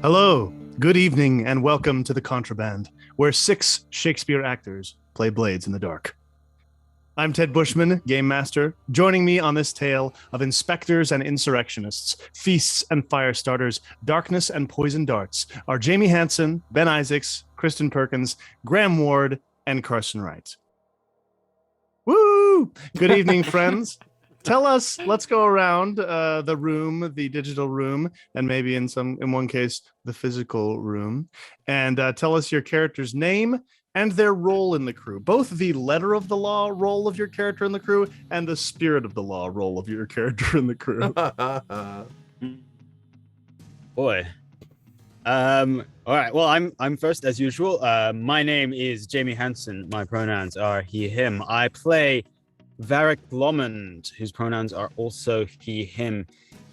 Hello, good evening, and welcome to the Contraband, where 6 Shakespeare actors play blades in the dark. I'm Ted Bushman, Gamemaster. Joining me on this tale of inspectors and insurrectionists, feasts and fire starters, darkness and poison darts are Jamie Hansen, Ben Isaacs, Kristin Perkins, Graham Ward, and Carson Wright. Woo! Good evening, friends. Tell us, let's go around the room, the digital room, and maybe in one case, the physical room, and tell us your character's name and their role in the crew. Both the letter of the law role of your character in the crew and the spirit of the law role of your character in the crew. Boy. All right. Well, I'm first as usual. My name is Jamie Hansen. My pronouns are he, him. I play Varric Lomond, whose pronouns are also he, him.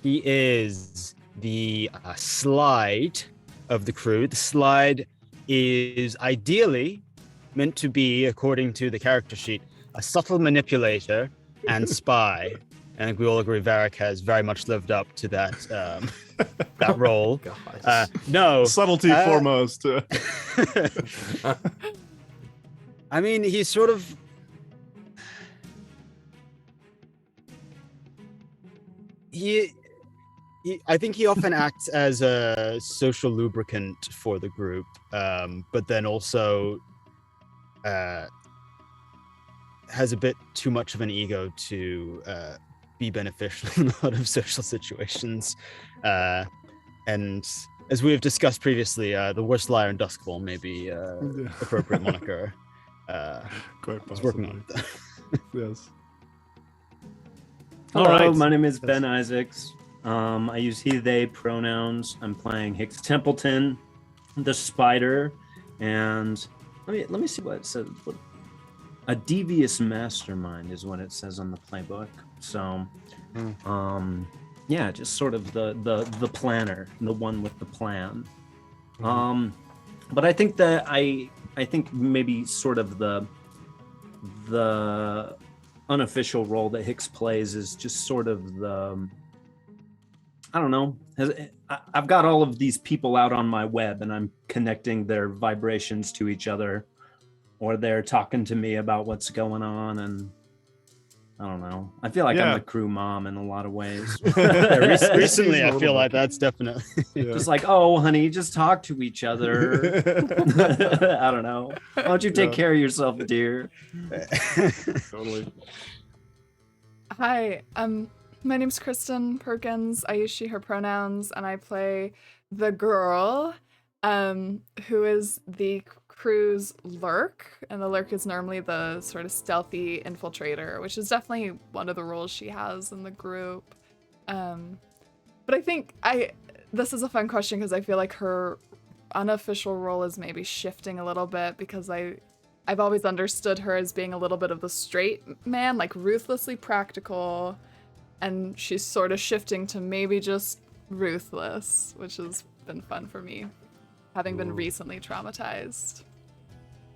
He is the slide of the crew. The slide is ideally meant to be, according to the character sheet, a subtle manipulator and spy. And I think we all agree Varric has very much lived up to that that role. No. Subtlety foremost. I mean, he's sort of... I think he often acts as a social lubricant for the group, but then also has a bit too much of an ego to be beneficial in a lot of social situations. And as we have discussed previously, the worst liar in Duskfall may be appropriate moniker. Quite I was working on it. Yes. Hello, right. My name is Ben Isaacs. I use he, they pronouns. I'm playing Hix Templeton, the spider, and let me see what it says. A devious mastermind is what it says on the playbook. So, yeah, just sort of the planner, the one with the plan. But I think that I think maybe sort of the unofficial role that Hix plays is just sort of the, I don't know, I've got all of these people out on my web and I'm connecting their vibrations to each other, or they're talking to me about what's going on, and I don't know. I feel like I'm the crew mom in a lot of ways. Recently, I feel like that's definitely just like, oh, honey, just talk to each other. I don't know. Why don't you take care of yourself, dear? Totally. Hi, my name's Kristin Perkins. I use she, her pronouns, and I play the girl, who is the crew's lurk, and the lurk is normally the sort of stealthy infiltrator, which is definitely one of the roles she has in the group. But I think this is a fun question because I feel like her unofficial role is maybe shifting a little bit, because I've always understood her as being a little bit of the straight man, like ruthlessly practical, and she's sort of shifting to maybe just ruthless, which has been fun for me, having been recently traumatized.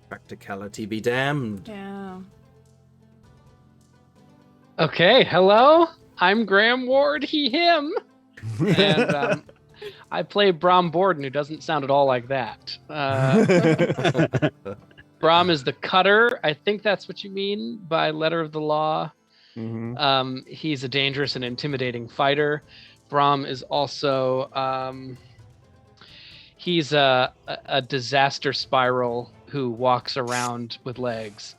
Practicality be damned. Yeah. Okay, hello. I'm Graham Ward, he, him. And I play Bram Borden, who doesn't sound at all like that. Bram is the cutter. I think that's what you mean by letter of the law. Mm-hmm. He's a dangerous and intimidating fighter. Bram is also... he's a disaster spiral who walks around with legs,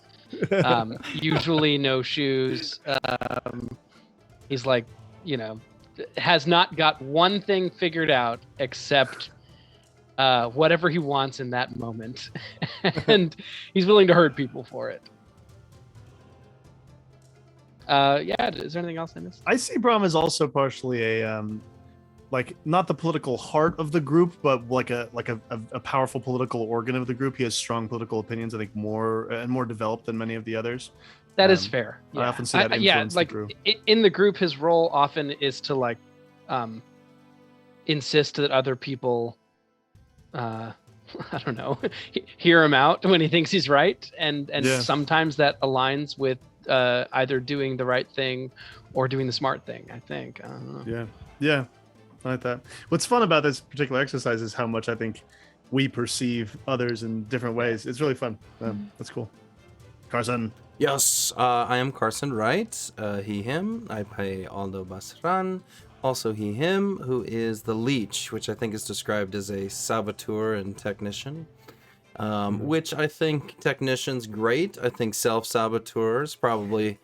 usually no shoes. He's like, has not got one thing figured out except whatever he wants in that moment. And he's willing to hurt people for it. Is there anything else I missed? I see Bram is also partially a like not the political heart of the group, but like a powerful political organ of the group. He has strong political opinions, I think, more developed than many of the others. That is fair. Yeah. I often see that influence the group. In the group, his role often is to insist that other people, I don't know, hear him out when he thinks he's right, and sometimes that aligns with either doing the right thing or doing the smart thing, I think. I don't know. Yeah. I like that. What's fun about this particular exercise is how much I think we perceive others in different ways. It's really fun. That's cool. Carson. Yes, I am Carson Wright, he, him. I play Aldo Basran, also he, him, who is the leech, which I think is described as a saboteur and technician. Which I think technician's great. I think self-saboteurs probably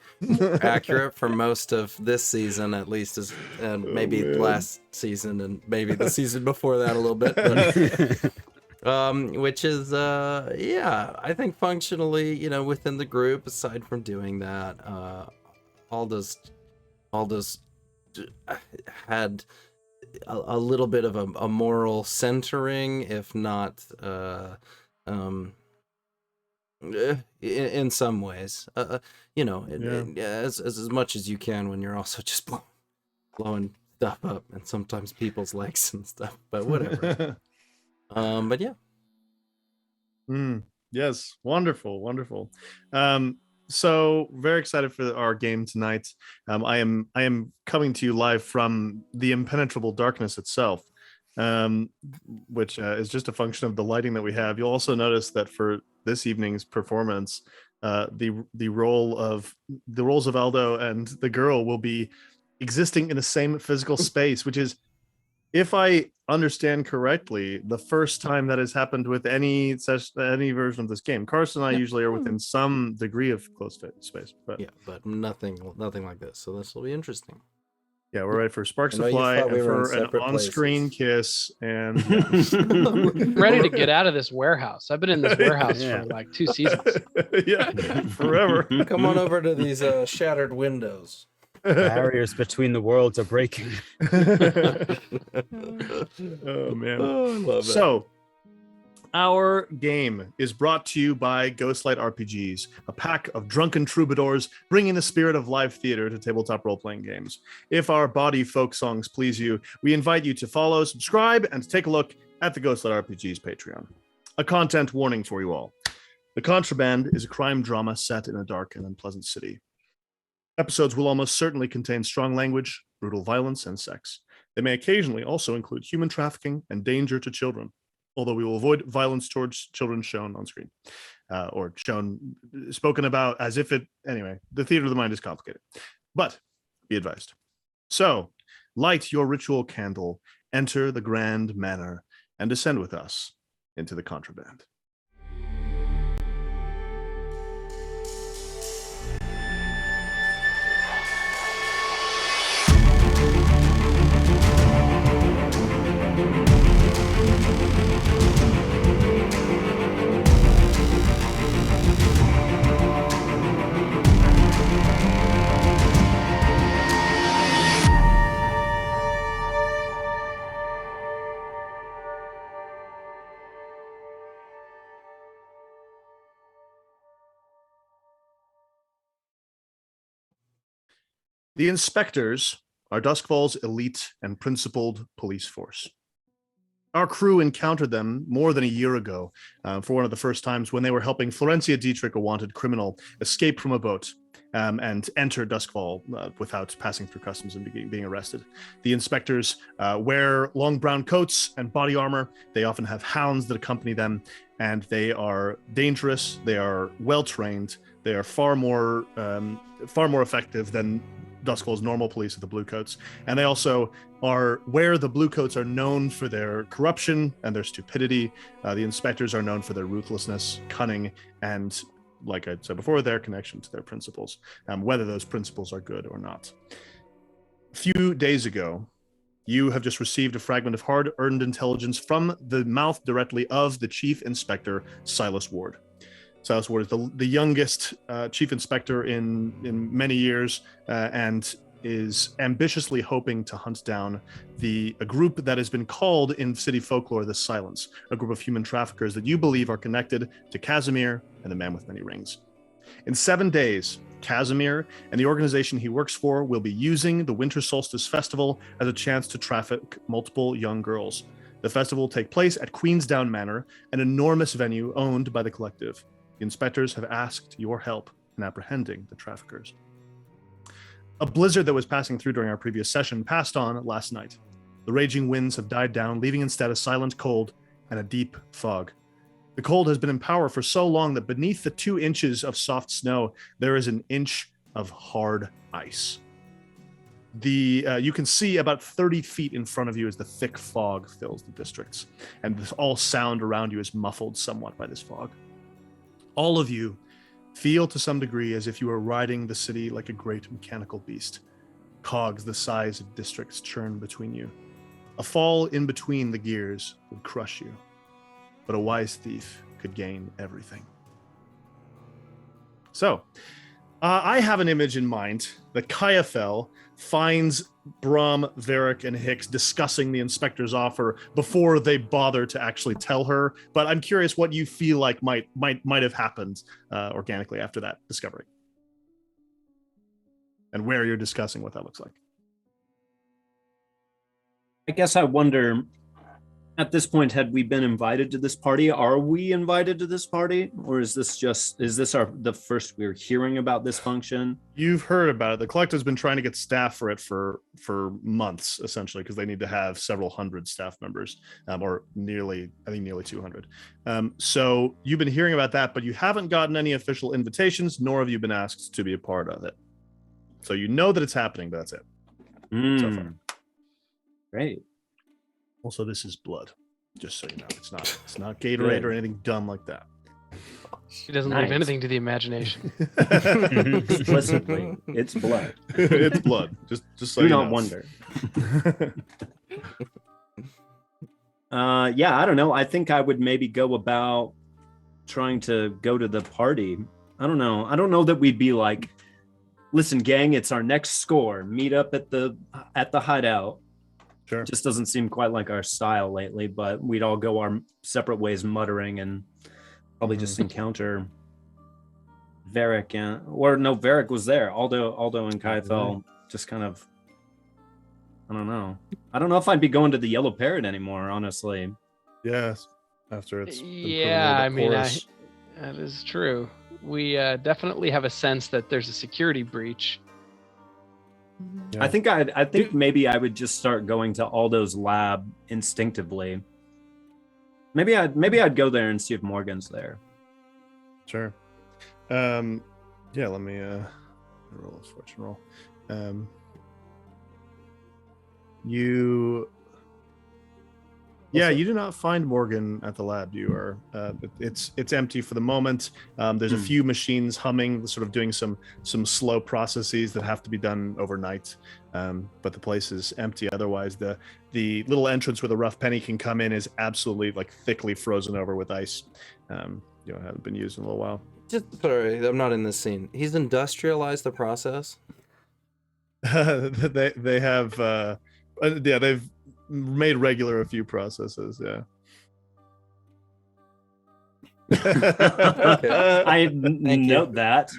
accurate for most of this season, at least, and maybe last season and maybe the season before that a little bit. But, which is, I think functionally, within the group, aside from doing that, Aldo's had a little bit of a moral centering, if not, in some ways, as much as you can when you're also just blowing stuff up and sometimes people's legs and stuff, but whatever. But yeah. Yes, wonderful. So very excited for our game tonight. I am coming to you live from the Impenetrable Darkness itself, which is just a function of the lighting that we have. You'll also notice that for this evening's performance, the roles of Aldo and the girl will be existing in the same physical space, which is, if I understand correctly, the first time that has happened with any version of this game. Carson and I usually are within some degree of close space, but nothing like this. So this will be interesting. Yeah, we're ready for sparks to fly and for an on-screen kiss, and I'm ready to get out of this warehouse. I've been in this warehouse for like 2 seasons. Forever. Come on over to these shattered windows. Barriers between the worlds are breaking. Oh man. Oh, I love it. So our game is brought to you by Ghostlight RPGs, a pack of drunken troubadours bringing the spirit of live theater to tabletop role-playing games. If our bawdy folk songs please you, we invite you to follow, subscribe, and take a look at the Ghostlight RPGs Patreon. A content warning for you all. The Contraband is a crime drama set in a dark and unpleasant city. Episodes will almost certainly contain strong language, brutal violence, and sex. They may occasionally also include human trafficking and danger to children, although we will avoid violence towards children shown on screen, or spoken about as if it, anyway, the theater of the mind is complicated, but be advised. So, light your ritual candle, enter the grand manor, and descend with us into the Contraband. The inspectors are Duskfall's elite and principled police force. Our crew encountered them more than a year ago for one of the first times when they were helping Florencia Dietrich, a wanted criminal, escape from a boat and enter Duskfall without passing through customs and being arrested. The inspectors wear long brown coats and body armor. They often have hounds that accompany them, and they are dangerous. They are well-trained. They are far more effective than Duskfall's normal police of the Bluecoats, and they also are where the Bluecoats are known for their corruption and their stupidity. The inspectors are known for their ruthlessness, cunning, and, like I said before, their connection to their principles, whether those principles are good or not. A few days ago, you have just received a fragment of hard-earned intelligence from the mouth directly of the Chief Inspector, Silas Ward. Silas Ward is the youngest chief inspector in many years, and is ambitiously hoping to hunt down a group that has been called in city folklore the Silence, a group of human traffickers that you believe are connected to Casimir and the Man with Many Rings. In 7 days, Casimir and the organization he works for will be using the Winter Solstice Festival as a chance to traffic multiple young girls. The festival will take place at Queensdown Manor, an enormous venue owned by the collective. The inspectors have asked your help in apprehending the traffickers. A blizzard that was passing through during our previous session passed on last night. The raging winds have died down, leaving instead a silent cold and a deep fog. The cold has been in power for so long that beneath the 2 inches of soft snow, there is an inch of hard ice. You can see about 30 feet in front of you as the thick fog fills the districts, and all sound around you is muffled somewhat by this fog. All of you feel to some degree as if you were riding the city like a great mechanical beast. Cogs the size of districts churn between you. A fall in between the gears would crush you, but a wise thief could gain everything. So, I have an image in mind that Kayafel finds Bram, Varric, and Hix discussing the inspector's offer before they bother to actually tell her. But I'm curious what you feel like might have happened organically after that discovery, and where you're discussing what that looks like. I guess I wonder, at this point, had we been invited to this party? Are we invited to this party? Or is this the first we're hearing about this function? You've heard about it. The collective's been trying to get staff for it for months, essentially, because they need to have several hundred staff members, or nearly 200. So you've been hearing about that, but you haven't gotten any official invitations, nor have you been asked to be a part of it. So you know that it's happening, but that's it. So far. Great. Also, this is blood, just so you know. It's not Gatorade or anything dumb like that. She doesn't leave anything to the imagination. Explicitly, it's blood. It's blood. Just so Do you not know. wonder. Yeah, I don't know. I think I would maybe go about trying to go to the party. I don't know. I don't know that we'd be like, listen, gang, it's our next score. Meet up at the hideout. Sure. Just doesn't seem quite like our style lately, but we'd all go our separate ways muttering and probably just encounter Varric. Varric was there. Aldo and Kaithel just kind of, I don't know. I don't know if I'd be going to the Yellow Parrot anymore, honestly. Yes. After it's Yeah, I mean, that is true. We definitely have a sense that there's a security breach. Yeah. I think maybe I would just start going to Aldo's lab instinctively. Maybe I'd go there and see if Morgan's there. Sure. Yeah, let me roll a fortune roll. You do not find Morgan at the lab. You are it's empty for the moment. There's a few machines humming, sort of doing some slow processes that have to be done overnight. But the place is empty. Otherwise, the little entrance where the rough penny can come in is absolutely like thickly frozen over with ice. Haven't been used in a little while. Just sorry, I'm not in this scene. He's industrialized the process. They have they've made regular a few processes. Yeah. I note that.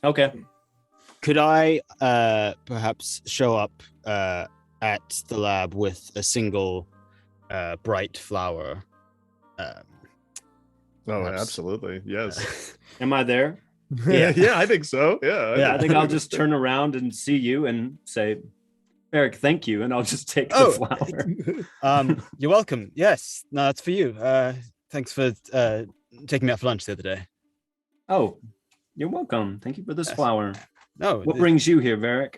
Okay. Could I perhaps show up at the lab with a single bright flower? Perhaps. Absolutely. Yes. Am I there? Yeah, I think so. Yeah. I think I'll just turn around and see you and say, Eric, thank you, and I'll just take the flower. You're welcome. Yes, no, that's for you. Thanks for taking me out for lunch the other day. Oh, you're welcome. Thank you for this flower. No, what brings you here, Varric?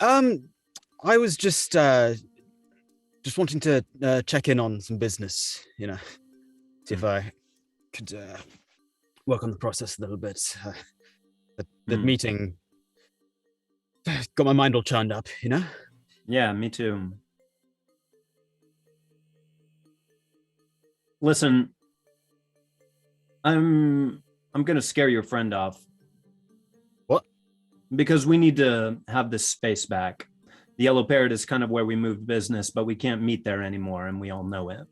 I was just wanting to check in on some business. See if I could work on the process a little bit. The meeting got my mind all churned up, Yeah, me too. Listen, I'm gonna scare your friend off. What? Because we need to have this space back. The Yellow Parrot is kind of where we moved business, but we can't meet there anymore, and we all know it.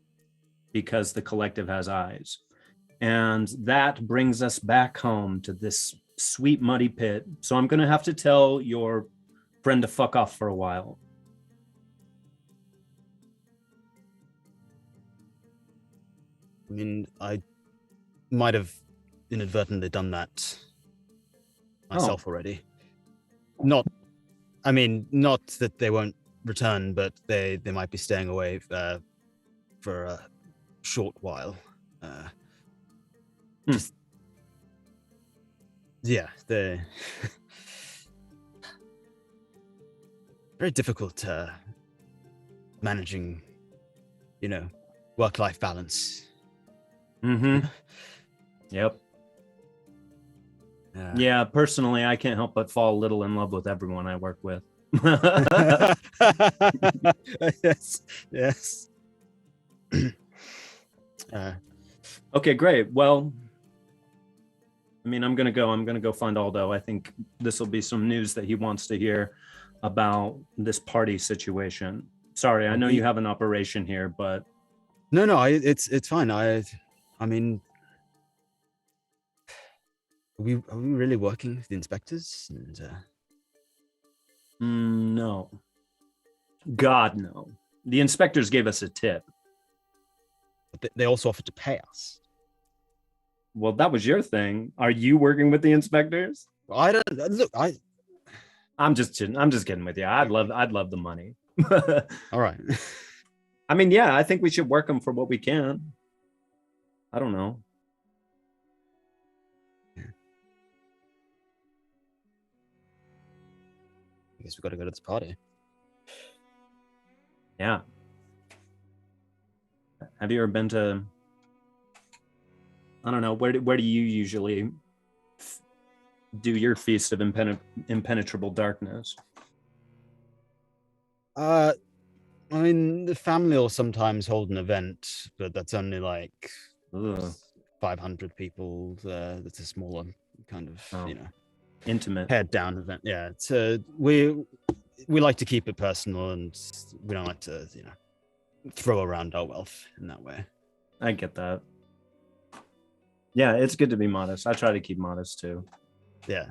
Because the collective has eyes. And that brings us back home to this sweet muddy pit. So I'm going to have to tell your friend to fuck off for a while. I mean, I might have inadvertently done that myself already. Not I mean, not that they won't return, but they might be staying away for a short while. Just yeah, they very difficult managing, work-life balance. Yep. Yeah, personally, I can't help but fall a little in love with everyone I work with. Yes. Okay, great. Well, I mean, I'm gonna go find Aldo. I think this will be some news that he wants to hear about this party situation. Sorry, I know you have an operation here, but No, it's fine. I mean, are we really working with the inspectors? And, no. God, no. The inspectors gave us a tip. but they also offered to pay us. Well, that was your thing. Are you working with the inspectors? I don't look. I'm just kidding with you. I'd love the money. All right. I mean, yeah, I think we should work them for what we can. I don't know. I guess we've got to go to this party. Yeah. Have you ever been to? I don't know. Where do you usually do your Feast of Impenetrable Darkness? I mean, the family will sometimes hold an event, but that's only like 500 people. That's a smaller kind of, Intimate, head down event. Yeah, it's we like to keep it personal, and we don't like to, throw around our wealth in that way. I get that. Yeah, it's good to be modest. I try to keep modest too. Yeah.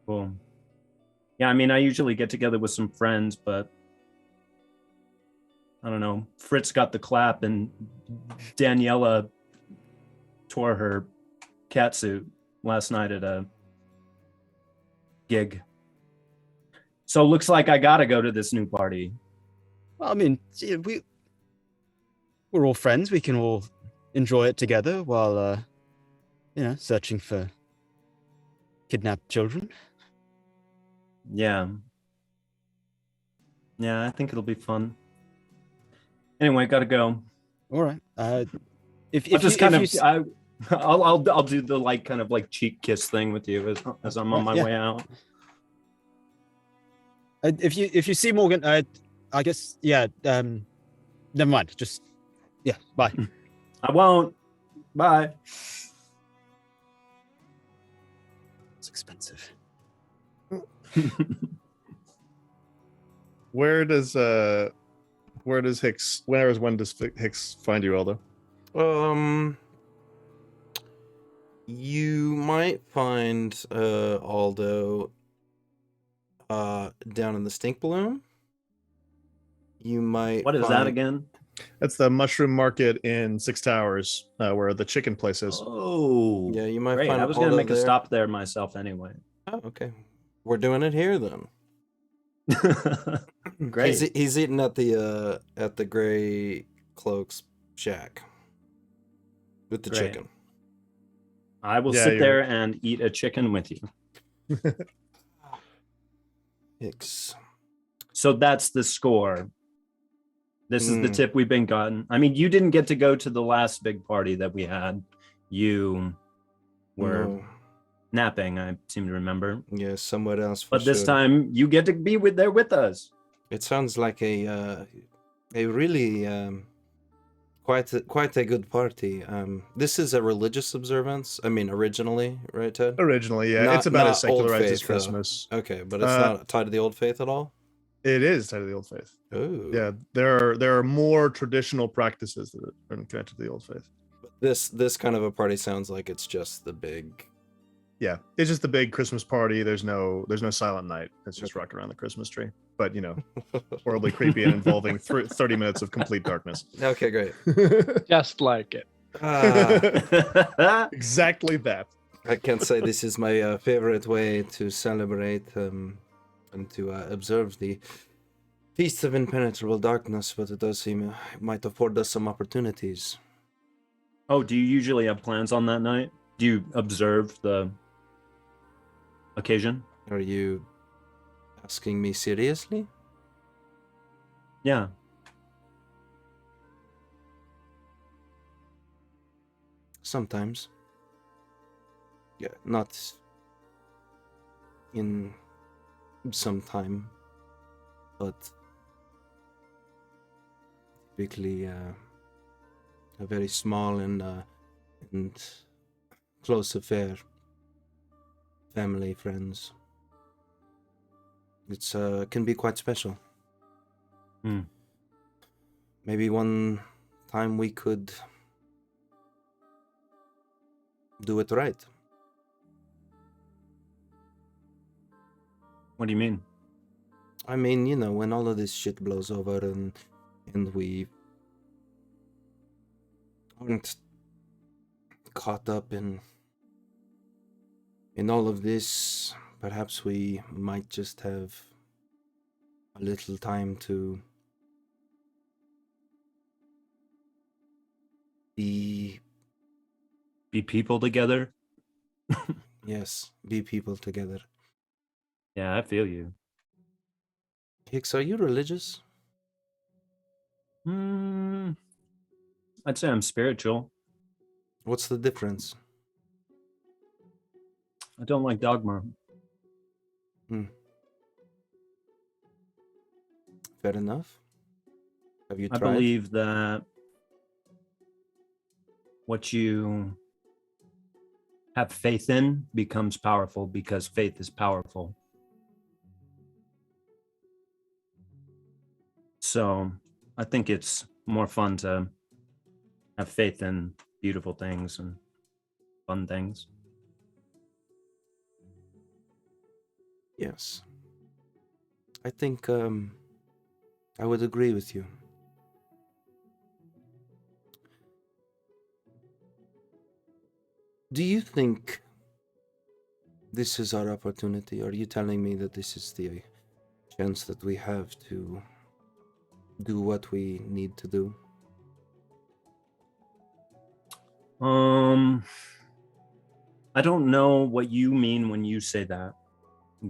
Cool. Yeah, I mean, I usually get together with some friends, but I don't know. Fritz got the clap and Daniela tore her catsuit last night at a gig. So looks like I gotta go to this new party. Well, I mean, we're all friends. We can all enjoy it together while, searching for kidnapped children. Yeah. Yeah, I think it'll be fun. Anyway, gotta go. All right. I'll do the kind of cheek kiss thing with you as I'm on my way out. If you see Morgan, I guess never mind. Just bye. I won't. Bye. It's expensive. When does Hix find you, Aldo? You might find Aldo down in the stink balloon. You might. What is that again? That's the mushroom market in Six Towers, where the chicken place is. Oh, Yeah, you might great. find. I was going to Aldo make a there. stop there myself anyway. Oh, okay. We're doing it here then. Great. He's eating at the Gray Cloak's shack with the Great. chicken. I will sit there and eat a chicken with you. Hix. So that's the score. This is the tip we've been gotten. I mean, you didn't get to go to the last big party that we had. You were napping, I seem to remember. Yeah, somewhere else. But this time you get to be there with us. It sounds like a really quite a good party. This is a religious observance. I mean, originally, right, Ted? Originally, yeah. It's about as secularized as Christmas. Okay, but it's not tied to the old faith at all? It is tied to the old faith. Oh. Yeah, there are more traditional practices that are connected to the old faith. But this kind of a party sounds like it's just the big. Yeah, it's just the big Christmas party. There's no silent night. It's just rock around the Christmas tree. But, horribly creepy and involving 30 minutes of complete darkness. Okay, great. Just like it. Exactly that. I can't say this is my favorite way to celebrate and to observe the Feast of Impenetrable Darkness, but it does seem it might afford us some opportunities. Oh, do you usually have plans on that night? Do you observe the occasion? Are you asking me seriously? Yeah. Sometimes. Yeah, not in some time, but typically a very small and close affair. Family, friends. It's can be quite special. Hmm. Maybe one time we could do it right. What do you mean? I mean, you know, when all of this shit blows over and we aren't caught up in all of this, perhaps we might just have a little time to be people together? yes, be people together. Yeah, I feel you. Hix, are you religious? I'd say I'm spiritual. What's the difference? I don't like dogma. Fair enough. Have you I tried? believe that what you have faith in becomes powerful because faith is powerful. So I think it's more fun to have faith in beautiful things and fun things. Yes. I think I would agree with you. Do you think this is our opportunity? Are you telling me that this is the chance that we have to do what we need to do? I don't know what you mean when you say that,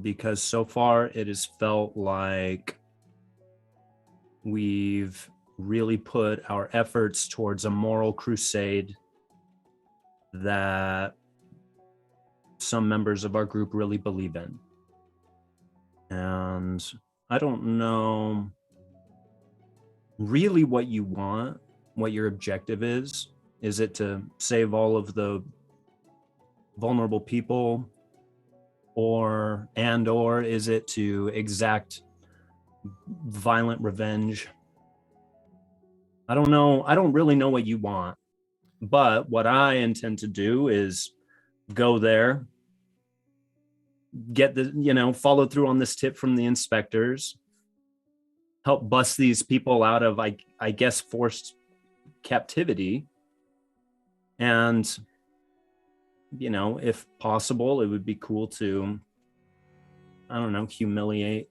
because so far it has felt like we've really put our efforts towards a moral crusade that some members of our group really believe in. And I don't know really what you want, what your objective is. Is it to save all of the vulnerable people, or is it to exact violent revenge? I don't know. I don't really know what you want, but what I intend to do is go there, get follow through on this tip from the inspectors, help bust these people out of, I guess, forced captivity. And, if possible, it would be cool to, I don't know, humiliate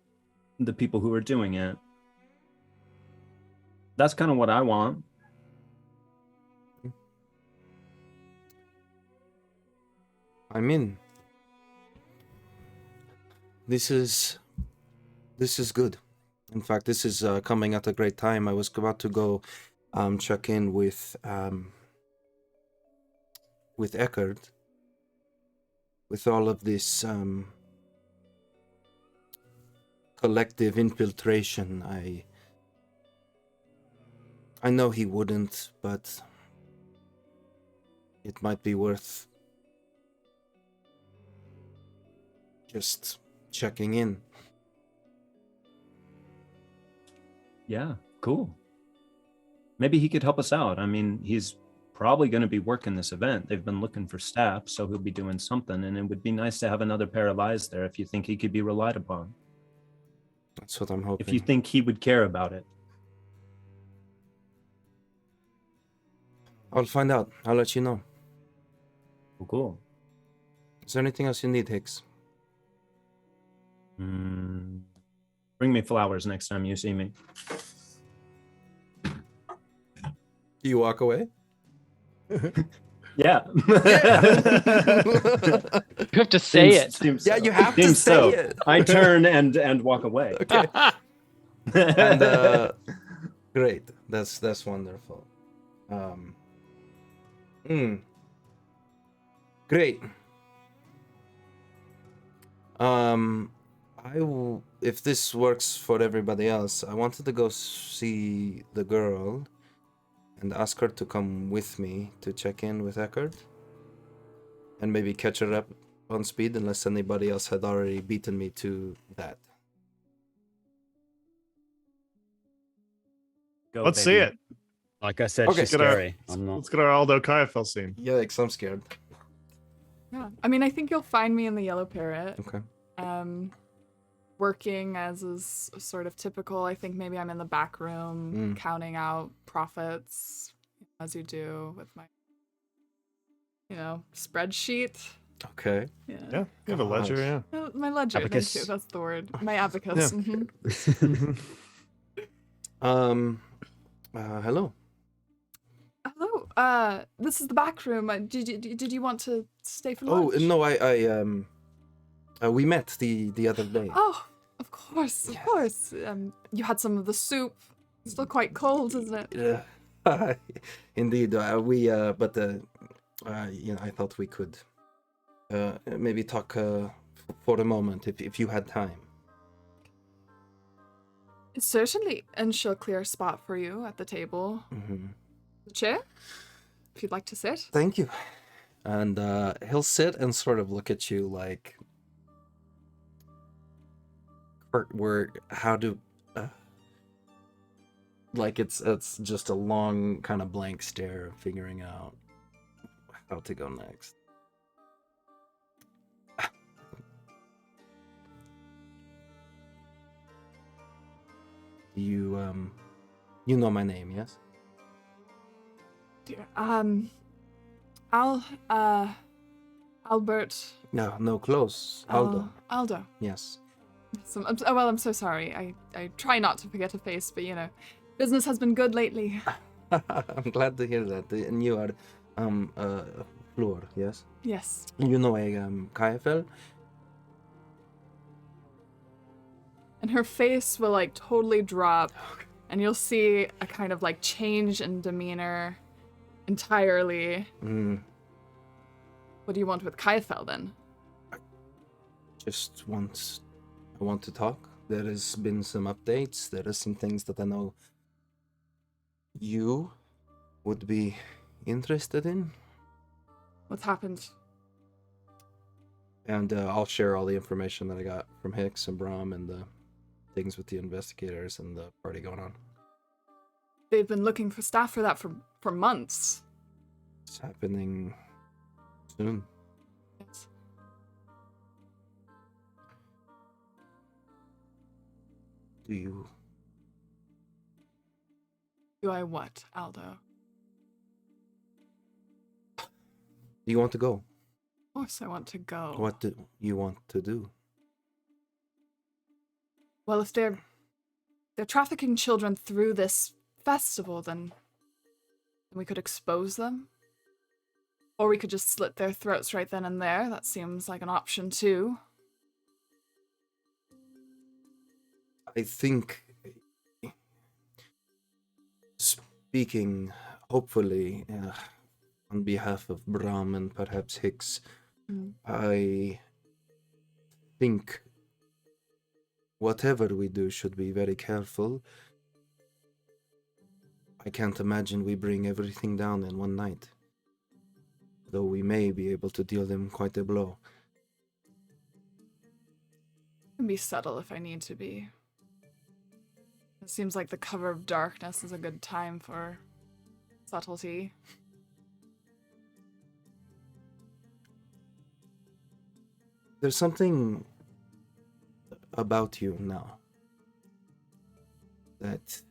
the people who are doing it. That's kind of what I want. I mean, this is good. In fact, this is coming at a great time. I was about to go check in with Eckert with all of this collective infiltration. I know he wouldn't, but it might be worth just checking in. Yeah, cool. Maybe he could help us out. I mean, he's probably going to be working this event. They've been looking for staff, so he'll be doing something, and it would be nice to have another pair of eyes there if you think he could be relied upon. That's what I'm hoping. If you think he would care about it. I'll find out. I'll let you know. Cool. Is there anything else you need, Hix? Bring me flowers next time you see me. Do you walk away? Yeah. You have to say it. Seems Yeah, so. you have to Seems say so. it. I turn and walk away. Okay. And great. That's wonderful. Great. If this works for everybody else, I wanted to go see the girl and ask her to come with me to check in with Eckert and maybe catch her up on speed, unless anybody else had already beaten me to that. Go, Let's baby. see it. Like I said, Okay, she's get our- scary. I'm not. Let's get our Aldo Kayafel scene. Yikes, I'm scared. Yeah. I mean, I think you'll find me in the Yellow Parrot. Okay. Working as is sort of typical. I think maybe I'm in the back room counting out profits, as you do with my, spreadsheet. Okay. Yeah. Yeah, you have a ledger, yeah. My ledger, Abacus. thank you. That's the word. My abacus. Yeah. Mhm. Hello. Hello. This is the back room. Did you want to stay for Oh, lunch? no, we met the other day. Oh, of course, of course. You had some of the soup. Still quite cold, isn't it? Indeed, but I thought we could maybe talk for a moment if you had time. Certainly, and she'll clear a spot for you at the table. Mm-hmm. The chair, if you'd like to sit. Thank you. And he'll sit and sort of look at you like, like it's just a long kind of blank stare, figuring out how to go next. You know my name, yes? Dear. Albert. No, close. Aldo. Aldo. Yes. So, I'm so sorry. I try not to forget a face, but business has been good lately. I'm glad to hear that. And you are, Flor, yes? Yes. You know a KFL? And her face will totally drop, and you'll see a kind of change in demeanor entirely. What do you want with Kaifel then? I want to talk. There has been some updates. There are some things that I know you would be interested in. What's happened? And I'll share all the information that I got from Hix and Bram and the things with the investigators and the party going on. They've been looking for staff for that for months. It's happening soon. Yes. Do I what, Aldo? you want to go? Of course I want to go. What do you want to do? Well, if they're trafficking children through this festival, then we could expose them. Or we could just slit their throats right then and there. That seems like an option too. I think, speaking hopefully on behalf of Bram and perhaps Hix, I think whatever we do should be very careful. I can't imagine we bring everything down in one night, though we may be able to deal them quite a blow. I can be subtle if I need to be. It seems like the cover of darkness is a good time for subtlety. There's something about you now that,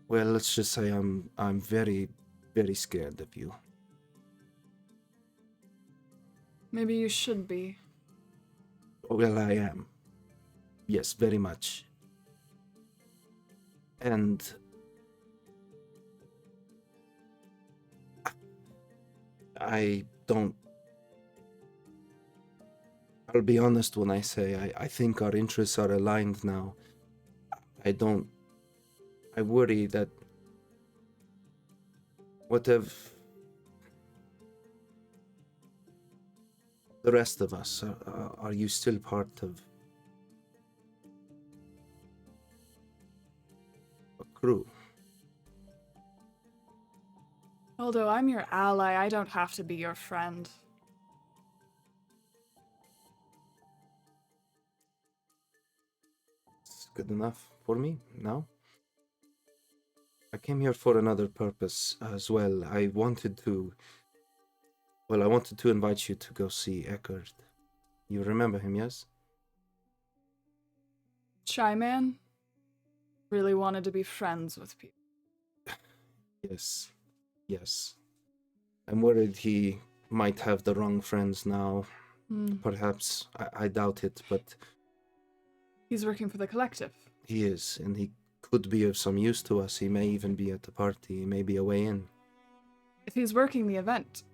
well, let's just say I'm very, very scared of you. Maybe you should be. Well, I am. Yes, very much. And I don't. I'll be honest when I say I think our interests are aligned now. I worry that what if the rest of us, are you still part of a crew? Aldo, I'm your ally. I don't have to be your friend. It's good enough for me now. I came here for another purpose as well. I wanted to invite you to go see Eckert. You remember him, yes? Shy man really wanted to be friends with people. Yes. I'm worried he might have the wrong friends now. Perhaps. I doubt it, but He's working for the collective. he is, and he could be of some use to us. He may even be at the party. He may be a way in. If he's working the event,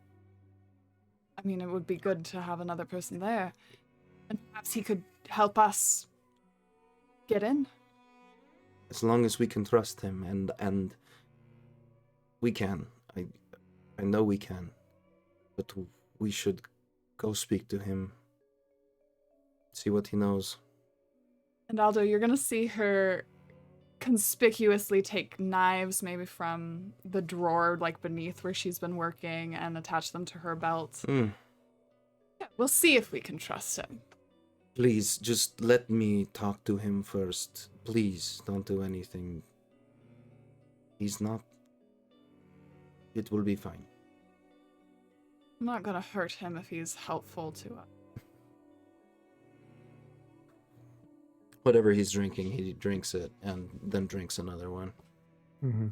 I mean, it would be good to have another person there. And perhaps he could help us get in. As long as we can trust him, and we can. I know we can. But we should go speak to him. See what he knows. And Aldo, you're gonna see her conspicuously take knives maybe from the drawer like beneath where she's been working and attach them to her belt. Yeah, we'll see if we can trust him. Please, just let me talk to him first. Please, don't do anything. He's not... It will be fine. I'm not gonna hurt him if he's helpful to us. Whatever he's drinking, he drinks it and then drinks another one. Mm-hmm.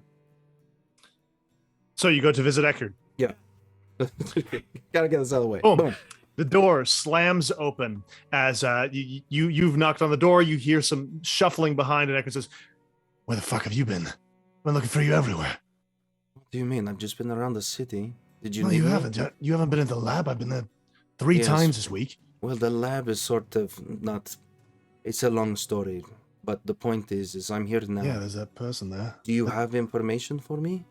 So you go to visit Eckert. Yeah. Gotta get this out of the way. Boom. The door slams open as you've knocked on the door. You hear some shuffling behind, and Eckert says, "Where the fuck have you been? I've been looking for you everywhere." What do you mean? I've just been around the city. Did you? No, need you me? haven't. You haven't been in the lab. I've been there 3 Yes. times this week. Well, the lab is sort of not... It's a long story, but the point is I'm here now. Yeah, there's that person there. Do you have information for me?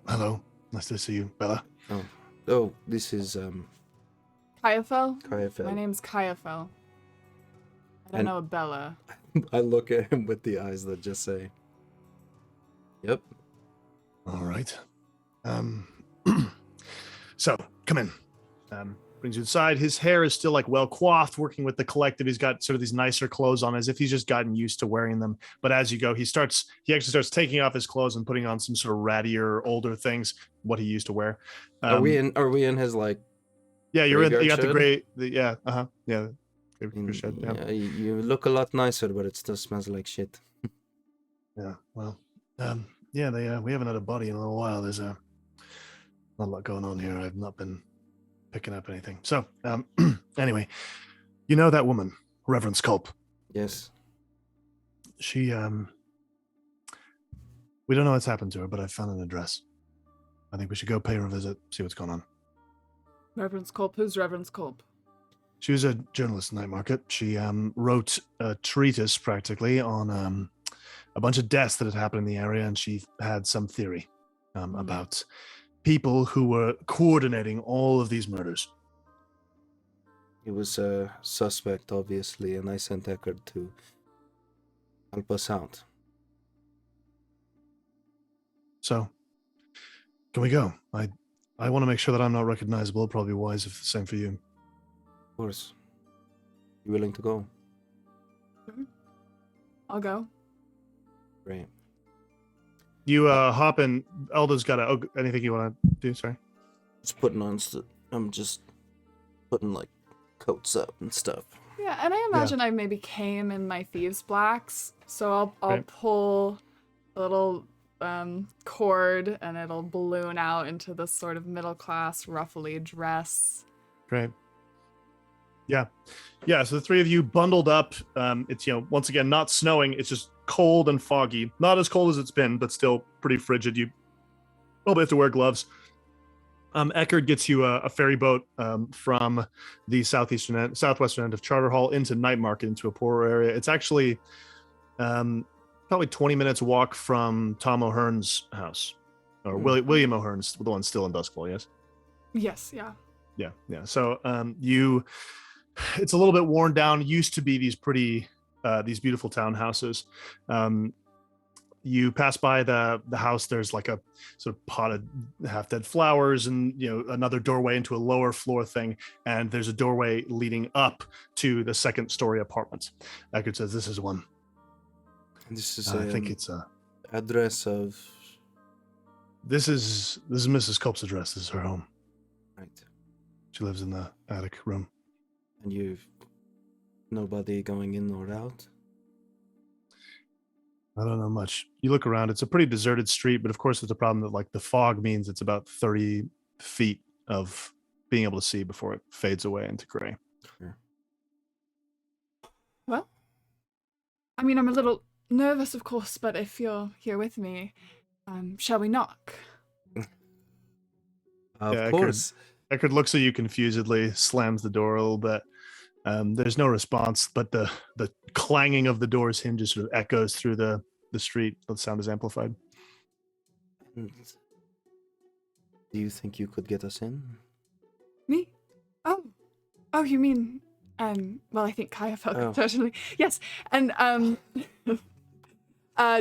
Hello. Nice to see you, Bella. Oh, this is Kayafel? Kayafel. My name's Kayafel. I don't And- know a Bella. I look at him with the eyes that just say, "Yep." All right. So come in. Brings you inside. His hair is still like well coiffed, working with the collective. He's got sort of these nicer clothes on, as if he's just gotten used to wearing them. But as you go, he actually starts taking off his clothes and putting on some sort of rattier, older things, what he used to wear. Are we in his like? Yeah, you're in. You got the graveyard gray. Yeah. Yeah. Shed, yeah. Yeah, you look a lot nicer, but it still smells like shit. Yeah. Well. Yeah. We haven't had a body in a little while. There's not a lot going on here. I've not been picking up anything. So, anyway, you know that woman, Reverend Sculp. Yes. She, we don't know what's happened to her, but I found an address. I think we should go pay her a visit, see what's going on. Reverend Culp? Who's Reverend Culp? She was a journalist in Night Market. She wrote a treatise, practically, on a bunch of deaths that had happened in the area, and she had some theory about people who were coordinating all of these murders. He was a suspect, obviously, and I sent Eckert to help us out. So, can we go? I want to make sure that I'm not recognizable. Probably be wise if the same for you. Of course. You willing to go? I'll go. Great. You hop in. Aldo's got anything you want to do? Sorry. Just putting on. I'm just putting like coats up and stuff. Yeah, and I imagine I maybe came in my thieves' blacks, so I'll Right. pull a little cord, and it'll balloon out into this sort of middle class, ruffly dress. Great. Yeah. So the three of you bundled up. It's, once again, not snowing. It's just cold and foggy. Not as cold as it's been, but still pretty frigid. You probably have to wear gloves. Eckerd gets you a ferry boat from the southwestern end of Charter Hall into Night Market, into a poorer area. It's actually probably 20 minutes walk from Tom O'Hearn's house, or William O'Hearn's, the one still in Duskfall. Yes. Yes. Yeah. Yeah. So it's a little bit worn down. Used to be these beautiful townhouses. You pass by the house. There's like a sort of potted half-dead flowers, and another doorway into a lower floor thing. And there's a doorway leading up to the second-story apartment. Eckerd says, "This is one." This is I think it's address of. This is Mrs. Culp's address. This is her home. Right. She lives in the attic room. And you've nobody going in or out? I don't know much. You look around, it's a pretty deserted street, but of course it's a problem that like the fog means it's about 30 feet of being able to see before it fades away into gray. Sure. Well, I mean, I'm a little nervous, of course, but if you're here with me, shall we knock? Of course. Eckerd looks at you confusedly, slams the door a little bit. There's no response, but the clanging of the door's hinges sort of echoes through the street. The sound is amplified. Do you think you could get us in? Me? Oh, you mean, well, I think Kaya felt certainly. Yes, and,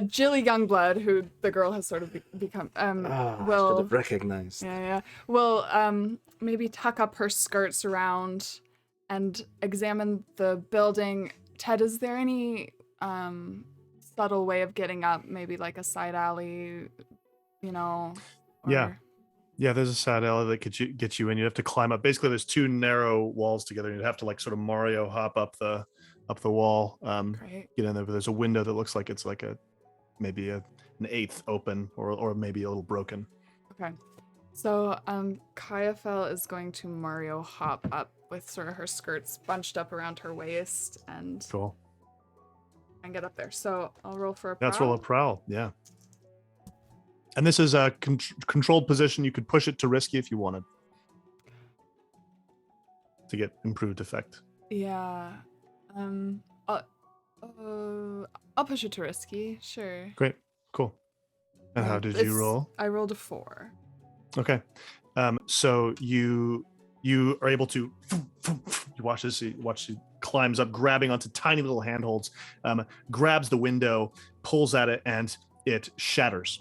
Jilly Youngblood, who the girl has sort of become, will... should have recognized. Yeah. Will, maybe tuck up her skirts around and examine the building. Ted, is there any subtle way of getting up? Maybe like a side alley, or... Yeah, there's a side alley that could get you in. You have to climb up. Basically, there's two narrow walls together. You'd have to like sort of Mario hop up the wall. Get in there. But there's a window that looks like it's like maybe an eighth open, or maybe a little broken. Okay. So Kayafel is going to Mario hop up with sort of her skirts bunched up around her waist and cool. And get up there. So I'll roll for a prowl. Let's roll a prowl. Yeah. And this is a controlled position. You could push it to risky if you wanted to get improved effect. Yeah. I'll push it to risky. Sure. Great. Cool. And how did you roll? I rolled a 4. Okay. So you are able to you watch she climbs up, grabbing onto tiny little handholds, grabs the window, pulls at it, and it shatters.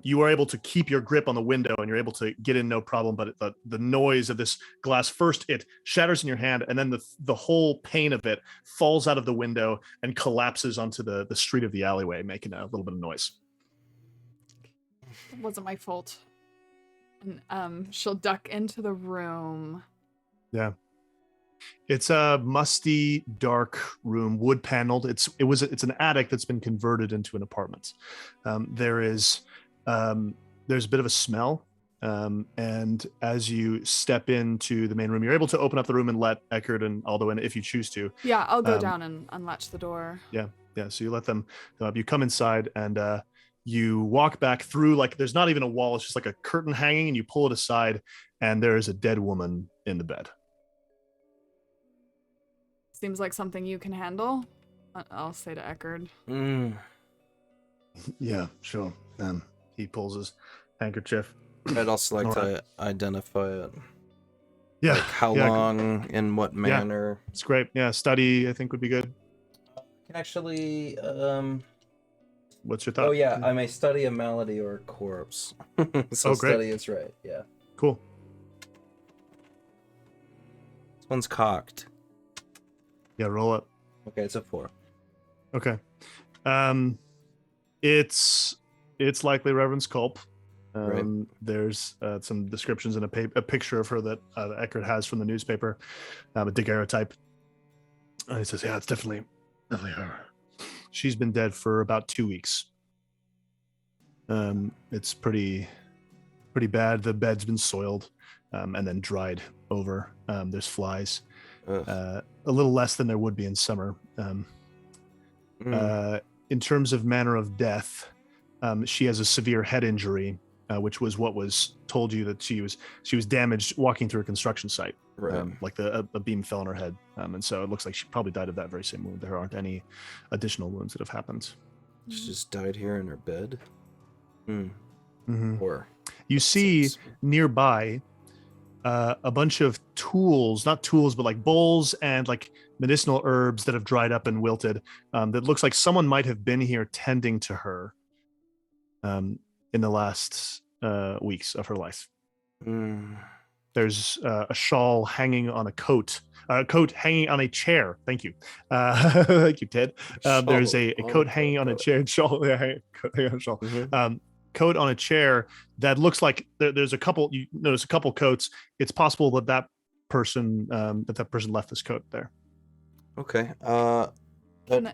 You are able to keep your grip on the window, and you're able to get in no problem. But the noise of this glass, first it shatters in your hand, and then the whole pane of it falls out of the window and collapses onto the street of the alleyway, making a little bit of noise. It wasn't my fault. And she'll duck into the room. Yeah. It's a musty, dark room, wood paneled. It's an attic that's been converted into an apartment. There's a bit of a smell, and as you step into the main room, you're able to open up the room and let Eckerd and Aldo in if you choose to. Yeah, I'll go down and unlatch the door. Yeah. So you let them go up. You come inside, and you walk back through, like, there's not even a wall. It's just like a curtain hanging, and you pull it aside, and there is a dead woman in the bed. Seems like something you can handle. I'll say to Eckerd. Yeah, sure. He pulls his handkerchief. I'd also like to identify it. Yeah. Like how long, in what manner. Yeah, it's great. Yeah, study, I think, would be good. Can actually... What's your thought? Oh, yeah, I may study a malady or a corpse. So great. study is right, yeah. Cool. This one's cocked. Yeah, roll up. Okay, it's a 4. Okay. It's likely Reverend Culp. Right. There's some descriptions in a picture of her that Eckerd has from the newspaper, a daguerreotype. And he says, yeah, it's definitely her. She's been dead for about 2 weeks. It's pretty bad. The bed's been soiled and then dried over. There's flies, a little less than there would be in summer. In terms of manner of death, she has a severe head injury, which was what was told you, that she was damaged walking through a construction site. Right. Like a beam fell on her head, and so it looks like she probably died of that very same wound. There aren't any additional wounds that have happened. She just died here in her bed. Or you see nearby a bunch of tools, not tools, but like bowls and like medicinal herbs that have dried up and wilted. That looks like someone might have been here tending to her in the last weeks of her life. There's a shawl hanging on a coat hanging on a chair. Thank you. Thank you, Ted. There's a coat hanging on a chair and shawl. Coat hanging on a shawl. Coat on a chair that looks like there's a couple. You notice a couple coats. It's possible that person left this coat there. Okay. Can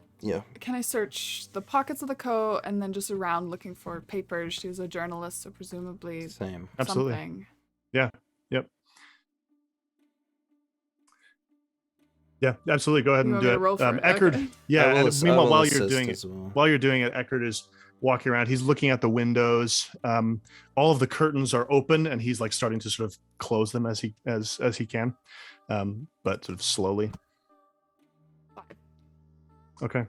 I search the pockets of the coat and then just around looking for papers? She was a journalist, so presumably Same. Absolutely. something. Yeah. Yep. Yeah, absolutely. Go ahead You and want me do to it. roll for it? Eckerd. Okay. Yeah. And meanwhile, while you're well. doing it, Eckerd is walking around. He's looking at the windows. All of the curtains are open, and he's like starting to sort of close them as he can, but sort of slowly. Okay.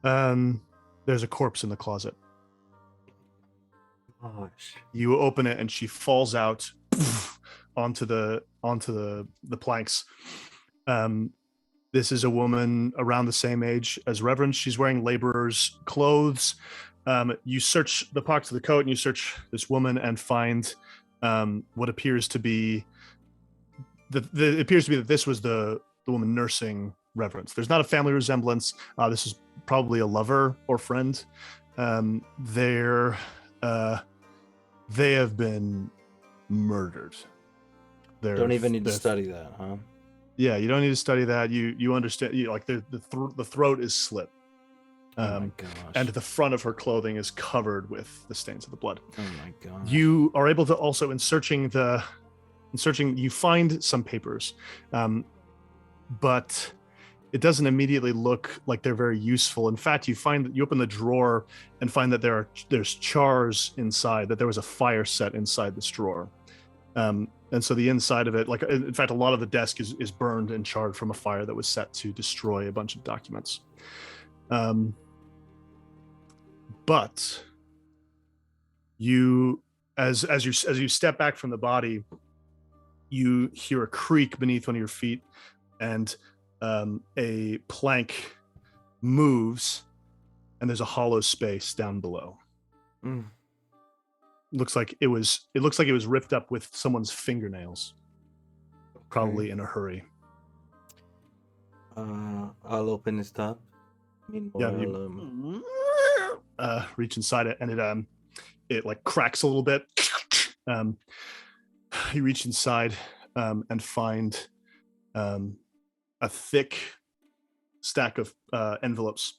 There's a corpse in the closet. Gosh. You open it, and she falls out onto the planks. This is a woman around the same age as Reverend. She's wearing laborer's clothes. You search the pockets of the coat, and you search this woman and find what appears to be that this was the woman nursing Reverend. There's not a family resemblance. This is probably a lover or friend. They have been murdered. Don't even need to study that, huh? Yeah, you don't need to study that. You understand. Like the throat is slit. Oh my gosh. And the front of her clothing is covered with the stains of the blood. Oh my god. You are able to also, in searching, you find some papers, but it doesn't immediately look like they're very useful. In fact, you open the drawer and find that there's chars inside, that there was a fire set inside this drawer. And so the inside of it, like in fact, a lot of the desk is burned and charred from a fire that was set to destroy a bunch of documents. But you, as you step back from the body, you hear a creak beneath one of your feet, and a plank moves, and there's a hollow space down below. Looks like it was ripped up with someone's fingernails, probably in a hurry. I'll open it up. Meanwhile, reach inside it, and it like cracks a little bit. You reach inside and find a thick stack of envelopes.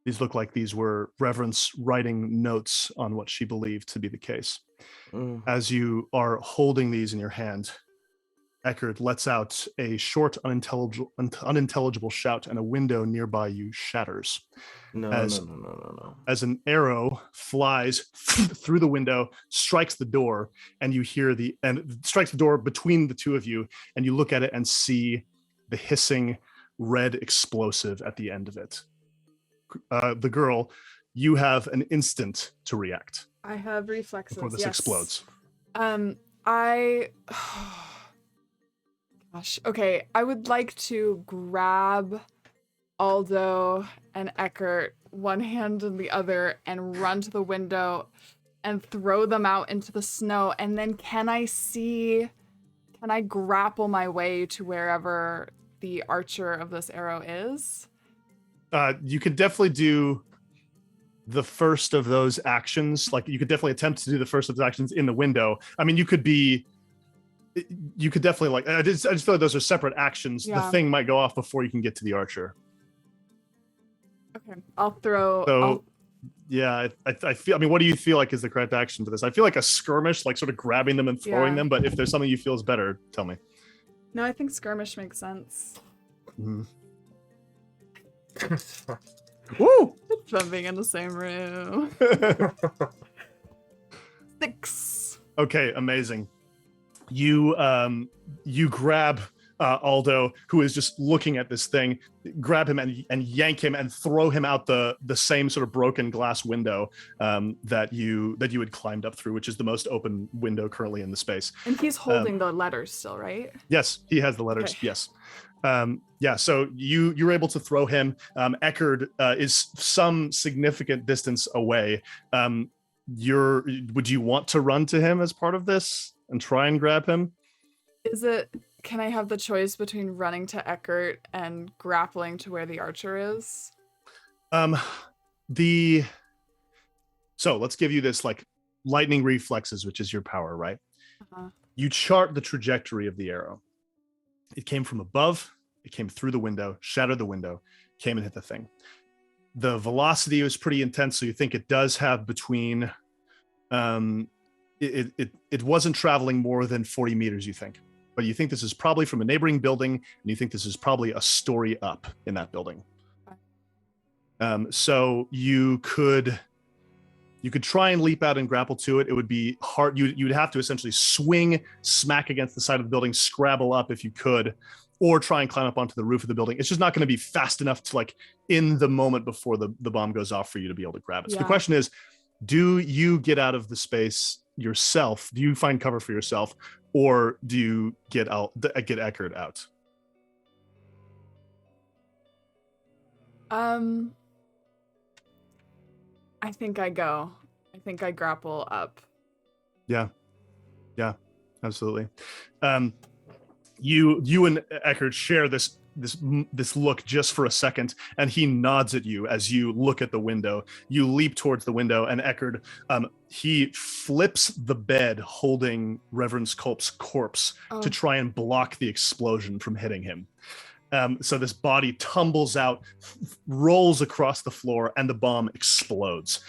These look like these were Reverend's writing notes on what she believed to be the case. As you are holding these in your hand, Eckerd lets out a short, unintelligible shout, and a window nearby you shatters. No. As an arrow flies through the window, strikes the door, and you hear strikes the door between the two of you, and you look at it and see the hissing red explosive at the end of it. The girl, you have an instant to react. I have reflexes. Before this explodes. Gosh. Okay. I would like to grab Aldo and Eckerd, one hand in the other, and run to the window and throw them out into the snow. And then can I grapple my way to wherever the archer of this arrow is? You could definitely do the first of those actions. Like, you could definitely attempt to do the first of those actions in the window. I mean, you could definitely, like, I just feel like those are separate actions. Yeah. The thing might go off before you can get to the archer. Okay, I'll throw. Yeah, I feel. I mean, what do you feel like is the correct action for this? I feel like a skirmish, like sort of grabbing them and throwing Yeah. them. But if there's something you feel is better, tell me. No, I think skirmish makes sense. Mhm. Woo! From being in the same room. 6. Okay, amazing. You grab Aldo, who is just looking at this thing, grab him and yank him and throw him out the same sort of broken glass window that you had climbed up through, which is the most open window currently in the space. And he's holding the letters still, right? Yes, he has the letters. Okay. Yes. Yeah, so you're able to throw him. Eckerd is some significant distance away. Would you want to run to him as part of this and try and grab him? Can I have the choice between running to Eckert and grappling to where the archer is? So let's give you this like lightning reflexes, which is your power, right? Uh-huh. You chart the trajectory of the arrow. It came from above, it came through the window, shattered the window, came and hit the thing. The velocity was pretty intense, so you think it does have between it wasn't traveling more than 40 meters, you think. But you think this is probably from a neighboring building, and you think this is probably a story up in that building. So you could try and leap out and grapple to it. It would be hard. You'd have to essentially swing, smack against the side of the building, scrabble up if you could, or try and climb up onto the roof of the building. It's just not going to be fast enough to, like, in the moment before the bomb goes off for you to be able to grab it. So the question is, do you get out of the space yourself? Do you find cover for yourself, or do you get Eckerd out? I think I go. I think I grapple up. Yeah, absolutely. You and Eckerd share this look just for a second, and he nods at you as you look at the window. You leap towards the window, and Eckerd, he flips the bed holding Reverend Culp's corpse to try and block the explosion from hitting him. So this body tumbles out, rolls across the floor, and the bomb explodes.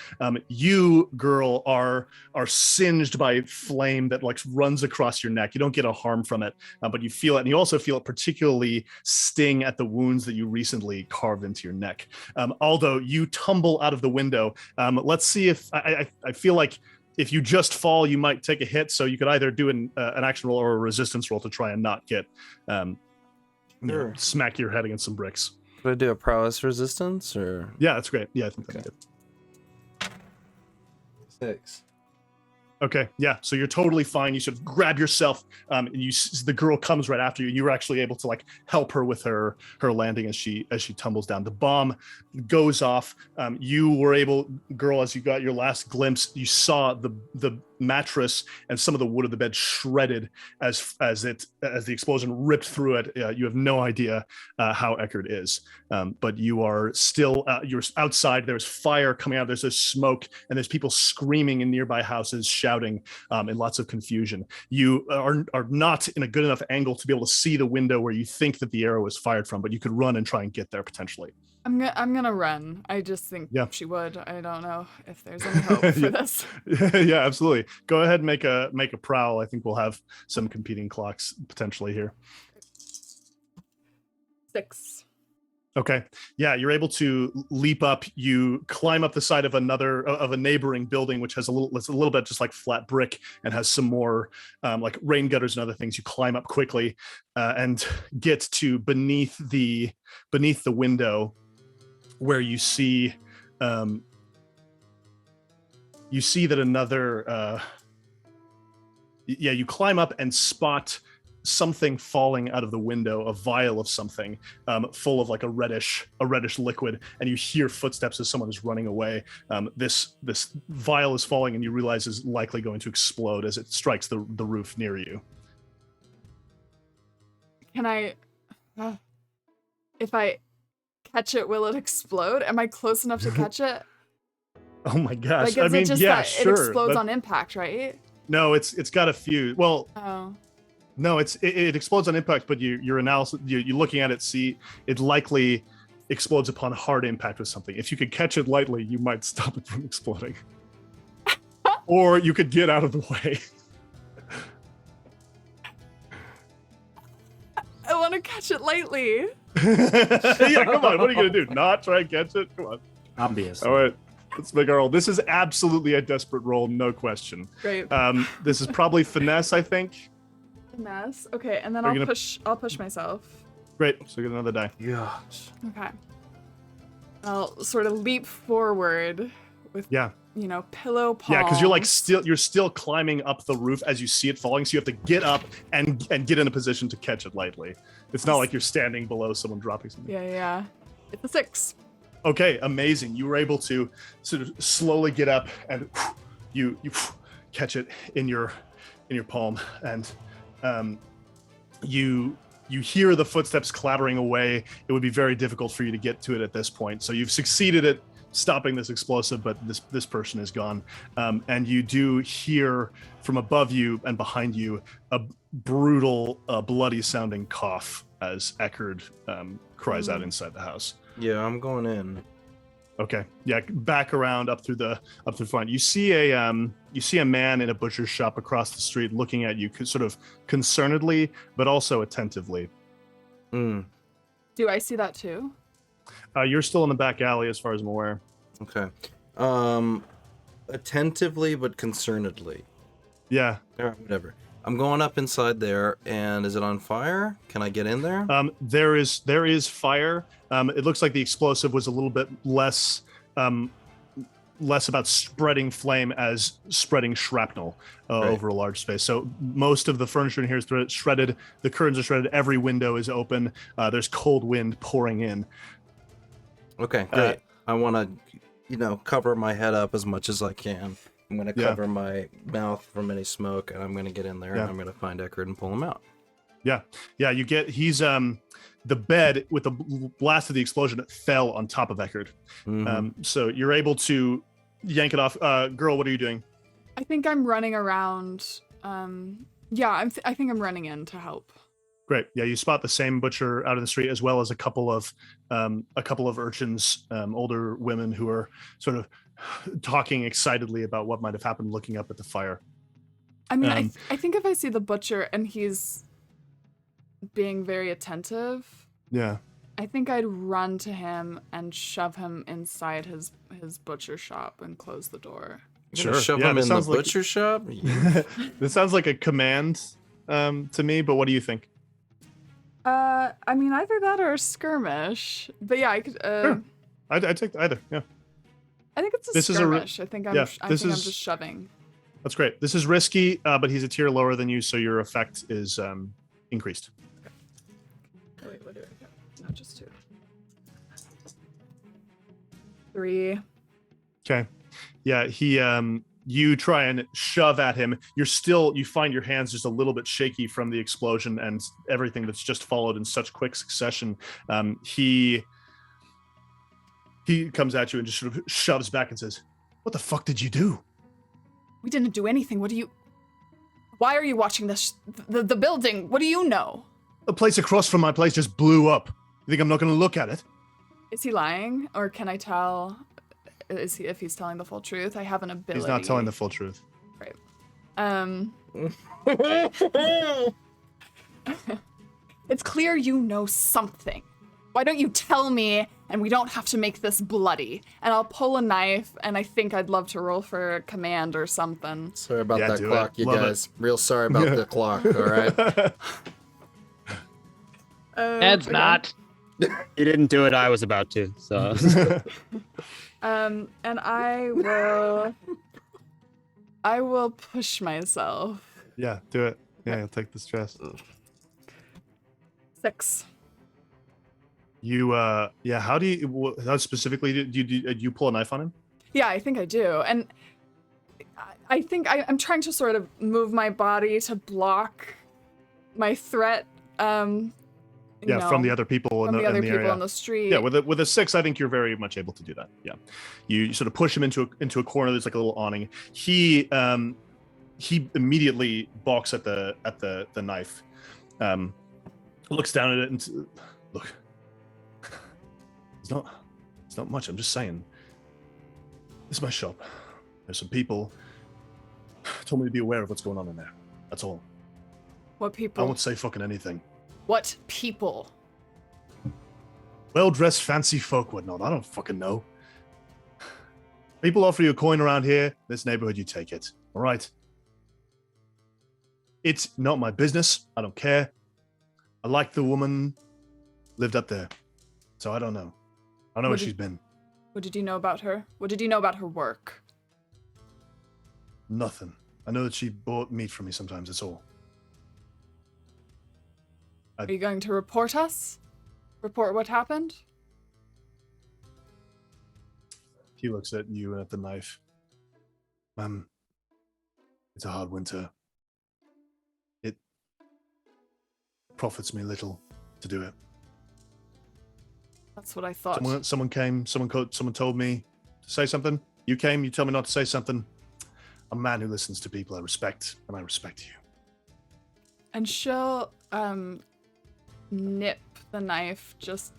You, girl, are singed by flame that, like, runs across your neck. You don't get a harm from it, but you feel it, and you also feel it particularly sting at the wounds that you recently carved into your neck. Aldo, you tumble out of the window. Let's see if I feel like if you just fall, you might take a hit. So you could either do an action roll or a resistance roll to try and not get smack your head against some bricks. Could I do a prowess resistance or? Yeah, that's great. Yeah, I think that's good. 6. Okay, yeah. So you're totally fine. You sort of grab yourself, and the girl comes right after you. You were actually able to, like, help her with her landing as she tumbles down. The bomb goes off. You were able, girl, as you got your last glimpse, you saw the mattress and some of the wood of the bed shredded as the explosion ripped through it. You have no idea how Eckerd is, but you are still you're outside. There's fire coming out. There's this smoke, and there's people screaming in nearby houses, shouting in lots of confusion. You are not in a good enough angle to be able to see the window where you think that the arrow was fired from, but you could run and try and get there potentially. I'm gonna run. I just think she would. I don't know if there's any hope for this. Yeah, absolutely. Go ahead and make a prowl. I think we'll have some competing clocks potentially here. 6. Okay. Yeah, you're able to leap up. You climb up the side of a neighboring building, which has a little bit just like flat brick and has some more like rain gutters and other things. You climb up quickly and get to beneath the window, where you see that another you climb up and spot something falling out of the window, a vial of something full of like a reddish liquid, and you hear footsteps as someone is running away. This vial is falling, and you realize is likely going to explode as it strikes the roof near you. Can I if I catch it, will it explode? Am I close enough to catch it? Oh my gosh. Like, I mean, it just yeah, that sure. It explodes on impact, right? No, it's got a few. Well, no, it explodes on impact, but your analysis, you're looking at it, see it likely explodes upon hard impact with something. If you could catch it lightly, you might stop it from exploding. Or you could get out of the way. I want to catch it lightly. Yeah, come on. What are you going to do? Not try and catch it? Come on. Obviously. All right. Let's make our roll. This is absolutely a desperate roll, no question. Great. This is probably finesse, I think. Finesse. Okay, and then Are I'll you gonna- push myself. Great. So get another die. Gosh. Okay. I'll sort of leap forward with Yeah. pillow palms. Yeah, because you're still climbing up the roof as you see it falling, so you have to get up and get in a position to catch it lightly. It's not like you're standing below someone dropping something. Yeah. It's a 6. Okay, amazing. You were able to sort of slowly get up and you catch it in your palm, and you hear the footsteps clattering away. It would be very difficult for you to get to it at this point. So you've succeeded at stopping this explosive, but this person is gone. And you do hear from above you and behind you a brutal, bloody sounding cough as Eckerd cries out inside the house. Yeah, I'm going in. Okay. Yeah, back around up through the front. You see a man in a butcher's shop across the street looking at you sort of concernedly, but also attentively. Mm, Do I see that too? You're still in the back alley as far as I'm aware. okay. Attentively but concernedly. Yeah. All right, whatever. I'm going up inside there, and is it on fire? Can I get in there? There is fire. It looks like the explosive was a little bit less about spreading flame as spreading shrapnel Right. over a large space. So most of the furniture in here is shredded. The curtains are shredded. Every window is open. There's cold wind pouring in. Okay, great. I want to, cover my head up as much as I can. I'm going to Yeah. cover my mouth from any smoke, and I'm going to get in there, Yeah. and I'm going to find Eckerd and pull him out. Yeah, he's the bed with the blast of the explosion fell on top of Eckerd. Mhm. So you're able to yank it off. Girl, what are you doing? I think I'm running around. I think I'm running in to help. Great. Yeah, you spot the same butcher out in the street, as well as a couple of urchins, older women who are sort of talking excitedly about what might have happened, looking up at the fire. I mean, I think if I see the butcher and he's being very attentive, Yeah. I think I'd run to him and shove him inside his butcher shop and close the door. You're gonna Sure. shove Yeah, him this in the sounds like- butcher shop? This sounds like a command to me, but what do you think? I mean, either that or a skirmish. But yeah, I could. Sure. I'd take either. Yeah, I think it's a This is a skirmish. I think I'm. yeah, I this think I'm is- just shoving. that's great. This is risky, but he's a tier lower than you, so your effect is increased. Oh, wait, what do I get? Not just 2. 3. Okay. Yeah, you try and shove at him. You find your hands just a little bit shaky from the explosion and everything that's just followed in such quick succession. He comes at you and just sort of shoves back and says, "What the fuck did you do?" We didn't do anything. Why are you watching this? The building. What do you know? The place across from my place just blew up. You think I'm not going to look at it? Is he lying, or can I tell? If he's telling the full truth? I have an ability. He's not telling the full truth. It's clear you know something. Why don't you tell me, and we don't have to make this bloody? And I'll pull a knife, and I think I'd love to roll for a command or something. Sorry about Yeah, that do clock, it. you Love guys. Real sorry about the clock, all right? Ed's Okay. not. He didn't do it. I was about to. So And I will push myself. Yeah, do it. Yeah, you'll take the stress. 6. You, how do you, how specifically do you pull a knife on him? Yeah, I think I do. And I think I'm trying to sort of move my body to block my threat. From the other people in the area. On the street. Yeah, with a 6, I think you're very much able to do that. Yeah, you sort of push him into a corner. There's like a little awning. He immediately balks at the knife. Looks down at it and look. It's not much. I'm just saying. This is my shop. There's some people told me to be aware of what's going on in there. That's all. What I people? won't say fucking anything. What people? Well-dressed, fancy folk, whatnot. I don't fucking know. People offer you a coin around here. This neighborhood, you take it. All right? It's not my business. I don't care. I like the woman. Lived up there. So I don't know. I don't know where she's been. What did you know about her? What did you know about her work? Nothing. I know that she bought meat from me sometimes, that's all. Are you going to report us? Report what happened? He looks at you and at the knife. It's a hard winter. It profits me little to do it. That's what I thought. Someone came, someone told me to say something. You came, you tell me not to say something. I'm a man who listens to people I respect, and I respect you. And she'll nip the knife just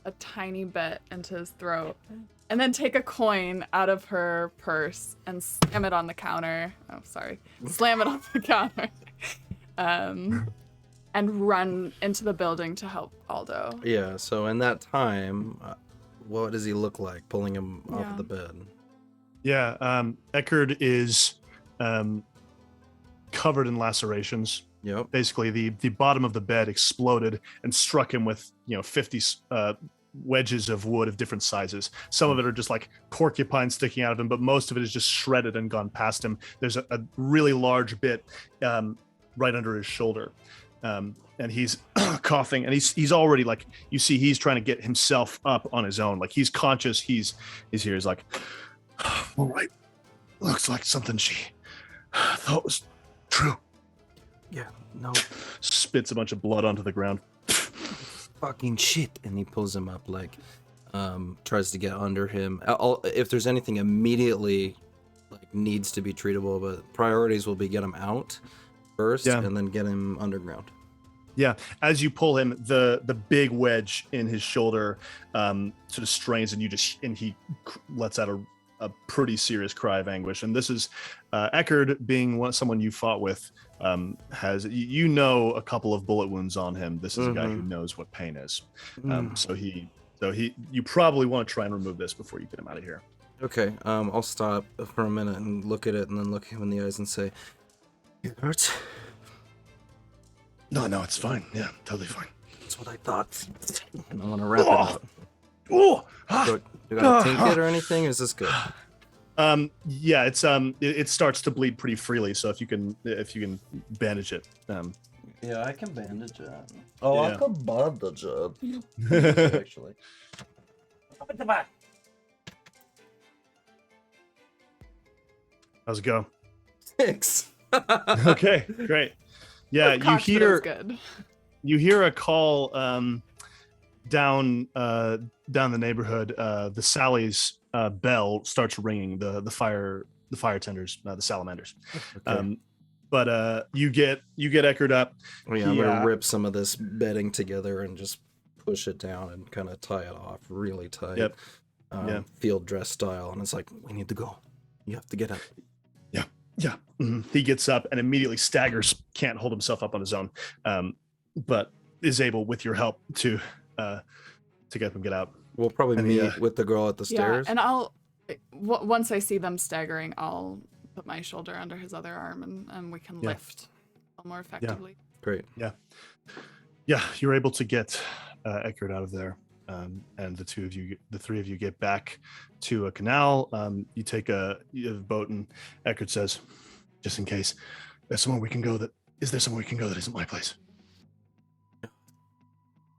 a tiny bit into his throat, and then take a coin out of her purse and slam it on the counter. Oh, sorry. Slam it on the counter. And run into the building to help Aldo. Yeah, so in that time, what does he look like pulling him off of the bed? Yeah, Eckerd is covered in lacerations. Yep. Basically, the bottom of the bed exploded and struck him with 50 wedges of wood of different sizes. Some of it are just like porcupines sticking out of him, but most of it is just shredded and gone past him. There's a really large bit right under his shoulder. And he's coughing, and he's already like, you see he's trying to get himself up on his own. Like, he's conscious, he's here, he's like, all right, looks like something she thought was true. Yeah, no. Spits a bunch of blood onto the ground. Fucking shit. And he pulls him up, like, tries to get under him. If there's anything immediately like needs to be treatable, but priorities will be get him out first, and then get him underground. Yeah, as you pull him, the big wedge in his shoulder sort of strains, and he lets out a pretty serious cry of anguish. And this is Eckerd, being someone you fought with, has a couple of bullet wounds on him. This is a guy who knows what pain is. So you probably want to try and remove this before you get him out of here. Okay, I'll stop for a minute and look at it, and then look him in the eyes and say, "It hurts." No, it's fine. Yeah, totally fine. That's what I thought. And I want to wrap it up. Oh, Do you got a tink it or anything? Or is this good? Yeah, it's it starts to bleed pretty freely. So if you can bandage it. Yeah, I can bandage it. Oh, yeah. I can bandage it. Actually. How's it go? 6. Okay, great. Yeah, you hear a call down the neighborhood. The Sally's bell starts ringing. The fire tenders, the salamanders. Okay. But you get Eckerd up. Oh, yeah, I'm gonna rip some of this bedding together and just push it down and kind of tie it off really tight. Yep. Field dress style, and it's like, we need to go. You have to get up. Yeah. Mm-hmm. He gets up and immediately staggers, can't hold himself up on his own, but is able, with your help, to get him get out. We'll probably meet with the girl at the stairs. Yeah, and once I see them staggering, I'll put my shoulder under his other arm, and we can lift more effectively. Yeah. Great. Yeah, you're able to get Eckerd out of there, and the three of you get back to a canal. You take a boat, and Eckerd says, just in case, is there somewhere we can go that isn't my place?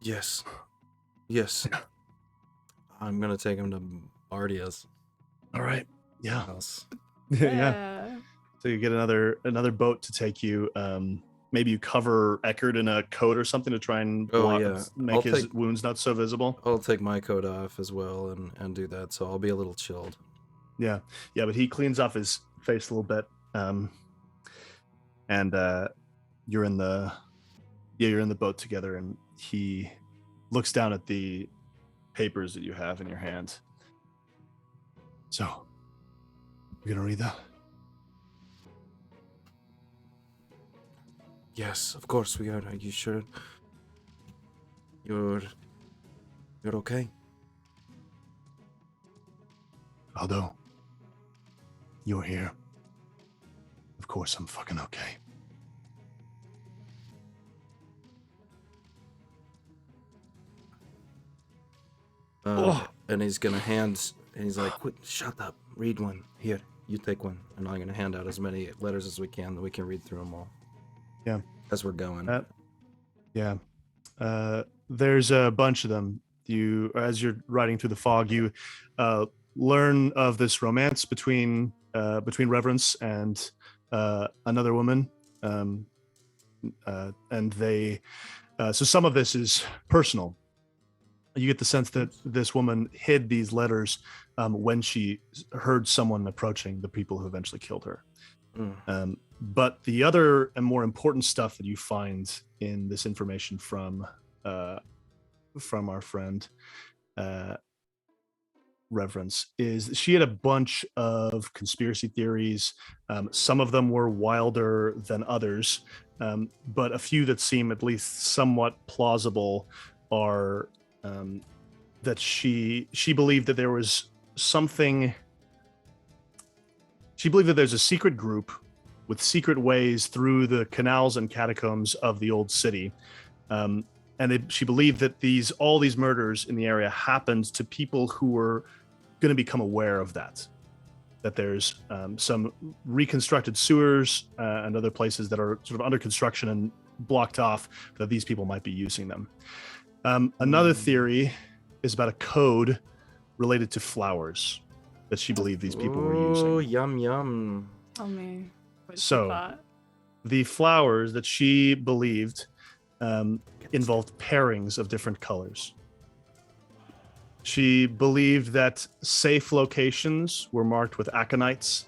Yes. I'm gonna take him to Bardia's. All right. Yeah. House. Yeah. So you get another boat to take you. Maybe you cover Eckerd in a coat or something to try and make his wounds not so visible. I'll take my coat off as well and do that, so I'll be a little chilled. Yeah, but he cleans off his face a little bit, and you're in the boat together, and he looks down at the papers that you have in your hand. So, you gonna read that? Yes, of course we are. Are you sure? You're okay? Aldo, you're here. Of course I'm fucking okay. And he's gonna hand, and he's like, "Quit! Shut up! Read one. Here, you take one." And I'm gonna hand out as many letters as we can, that we can read through them all. Yeah. As we're going. Yeah. There's a bunch of them. As you're riding through the fog, you learn of this romance between Reverence and another woman, and they. So some of this is personal. You get the sense that this woman hid these letters when she heard someone approaching the people who eventually killed her. But the other and more important stuff that you find in this information from our friend Reverence is she had a bunch of conspiracy theories. Some of them were wilder than others, but a few that seem at least somewhat plausible are that she believed that there was something. She believed that there's a secret group with secret ways through the canals and catacombs of the old city. She believed that all these murders in the area happened to people who were going to become aware of that there's some reconstructed sewers and other places that are sort of under construction and blocked off, that these people might be using them. Another theory is about a code related to flowers that she believed these people were using. Oh, yum yum. Tell me what you So, thought. the flowers that she believed involved pairings of different colors. She believed that safe locations were marked with aconites.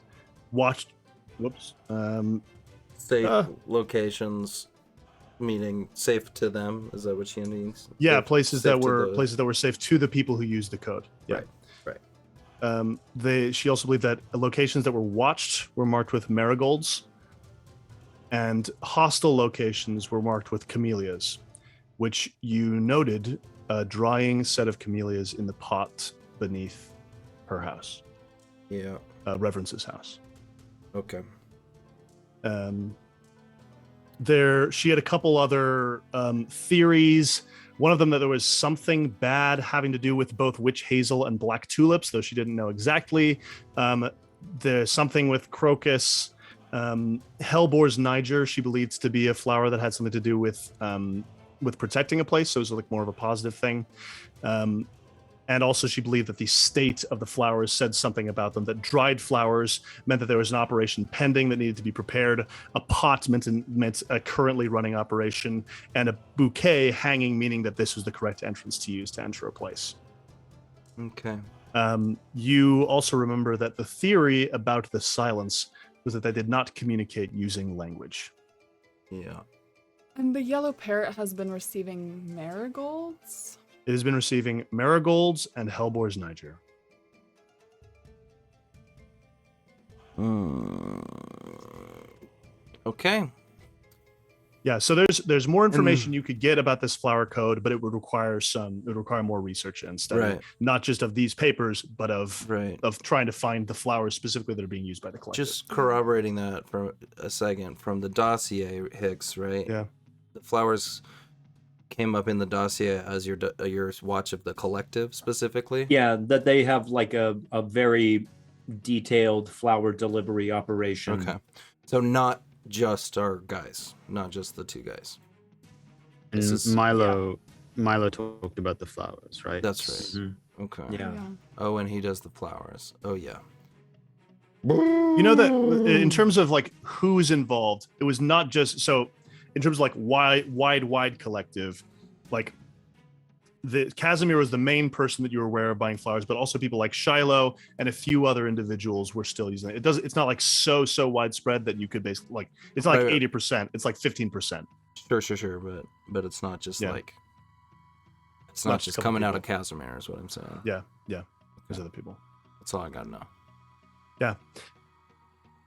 Safe locations, meaning safe to them. Is that what she means? Yeah, Safe- places safe that to were the- places that were safe to the people who used the code. Yeah. Right. She also believed that locations that were watched were marked with marigolds, and hostile locations were marked with camellias, which you noted a drying set of camellias in the pot beneath her house, Yeah. Reverence's house. Okay. She had a couple other theories. One of them that there was something bad having to do with both witch hazel and black tulips, though she didn't know exactly. There's something with crocus. Hellebore's Niger, she believes to be a flower that had something to do with protecting a place, so it was like more of a positive thing. And also she believed that the state of the flowers said something about them, that dried flowers meant that there was an operation pending that needed to be prepared. A pot meant a currently running operation, and a bouquet hanging, meaning that this was the correct entrance to use to enter a place. Okay. You also remember that the theory about the silence was that they did not communicate using language. Yeah. And the yellow parrot has been receiving marigolds. It has been receiving marigolds and Hellebore's Niger. Okay. Yeah, so there's more information you could get about this flower code, but it would require more research and study, Right. not just of these papers, but of Right. trying to find the flowers specifically that are being used by the collective. Just corroborating that for a second from the dossier, Hix, right? Yeah. The flowers came up in the dossier as your watch of the collective specifically. Yeah, that they have like a very detailed flower delivery operation. Okay. So not just our guys, not just the two guys. And This is- Milo talked about the flowers, right? That's right. Mhm. Okay. Yeah. Oh, and he does the flowers. Oh yeah. You know that in terms of like who's involved, it was not just so. In terms of like wide collective, like the Casimir was the main person that you were aware of buying flowers, but also people like Shiloh and a few other individuals were still using it. It's not like so widespread that you could basically like. It's not like Right. 80%. It's like 15%. Sure. But it's not just Yeah. like It's not Left a just couple coming out of people. Casimir, is what I'm saying. Yeah. There's other people. That's all I gotta know.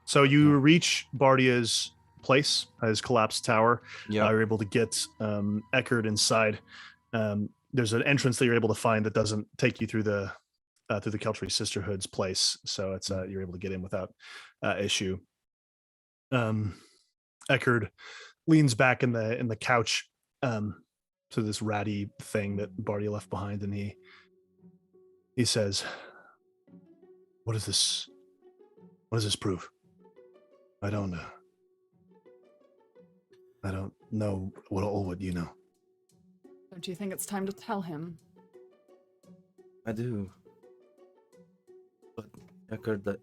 So you reach Bardia's place, his collapsed tower. Yeah. You're able to get Eckerd inside. There's an entrance that you're able to find that doesn't take you through the Keltry Sisterhood's place, so it's you're able to get in without issue. Eckerd leans back in the couch to this ratty thing that Bardia left behind, and he says, "What is this? What does this prove? I don't know what you know." So do you think it's time to tell him? I do. But Eckerd, that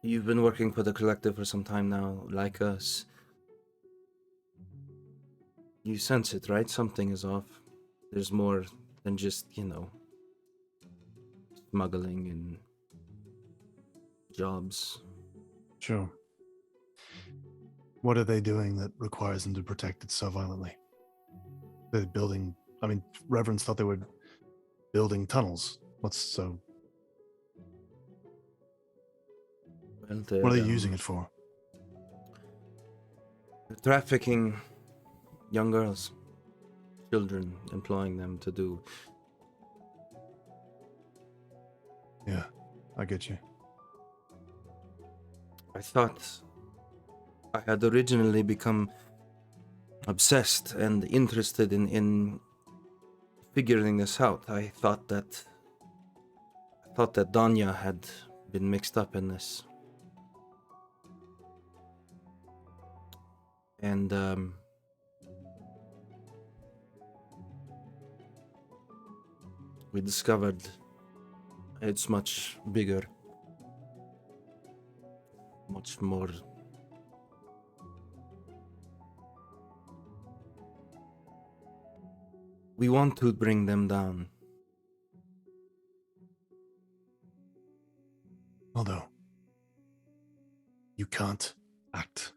you've been working for the collective for some time now, like us. You sense it, right? Something is off. There's more than just, smuggling and jobs. Sure. What are they doing that requires them to protect it so violently? They're building. I mean, Reverends thought they were building tunnels. What's so? Well, What are they using it for? Trafficking young girls, children, employing them to do. Yeah, I get you. I thought I had originally become obsessed and interested in figuring this out. I thought that Danya had been mixed up in this. And we discovered it's much bigger, much more. We want to bring them down. Aldo, you can't act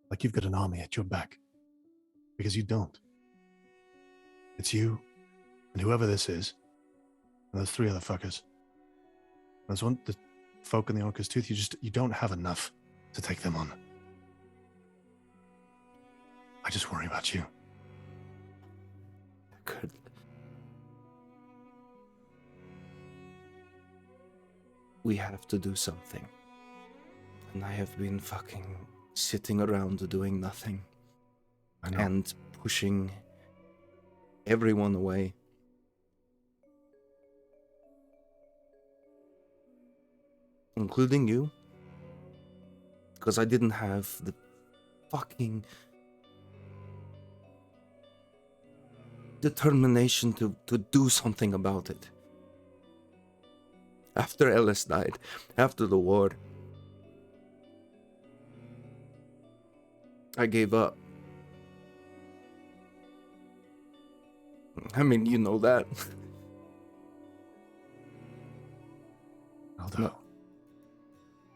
like you've got an army at your back, because you don't. It's you and whoever this is, and those three other fuckers. Those the folk in the Orca's Tooth. You don't have enough to take them on. I just worry about you. Good. We have to do something. And I have been fucking sitting around doing nothing. I know. And pushing everyone away. Including you. Because I didn't have the fucking determination to do something about it. After Ellis died, after the war, I gave up. I mean, you know that. Aldo,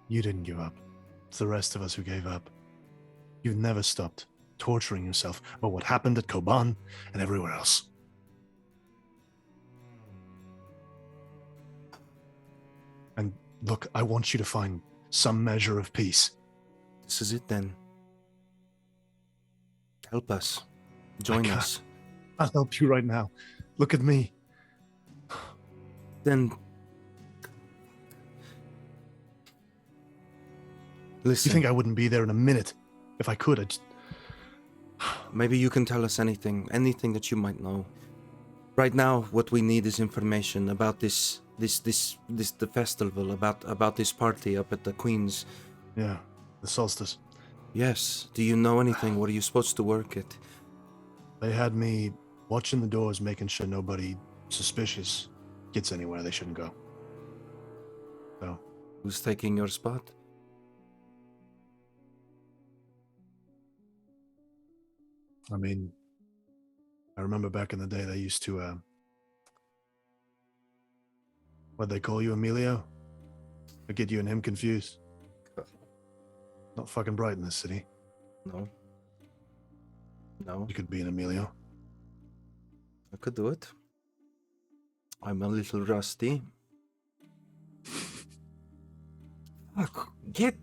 you didn't give up. It's the rest of us who gave up. You've never stopped torturing yourself about what happened at Koban and everywhere else. And look, I want you to find some measure of peace. This is it then. Help us. Join us. I'll help you right now. Look at me. Then listen. You think I wouldn't be there in a minute? If I could, I'd just... Maybe you can tell us anything that you might know. Right now, what we need is information about the festival, about this party up at the Queen's. Yeah, the solstice. Yes. Do you know anything? What are you supposed to work at? They had me watching the doors, making sure nobody suspicious gets anywhere they shouldn't go. So, Who's taking your spot? I mean, I remember back in the day they used to, what'd they call you, Emilio? Or get you and him confused? Not fucking bright in this city. No. You could be an Emilio. I could do it. I'm a little rusty. Fuck, get.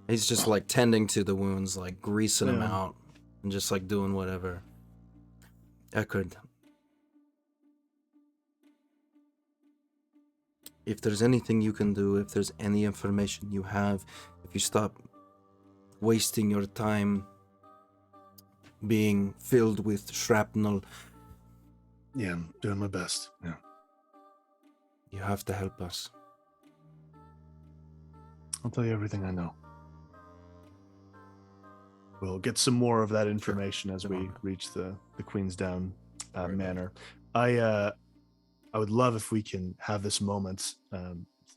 He's just like tending to the wounds, like greasing them out, and just like doing whatever. I could. If there's anything you can do, if there's any information you have, if you stop wasting your time being filled with shrapnel. Yeah, I'm doing my best. Yeah. You have to help us. I'll tell you everything I know. We'll get some more of that information as we reach the Queensdown manor. I would love if we can have this moment,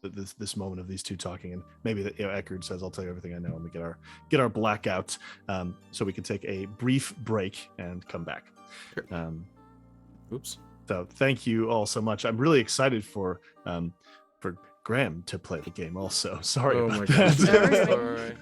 this moment of these two talking, and maybe that Eckerd says, "I'll tell you everything I know," and we get our blackout, so we can take a brief break and come back. Sure. Oops. So thank you all so much. I'm really excited for Graham to play the game. Also, sorry about that. Sorry.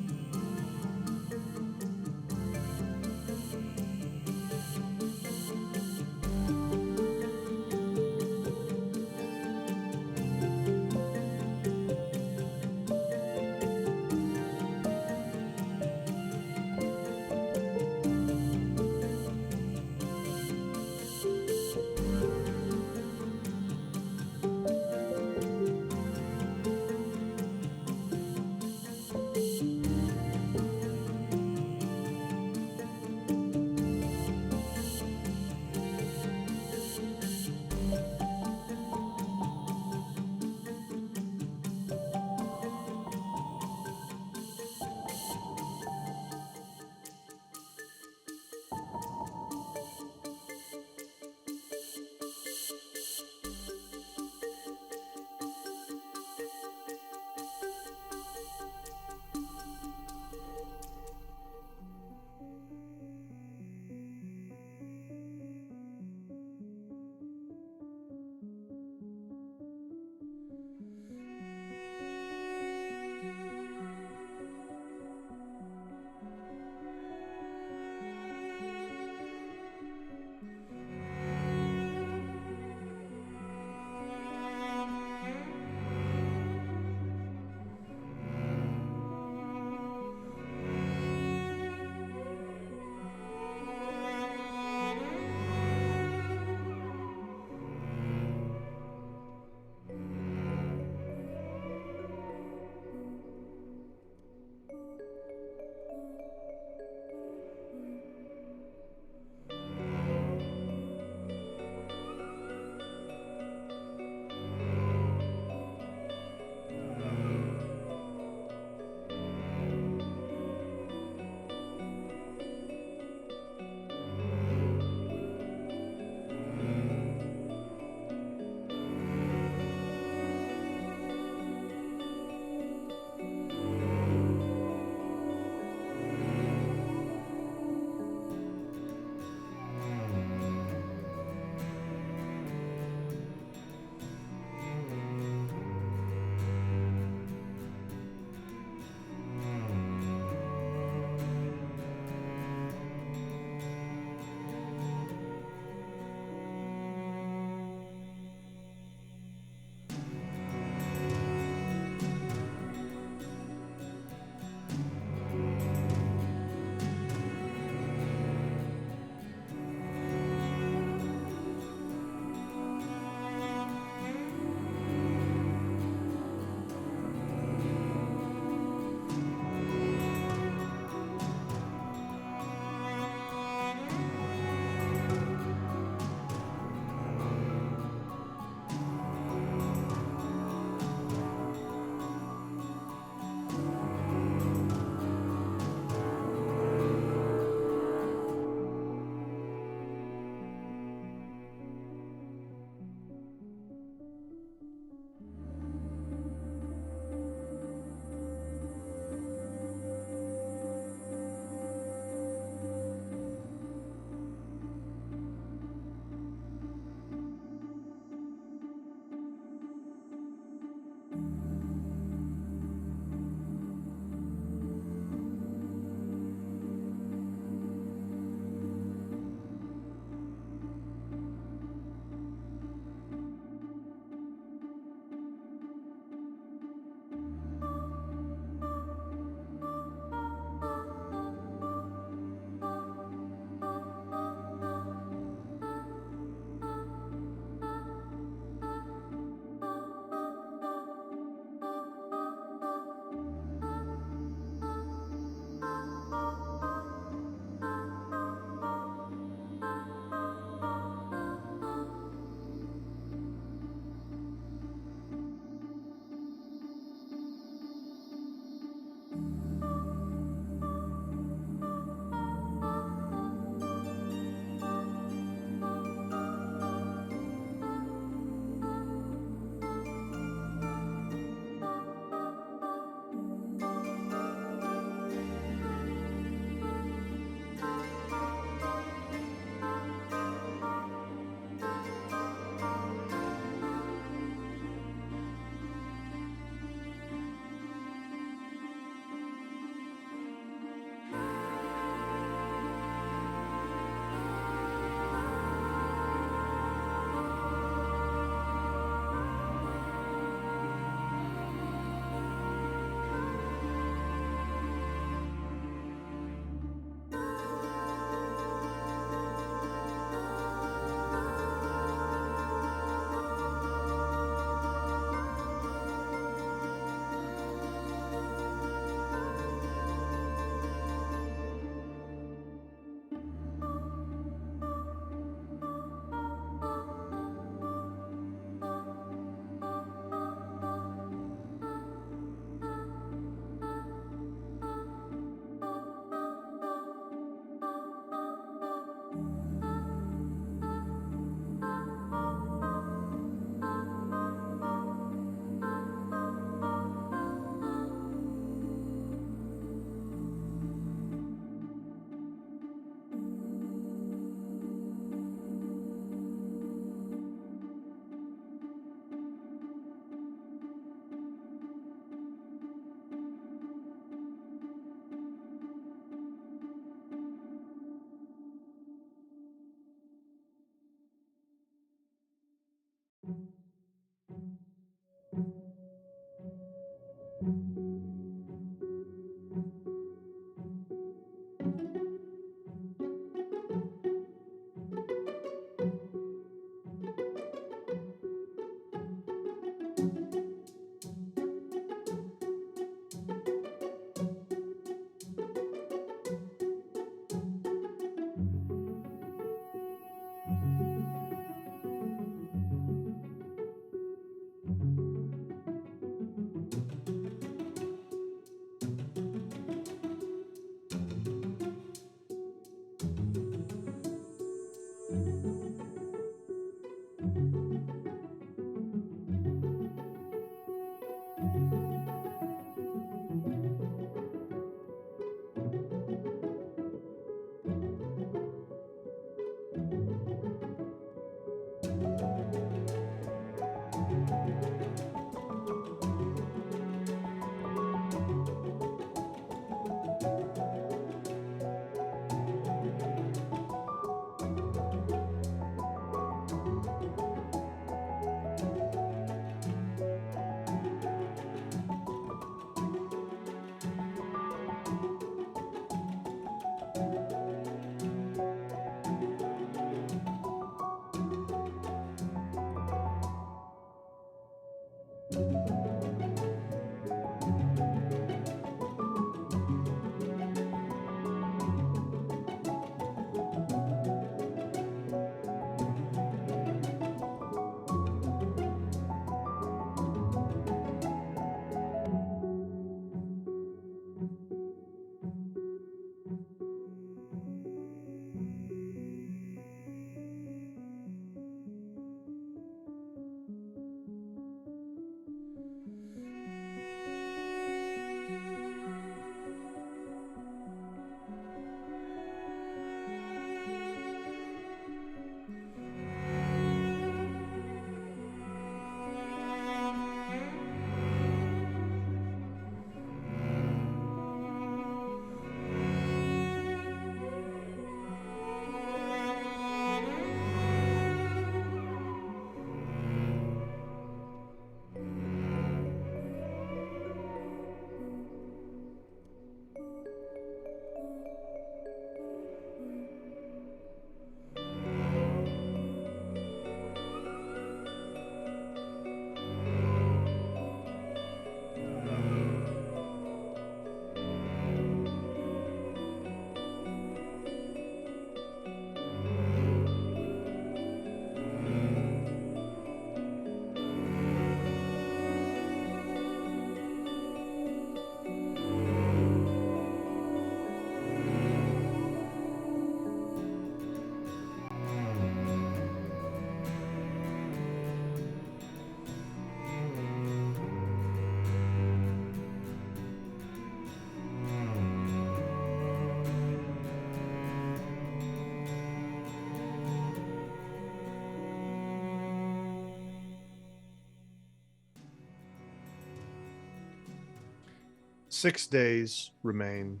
6 days remain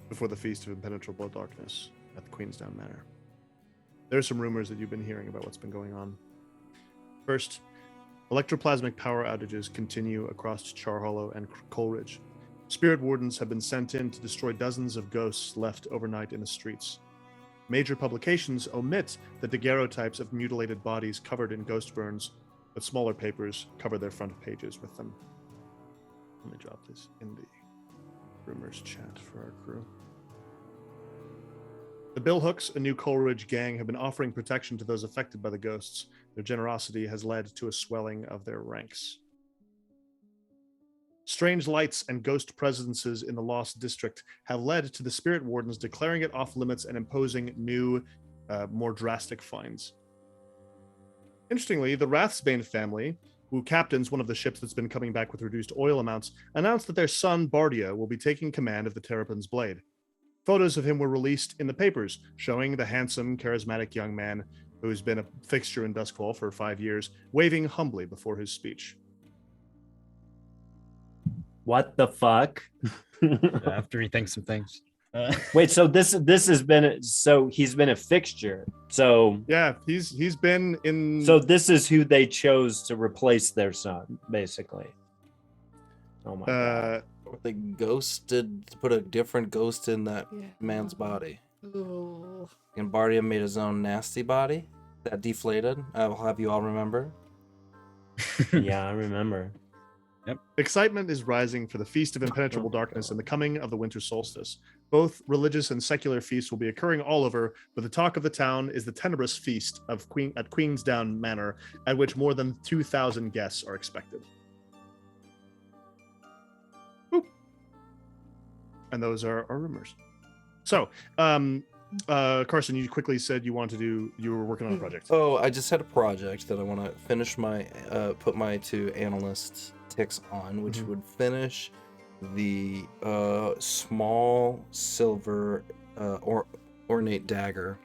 before the Feast of Impenetrable Darkness at the Queenstown Manor. There are some rumors that you've been hearing about what's been going on. First, electroplasmic power outages continue across Char Hollow and Coleridge. Spirit wardens have been sent in to destroy dozens of ghosts left overnight in the streets. Major publications omit the daguerreotypes of mutilated bodies covered in ghost burns, but smaller papers cover their front pages with them. Let me drop this in the rumors chat for our crew. The Billhooks, a new Coleridge gang, have been offering protection to those affected by the ghosts. Their generosity has led to a swelling of their ranks. Strange lights and ghost presences in the Lost District have led to the Spirit Wardens declaring it off limits and imposing new, more drastic fines. Interestingly, the Rathsbane family, who captains one of the ships that's been coming back with reduced oil amounts, announced that their son, Bardia, will be taking command of the Terrapin's Blade. Photos of him were released in the papers, showing the handsome, charismatic young man who's been a fixture in Duskwall for 5 years, waving humbly before his speech. What the fuck? I have to rethink some things. Wait, so this has been, so he's been a fixture. So Yeah, he's been in. so this is who they chose to replace their son, basically. Oh my god. They ghosted, put a different ghost in that Yeah. man's body. Ooh. And Bardia made his own nasty body that deflated. I will have you all remember. Yeah, I remember. Excitement is rising for the Feast of Impenetrable Darkness and the coming of the winter solstice. Both religious and secular feasts will be occurring all over, but the talk of the town is the Tenebrous Feast of at Queensdown Manor, at which more than 2,000 guests are expected. Boop. And those are our rumors. So, Carson, you quickly said you were working on a project. Oh, I just had a project that I want to finish my, put my 2 analyst ticks on, which would finish the small silver ornate dagger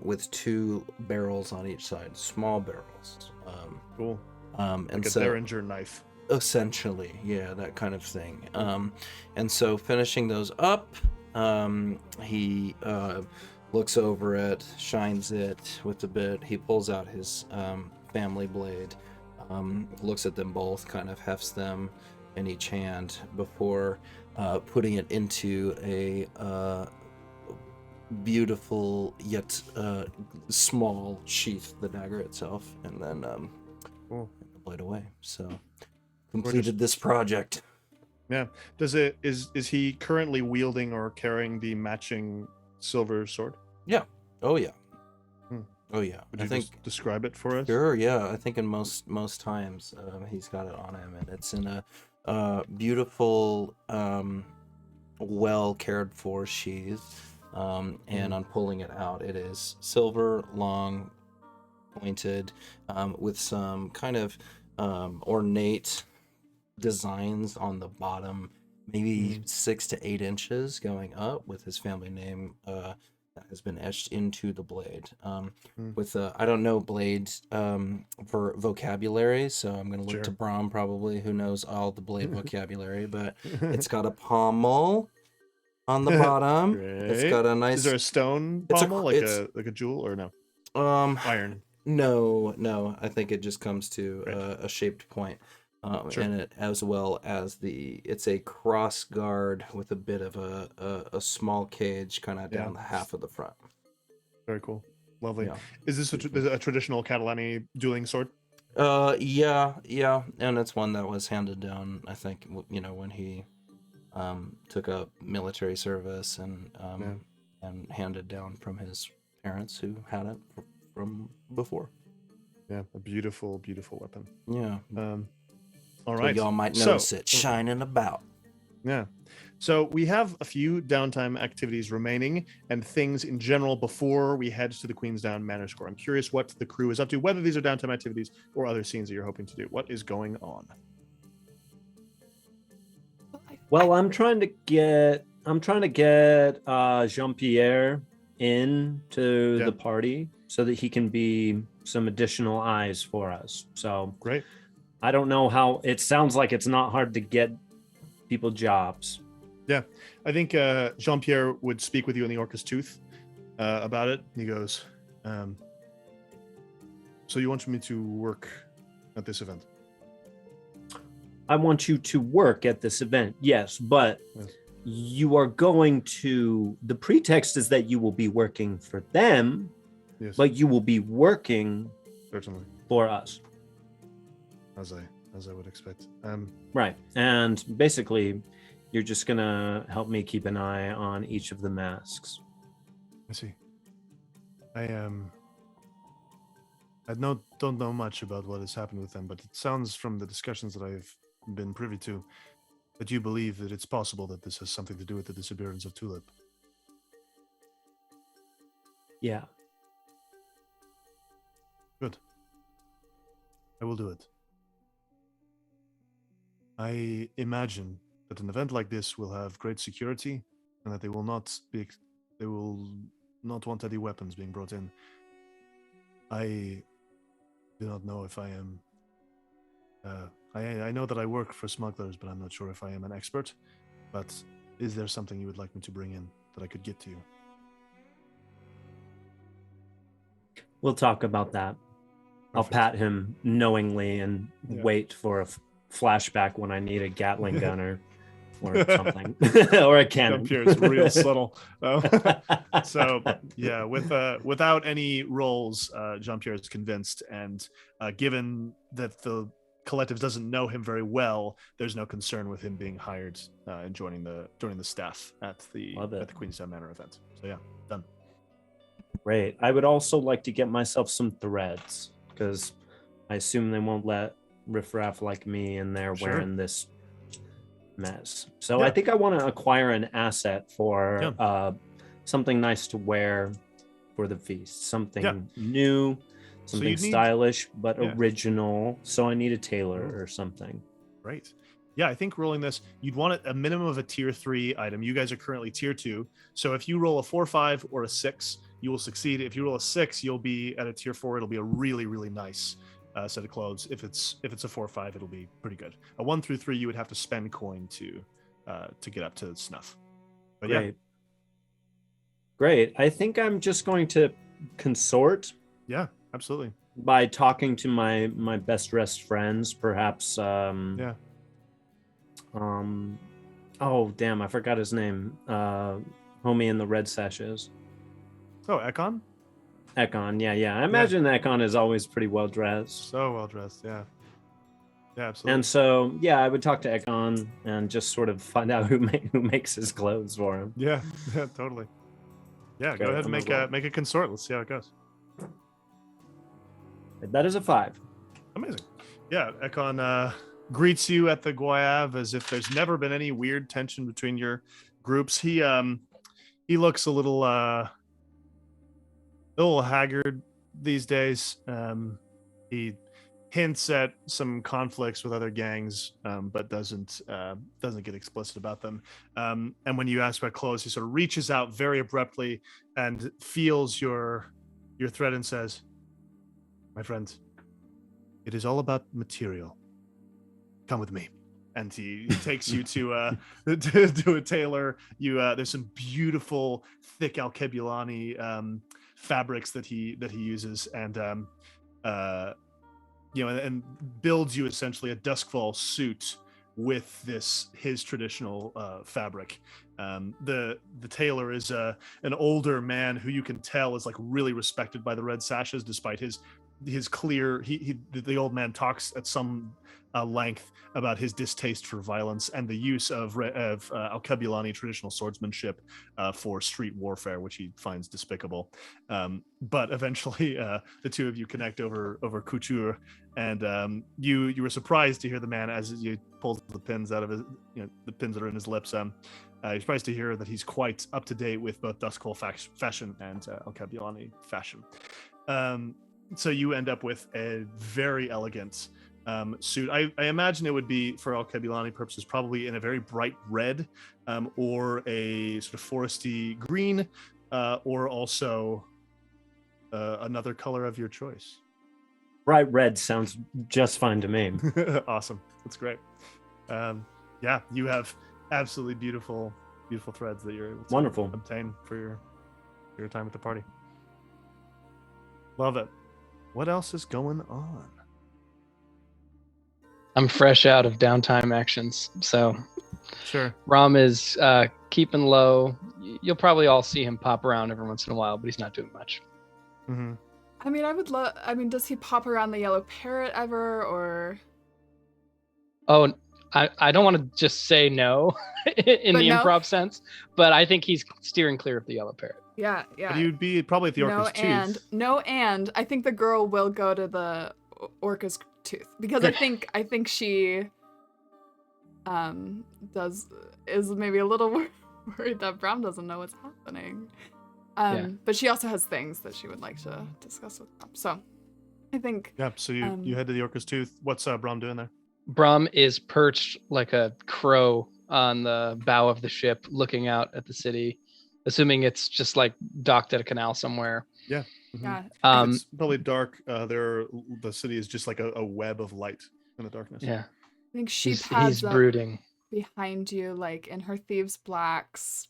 with 2 barrels on each side, small barrels. Cool. And Like a so Derringer knife. essentially, yeah, that kind of thing. And so finishing those up, he looks over it, shines it with the bit. He pulls out his family blade, looks at them both, kind of hefts them in each hand before putting it into a beautiful yet small sheath, the dagger itself, and then Cool. blade away. So completed this project. Yeah. Is he currently wielding or carrying the matching silver sword? Yeah. Oh yeah. Hmm. Oh yeah. Would I you think just describe it for us? sure. Yeah. I think in most times he's got it on him, and it's in a beautiful, well cared for sheath. And on pulling it out, it is silver, long, pointed, with some kind of ornate designs on the bottom, maybe 6 to 8 inches going up, with his family name that has been etched into the blade. With I don't know blade for vocabulary, so I'm gonna look to Bram probably, who knows all the blade vocabulary, but it's got a pommel on the bottom. It's got a nice. Is there a stone pommel, like a jewel, or no? Iron. No. I think it just comes to a shaped point, and it, as well as it's a cross guard with a bit of a small cage kind of down the half of the front. Very cool. Lovely. Yeah. Is this a traditional Catalani dueling sword? Yeah, and it's one that was handed down, I think, when he took up military service and handed down from his parents who had it from before. Yeah, a beautiful, beautiful weapon. Yeah. All right. So y'all might notice it shining about. Yeah. So we have a few downtime activities remaining and things in general before we head to the Queensdown Manor Score. I'm curious what the crew is up to, whether these are downtime activities or other scenes that you're hoping to do. What is going on? Well, I'm trying to get Jean-Pierre into the party so that he can be some additional eyes for us. So great. I don't know how it sounds like it's not hard to get people jobs. Yeah, I think Jean-Pierre would speak with you in the Orca's Tooth about it. He goes, so you want me to work at this event? I want you to work at this event, yes, but you are going to, the pretext is that you will be working for them, but you will be working for us. As I would expect. Right, and basically, you're just gonna help me keep an eye on each of the masks. I see. I don't know much about what has happened with them, but it sounds from the discussions that I've been privy to that you believe that it's possible that this has something to do with the disappearance of Tulip. Yeah. Good. I will do it. I imagine that an event like this will have great security and that they will not want any weapons being brought in. I do not know if I am I know that I work for smugglers, but I'm not sure if I am an expert. But is there something you would like me to bring in that I could get to you? We'll talk about that. Perfect. I'll pat him knowingly and wait for a flashback when I need a Gatling gun or something or a cannon. Jean-Pierre's real subtle. So yeah, without any rolls, Jean-Pierre is convinced, and given that the collective doesn't know him very well, there's no concern with him being hired and joining the staff at the Queenstown Manor event. So yeah, done. Great. I would also like to get myself some threads, because I assume they won't let riffraff like me in there wearing this mess. So I think I want to acquire an asset for something nice to wear for the feast. Something new, something stylish, but original. So I need a tailor or something. Right. Yeah, I think rolling this, you'd want a minimum of a tier 3 item. You guys are currently tier 2. So if you roll a 4, 5, or a 6, you will succeed. If you roll a 6, you'll be at a tier 4. It'll be a really, really nice set of clothes. If it's a 4 or 5, it'll be pretty good. A 1 through 3, you would have to spend coin to get up to snuff. But Great. I think I'm just going to consort. Yeah, absolutely. By talking to my best dressed friends, perhaps. Oh damn! I forgot his name. Homie in the red sashes. Oh, Ekon? Ekon, yeah. I imagine Ekon is always pretty well dressed. So well dressed, yeah. Yeah, absolutely. And so, yeah, I would talk to Ekon and just sort of find out who makes his clothes for him. Yeah, totally. Yeah, Okay, go ahead and I'm gonna roll. make a consort. Let's see how it goes. That is a 5. Amazing. Yeah, Ekon greets you at the Goyav as if there's never been any weird tension between your groups. He looks a little haggard these days. He hints at some conflicts with other gangs, but doesn't get explicit about them. And when you ask about clothes, he sort of reaches out very abruptly and feels your thread and says, "My friends, it is all about material. Come with me." And he takes you to a tailor. There's some beautiful thick Alkebulani fabrics that he uses, and and builds you essentially a Duskfall suit with his traditional fabric. The tailor is an older man who you can tell is like really respected by the Red Sashes, despite his clear. The old man talks at some length about his distaste for violence and the use of Alkebulani traditional swordsmanship for street warfare, which he finds despicable. But eventually, the two of you connect over couture, and you were surprised to hear the man as you pulls the pins out of his, the pins that are in his lips. You're surprised to hear that he's quite up to date with both Duskfall fashion and Alkebulani fashion. So you end up with a very elegant suit. I imagine it would be, for Alkebulani purposes, probably in a very bright red, or a sort of foresty green, or also another color of your choice. Bright red sounds just fine to me. Awesome. That's great. Yeah, you have absolutely beautiful threads that you're able to Wonderful. obtain for your time at the party. Love it. What else is going on? I'm fresh out of downtime actions, so Sure. Ram is keeping low. You'll probably all see him pop around every once in a while, but he's not doing much. Mm-hmm. I mean, does he pop around the yellow parrot ever, or? Oh, I don't want to just say no in But the no? improv sense, but I think he's steering clear of the yellow parrot. Yeah. But you'd be probably at the Orca's tooth. And I think the girl will go to the Orca's tooth because I think she is maybe a little worried that Bram doesn't know what's happening. But she also has things that she would like to discuss with Bram. So I think. Yeah. So you head to the Orca's tooth. What's Bram doing there? Bram is perched like a crow on the bow of the ship, looking out at the city, assuming it's just like docked at a canal somewhere. Yeah. Mm-hmm. Yeah. It's probably dark. The city is just like a web of light in the darkness. Yeah. I think she He's pads up brooding behind you, like in her thieves' blacks,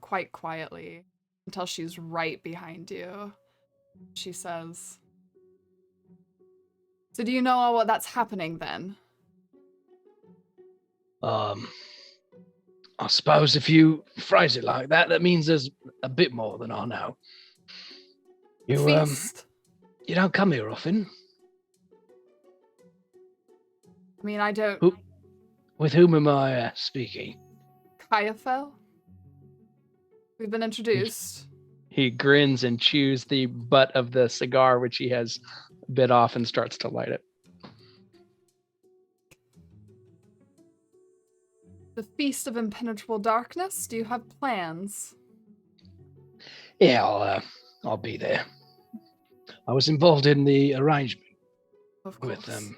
quite quietly, until she's right behind you. She says, "So do you know all what that's happening then?" I suppose if you phrase it like that, that means there's a bit more than I know. Feast. You don't come here often. I mean, I don't. With whom am I speaking? Kayafel? We've been introduced. He grins and chews the butt of the cigar, which he has bit off, and starts to light it. The Feast of Impenetrable Darkness? Do you have plans? Yeah, I'll be there. I was involved in the arrangement Of course. with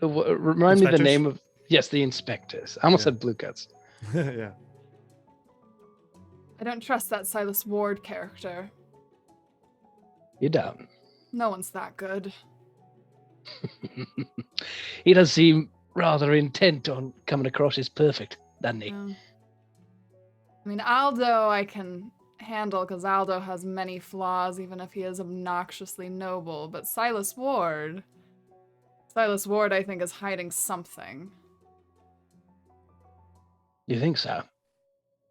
remind me the name of the inspectors. I almost said Blue Cuts. Yeah. I don't trust that Silas Ward character. You don't. No one's that good. He does seem rather intent on coming across as perfect, doesn't he? Yeah. I mean, Aldo I can handle because Aldo has many flaws, even if he is obnoxiously noble. But Silas Ward, I think, is hiding something. You think so?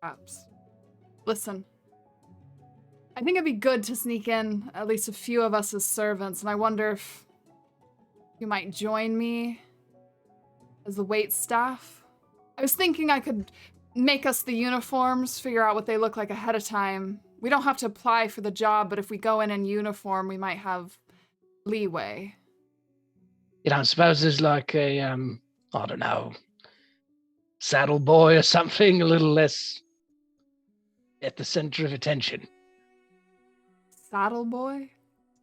Perhaps. Listen. I think it'd be good to sneak in at least a few of us as servants, and I wonder if you might join me as the wait staff. I was thinking I could make us the uniforms, figure out what they look like ahead of time. We don't have to apply for the job, but if we go in uniform, we might have leeway. You don't suppose there's like a, I don't know, saddle boy or something, a little less at the center of attention? Saddle boy?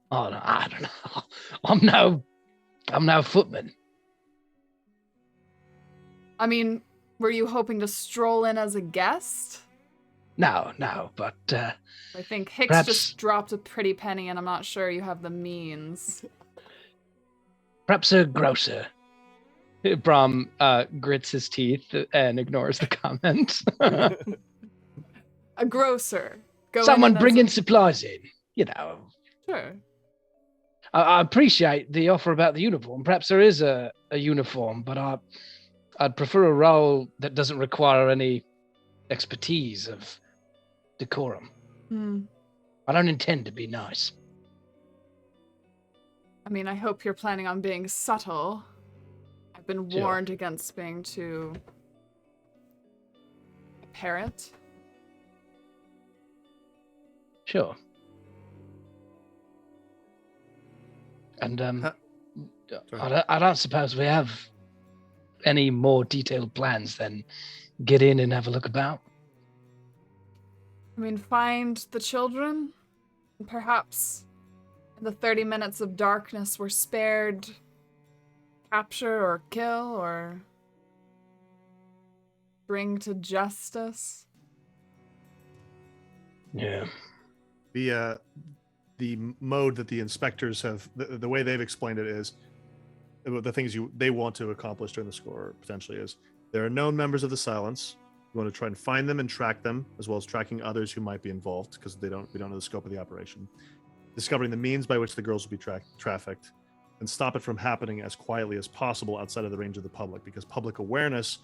Oh, no, I don't know. I'm no footman. I mean, were you hoping to stroll in as a guest? No, but I think Hix perhaps, just dropped a pretty penny, and I'm not sure you have the means. Perhaps a grocer. Bram grits his teeth and ignores the comment. A grocer. Someone bringing supplies in, you know. Sure. I appreciate the offer about the uniform. Perhaps there is a uniform, but I'd prefer a role that doesn't require any expertise of decorum. I don't intend to be nice. I mean, I hope you're planning on being subtle. I've been Sure. warned against being too apparent. Sure. And I don't suppose we have any more detailed plans than get in and have a look about. I mean, find the children. And perhaps in the 30 minutes of darkness we're spared capture or kill or bring to justice. Yeah. The mode that the inspectors have, the way they've explained it is, the things they want to accomplish during the score potentially is, there are known members of the Silence. You want to try and find them and track them, as well as tracking others who might be involved, because we don't know the scope of the operation. Discovering the means by which the girls will be trafficked, and stop it from happening as quietly as possible outside of the range of the public, because public awareness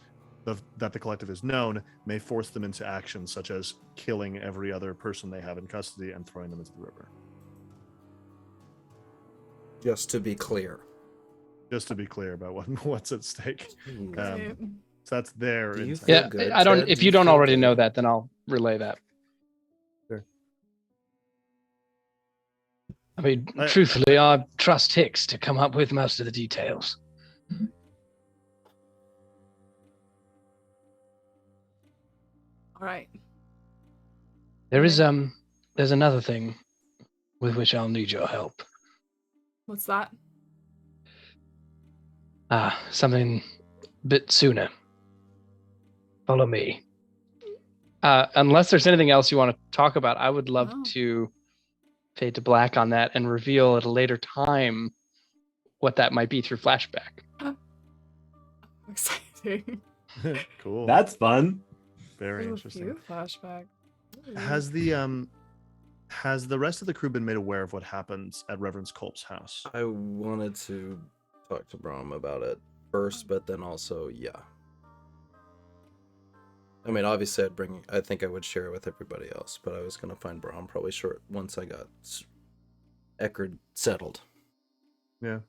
that the collective is known may force them into actions such as killing every other person they have in custody and throwing them into the river. Just to be clear. Just to be clear about what's at stake. Right. So that's their Do you insight. feel Yeah, good, I don't. Ted? If Do you don't feel already good? know that, then I'll relay that. Sure. I mean, truthfully, I trust Hix to come up with most of the details. All right. There's another thing with which I'll need your help. What's that? Something a bit sooner. Follow me. Unless there's anything else you want to talk about, I would love to fade to black on that and reveal at a later time what that might be through flashback. Exciting. Cool. That's fun. Very Ooh, interesting. cute flashback. Has the rest of the crew been made aware of what happens at Reverend Culp's house? I wanted to talk to Bram about it first, but then also, yeah. I mean, obviously, I think I would share it with everybody else, but I was going to find Bram probably short once I got Eckerd settled. Yeah.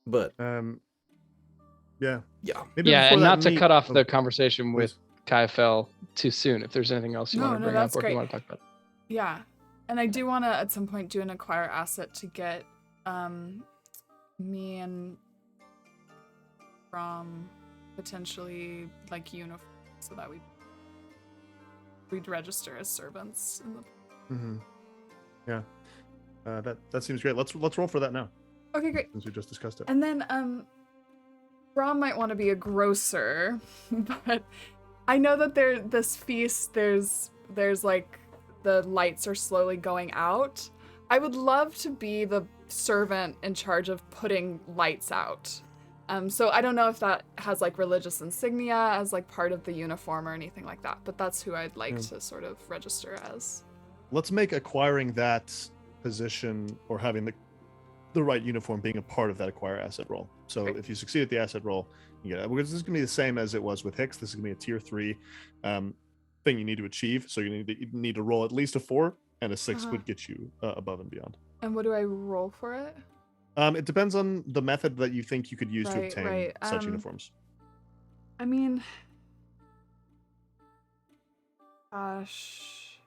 But, Yeah. yeah. Maybe Yeah, before and that not to meet- cut off oh, the conversation with please. Kaifel too soon. If there's anything else you No, want to no, bring up that's or if great. you want to talk about. Yeah. And I do want to, at some point, do an acquire asset to get me and Bram potentially, like, uniform so that we'd register as servants. Mhm. Yeah. That seems great. Let's roll for that now, Okay, great. since we just discussed it. And then Bram might want to be a grocer, but I know that this feast there's like the lights are slowly going out. I would love to be the servant in charge of putting lights out. So I don't know if that has like religious insignia as like part of the uniform or anything like that, but that's who I'd like to sort of register as. Let's make acquiring that position or having the right uniform being a part of that acquire asset roll. So Great. if you succeed at the asset roll, you get it. Because this is going to be the same as it was with Hix. This is going to be a tier 3 thing you need to achieve. So you need to roll at least a 4 and a 6 Uh-huh. would get you above and beyond. And what do I roll for it? It depends on the method that you think you could use to Right, obtain right. such uniforms. I mean, gosh,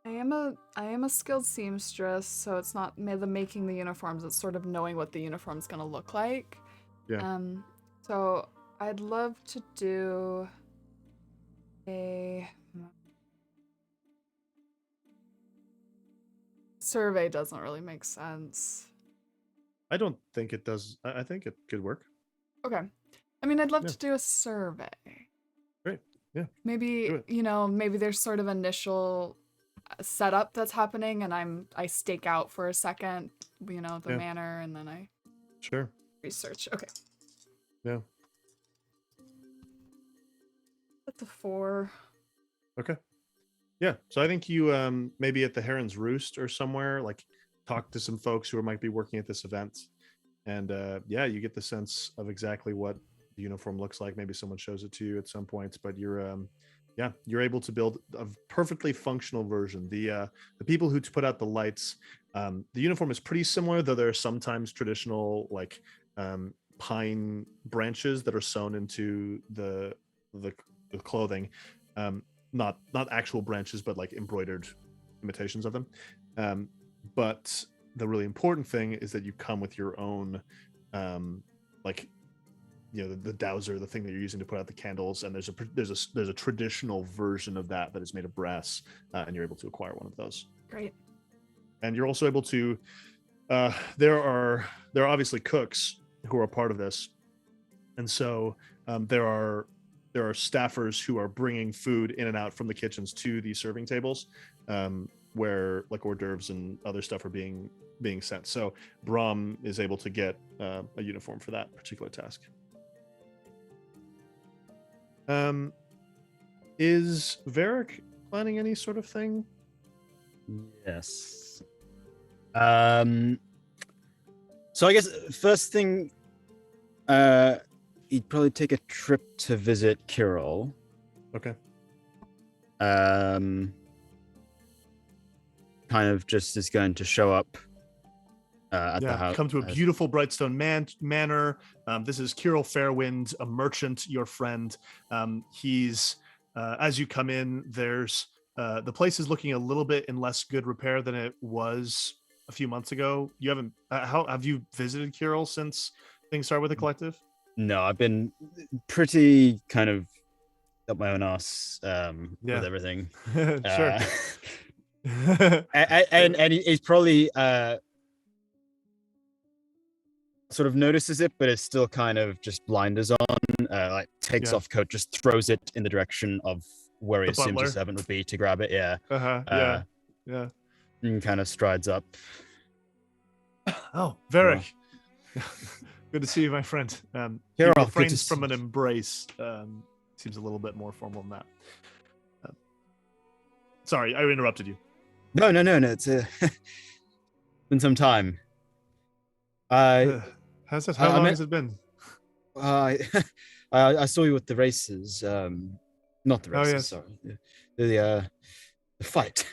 I am a skilled seamstress, so it's not the making the uniforms. It's sort of knowing what the uniform's gonna look like. Yeah. So I'd love to do a survey. Doesn't really make sense. I don't think it does. I think it could work. Okay. I mean, I'd love Yeah. to do a survey. Great. Yeah. Maybe, Do it. maybe there's sort of initial setup that's happening and I stake out for a second, the Yeah. manor, and then I Sure. research. Okay. Yeah. That's a 4. Okay. Yeah. So I think you maybe at the Heron's Roost or somewhere, like talk to some folks who might be working at this event. And yeah, you get the sense of exactly what the uniform looks like. Maybe someone shows it to you at some point, but you're able to build a perfectly functional version. The people who put out the lights, the uniform is pretty similar, though there are sometimes traditional like pine branches that are sewn into the clothing. Not actual branches, but like embroidered imitations of them. But the really important thing is that you come with your own like the dowser, the thing that you're using to put out the candles, and there's a traditional version of that is made of brass, and you're able to acquire one of those. Great. And you're also able to there are obviously cooks who are part of this, and so there are staffers who are bringing food in and out from the kitchens to the serving tables, where like hors d'oeuvres and other stuff are being sent. So Bram is able to get a uniform for that particular task. Is Varric planning any sort of thing? Yes. So I guess first thing, he'd probably take a trip to visit Kirill. Okay. Kind of just is going to show up at the house. Come to a beautiful Brightstone manor. This is Kirill Fairwind, a merchant, your friend. He's as you come in, there's the place is looking a little bit in less good repair than it was a few months ago. You haven't how have you visited Kirill since things started with the collective? No, I've been pretty kind of up my own ass with everything. Sure. And he's probably sort of notices it, but it's still kind of just blinders on, like takes off coat, just throws it in the direction of where he assumes the servant would be to grab it. Yeah. And kind of strides up. Oh, Varric. Good to see you, my friend. He Kirill, refrains from an embrace. Seems a little bit more formal than that. Sorry, I interrupted you. No. It's been some time. How long has it been? I saw you at the races. Not the races. Yes. Sorry. The fight.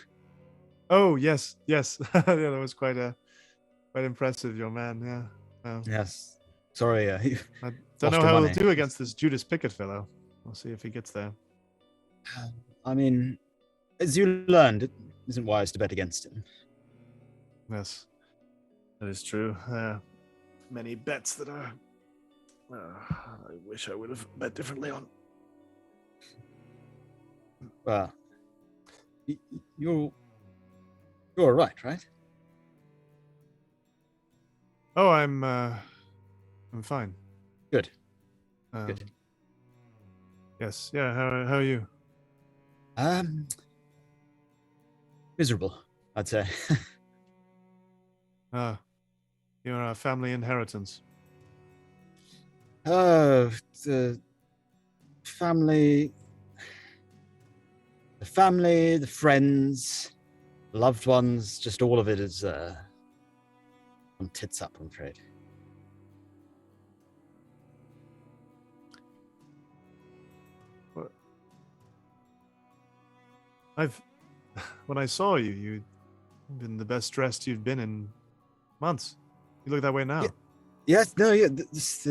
Oh yes. Yeah, that was quite impressive, your man. Yeah. Wow. Yes. Sorry. I don't know how he'll do against this Judas Pickett fellow. We'll see if he gets there. I mean, as you learned, it isn't wise to bet against him. Yes, that is true. Many bets that are. I wish I would have bet differently on. Well, you're all right? Oh, I'm fine. Good. Good. Yes. Yeah. How are you? Miserable, I'd say. You're a family inheritance. The family, the friends, loved ones, just all of it is on tits up, I'm afraid. when I saw you, you'd been the best dressed you've been in months. You look that way now. Yeah. Yes, no, yeah. This,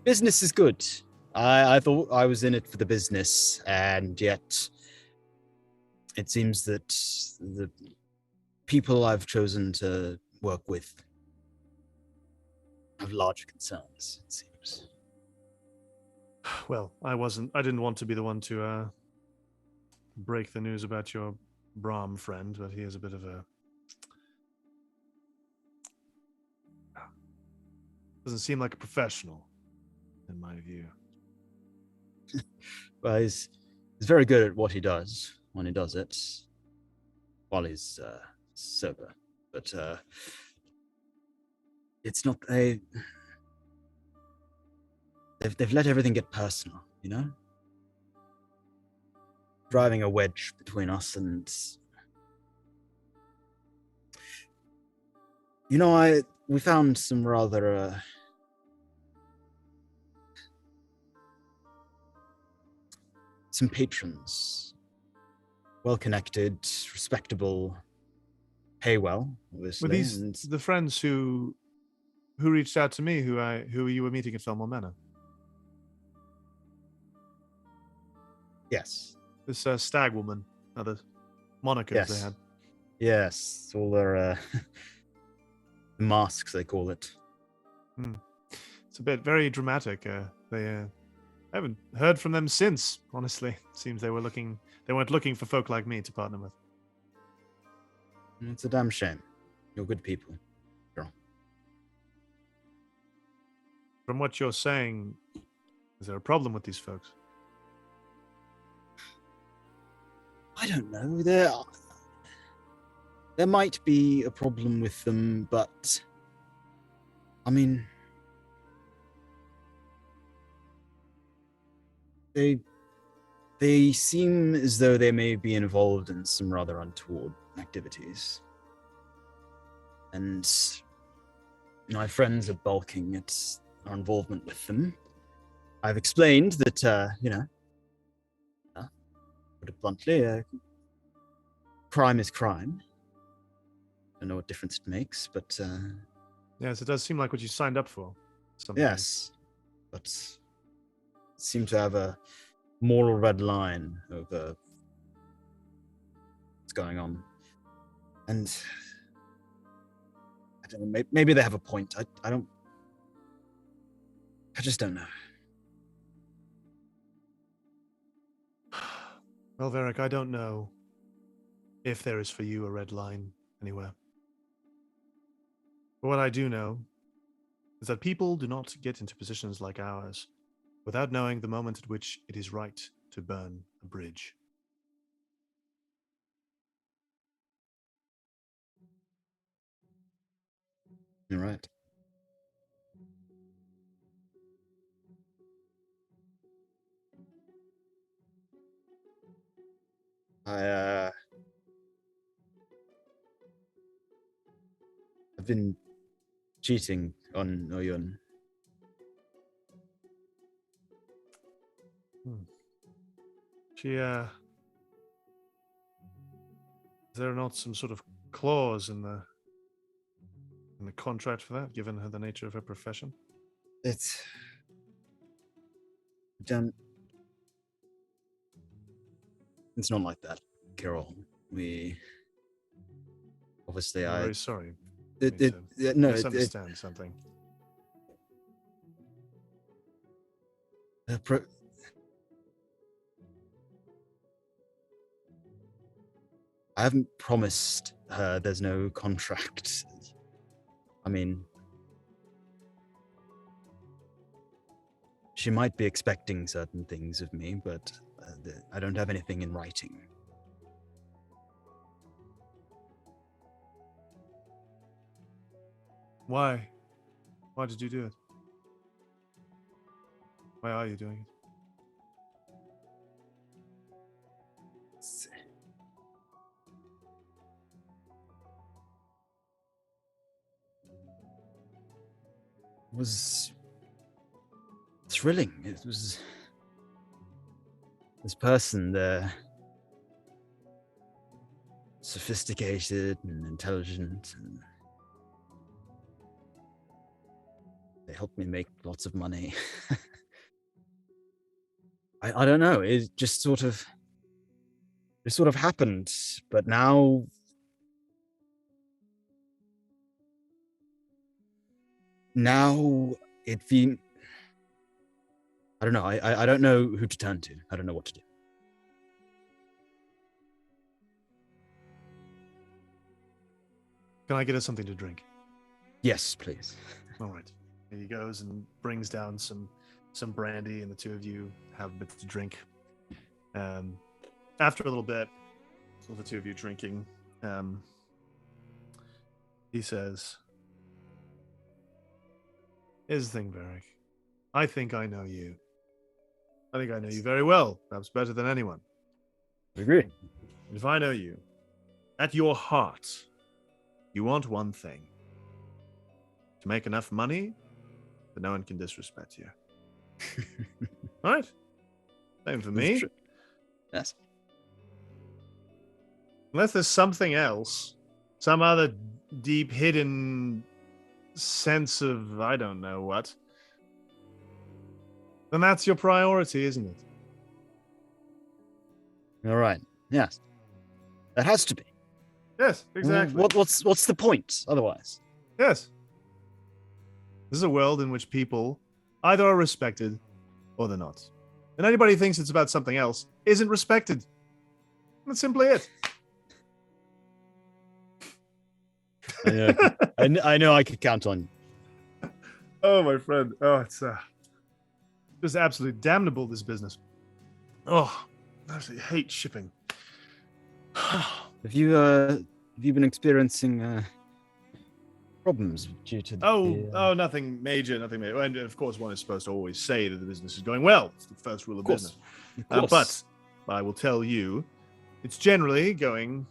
business is good. I thought I was in it for the business, and yet it seems that the people I've chosen to work with have larger concerns, it seems. Well, I didn't want to be the one to break the news about your Bram friend, but he is a bit of a... Doesn't seem like a professional, in my view. Well, he's very good at what he does when he does it, while he's sober. But it's not they've let everything get personal, you know? Driving a wedge between us and... You know, we found some rather some patrons, well connected, respectable, pay well, obviously. Were these the friends who reached out to me, who you were meeting at Fillmore Manor? Yes. This stag woman, other monikers they had. Yes, all their masks, they call it. It's a bit very dramatic. I haven't heard from them since, honestly. Seems they weren't looking for folk like me to partner with. It's a damn shame. You're good people. Girl. From what you're saying, is there a problem with these folks? I don't know. There might be a problem with them, but I mean, they seem as though they may be involved in some rather untoward activities, and my friends are balking at our involvement with them. I've explained that, put it bluntly, crime is crime. I don't know what difference it makes, but... Yes, it does seem like what you signed up for. Yes, but seem to have a moral red line over what's going on. And I don't know, maybe they have a point. I just don't know. Well, Varric, I don't know if there is for you a red line anywhere. But what I do know is that people do not get into positions like ours without knowing the moment at which it is right to burn a bridge. You're right. I've been cheating on Oyun. Is there not some sort of clause in the contract for that, given the nature of her profession? It's done. It's not like that, Carol. We obviously I'm very sorry. Misunderstand something. I haven't promised her there's no contract. I mean, she might be expecting certain things of me, but I don't have anything in writing. Why? Why did you do it? Why are you doing it? It was thrilling. It was this person there. sophisticated and intelligent, and they helped me make lots of money. I don't know. It just sort of happened, but now it feels. I don't know. I don't know who to turn to. I don't know what to do. Can I get us something to drink? Yes, please. All right. And he goes and brings down some brandy, and the two of you have a bit to drink. After a little bit, with the two of you drinking, he says, "Here's the thing, Varric. I think I know you. I think I know you very well, perhaps better than anyone. I agree. If I know you, at your heart, you want one thing: to make enough money that no one can disrespect you. All right? Same for me. Yes. Unless there's something else, some other deep hidden sense of I don't know what, then that's your priority, isn't it? All right. Yes. That has to be. Yes, exactly. What's the point otherwise? Yes. This is a world in which people either are respected or they're not. And anybody who thinks it's about something else isn't respected. That's simply it. I know I could count on you. Oh, my friend. Oh, it's just absolutely damnable, this business. Oh, I absolutely hate shipping. Have you been experiencing problems due to nothing major, nothing major. And of course, one is supposed to always say that the business is going well. It's the first rule of business. But I will tell you, it's generally going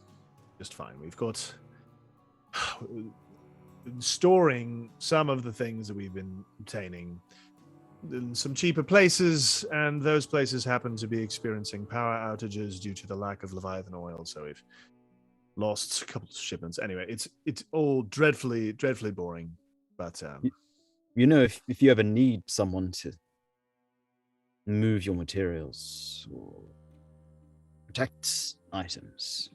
just fine. We've got storing some of the things that we've been obtaining in some cheaper places, and those places happen to be experiencing power outages due to the lack of Leviathan oil. So we've lost a couple of shipments. Anyway, it's all dreadfully boring. But you know, if you ever need someone to move your materials or protect items,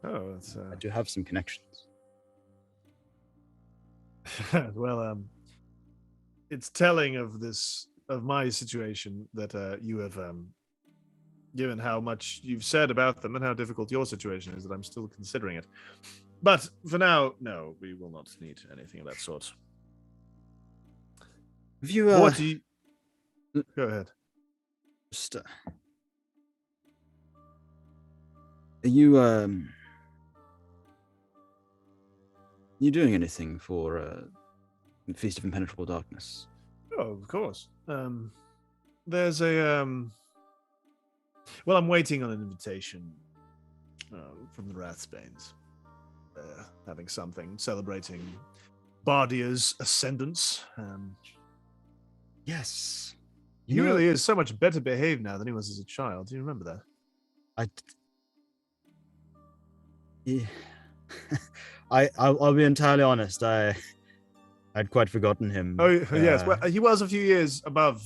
that's I do have some connections. well, it's telling of my situation that you have given how much you've said about them and how difficult your situation is, that I'm still considering it. But for now, no, we will not need anything of that sort. Have you what do you go ahead? Just are you doing anything for Feast of Impenetrable Darkness? Oh, of course. There's a well, I'm waiting on an invitation from the Rathsbanes. Having something celebrating Bardia's ascendance. Yes. He really is so much better behaved now than he was as a child. Do you remember that? Yeah. I'll be entirely honest. I'd quite forgotten him. Oh yes, well, he was a few years above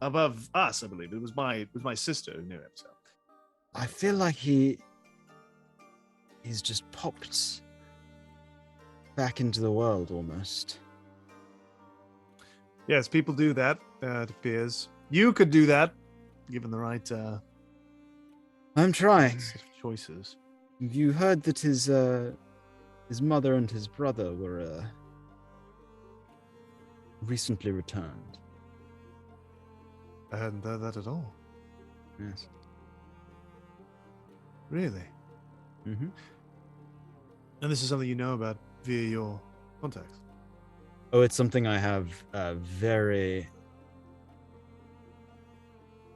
us, I believe. It was my sister who knew him. So I feel like he's just popped back into the world almost. Yes, people do that. It appears you could do that, given the right. I'm trying. Choices. Have you heard that his mother and his brother were recently returned? I hadn't heard that at all. Yes. Really? Mm-hmm. And this is something you know about via your contacts? Oh, it's something I have very,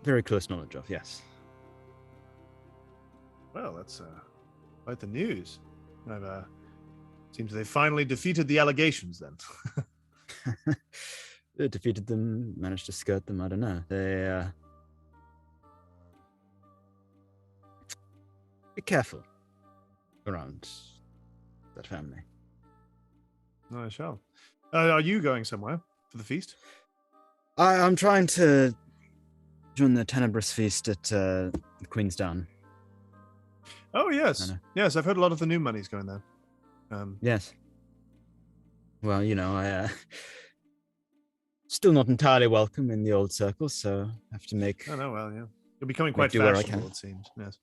very close knowledge of, yes. Well, that's quite the news. Seems they finally defeated the allegations then. They defeated them, managed to skirt them, I don't know. They be careful. around that family. I shall. Are you going somewhere for the feast? I'm trying to join the Tenebrous Feast at the Queenstown. Oh, yes. I know. Yes, I've heard a lot of the new money's going there. Yes. Well, I still not entirely welcome in the old circle, so I have to make. Oh, no, well, yeah. You're becoming quite do where I fashionable, can. it seems. Yes.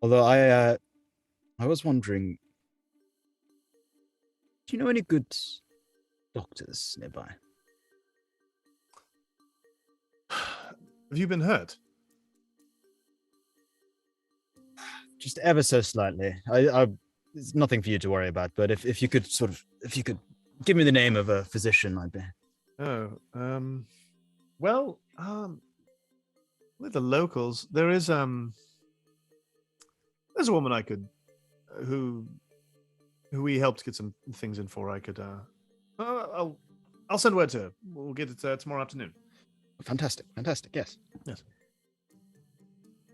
Although I was wondering, do you know any good doctors nearby? Have you been hurt? Just ever so slightly. I it's nothing for you to worry about, but if you could give me the name of a physician, I'd be. Oh, well, with the locals, there's a woman I could, who we helped get some things in for. I could, I'll send word to her. We'll get it tomorrow afternoon. Fantastic, yes. Yes.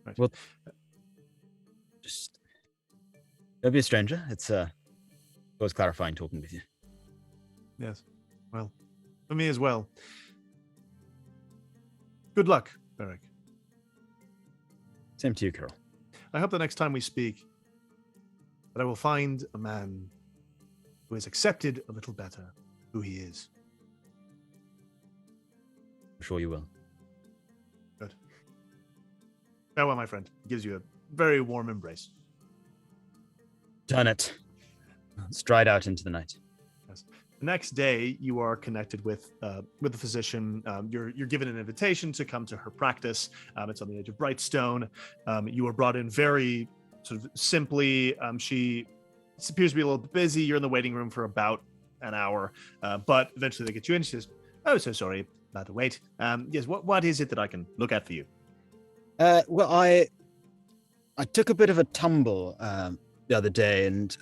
Right. Well, just don't be a stranger. It's always clarifying talking with you. Yes. Well, for me as well. Good luck, Varric. Same to you, Carol. I hope the next time we speak that I will find a man who has accepted a little better who he is. I'm sure you will. Good. Farewell, my friend. He gives you a very warm embrace. Turn it. Stride out into the night. Yes. The next day, you are connected with the physician. You're given an invitation to come to her practice. It's on the edge of Brightstone. You are brought in very sort of simply. She appears to be a little bit busy. You're in the waiting room for about an hour, but eventually they get you in. She says, "Oh, so sorry about the wait. Yes, what is it that I can look at for you?" Well, I took a bit of a tumble the other day and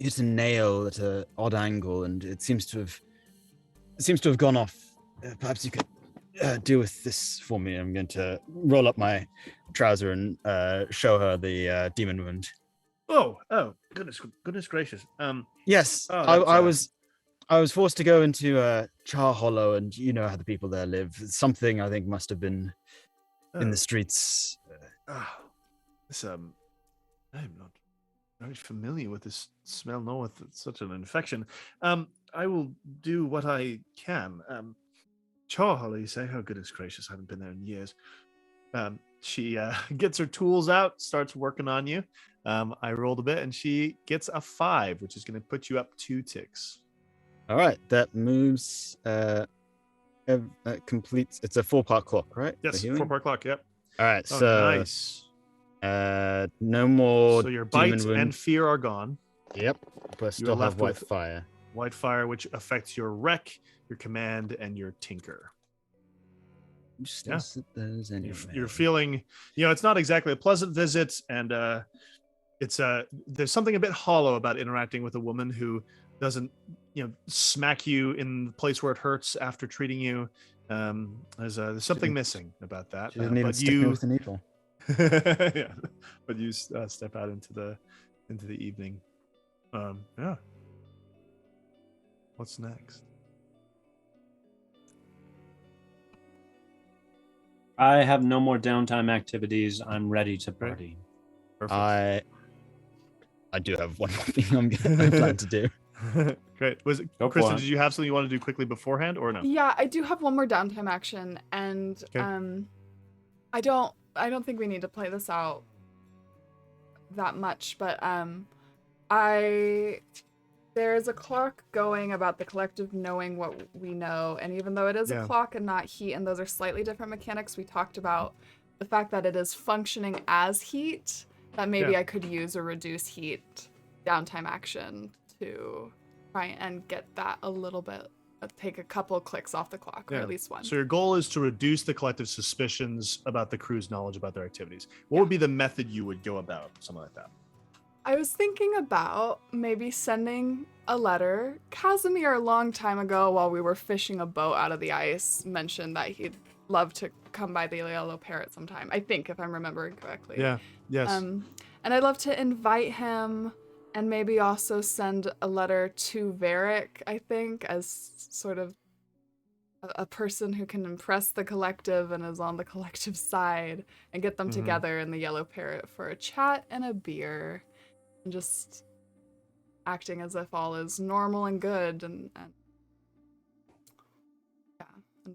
hit a nail at an odd angle, and it seems to have gone off. Perhaps you could deal with this for me. I'm going to roll up my trouser and show her the demon wound. Oh, goodness gracious. Yes, I was forced to go into Char Hollow, and you know how the people there live. Something I think must have been in the streets. I'm not very familiar with this smell, nor with such an infection. I will do what I can. Char Hollow, you say? Oh, goodness gracious, I haven't been there in years. She gets her tools out, starts working on you. I rolled a bit, and she gets a 5, which is going to put you up 2 ticks. All right, that moves. Completes. It's a 4-part clock, right? Yes, 4-part clock. Yep. All right, Oh, so nice. No more. So your bite demon wound. and fear are gone. Yep, but I still have white fire. White fire, which affects your wreck, your command, and your tinker. Yeah. Those anyway. You're feeling, it's not exactly a pleasant visit, and it's there's something a bit hollow about interacting with a woman who doesn't, smack you in the place where it hurts after treating you. There's something missing about that. She didn't even stick me with the needle. Yeah, but you step out into the evening. Yeah. What's next? I have no more downtime activities. I'm ready to party. Perfect. I do have one more thing I plan to do. Great. Was it, Go for Kristin, it. did you have something you want to do quickly beforehand, or no? Yeah, I do have one more downtime action, and Okay. I don't think we need to play this out that much, but there's a clock going about the collective knowing what we know, and even though it is a clock and not heat, and those are slightly different mechanics, we talked about the fact that it is functioning as heat, that maybe I could use a reduce heat downtime action to try and get that a little bit, take a couple clicks off the clock, or at least one. So your goal is to reduce the collective suspicions about the crew's knowledge about their activities. What would be the method you would go about something like that? I was thinking about maybe sending a letter. Casimir, a long time ago, while we were fishing a boat out of the ice, mentioned that he'd love to come by the Yellow Parrot sometime. I think, if I'm remembering correctly. Yeah. Yes. And I'd love to invite him and maybe also send a letter to Varric, I think, as sort of a person who can impress the collective and is on the collective side, and get them together in the Yellow Parrot for a chat and a beer, and just acting as if all is normal and good, and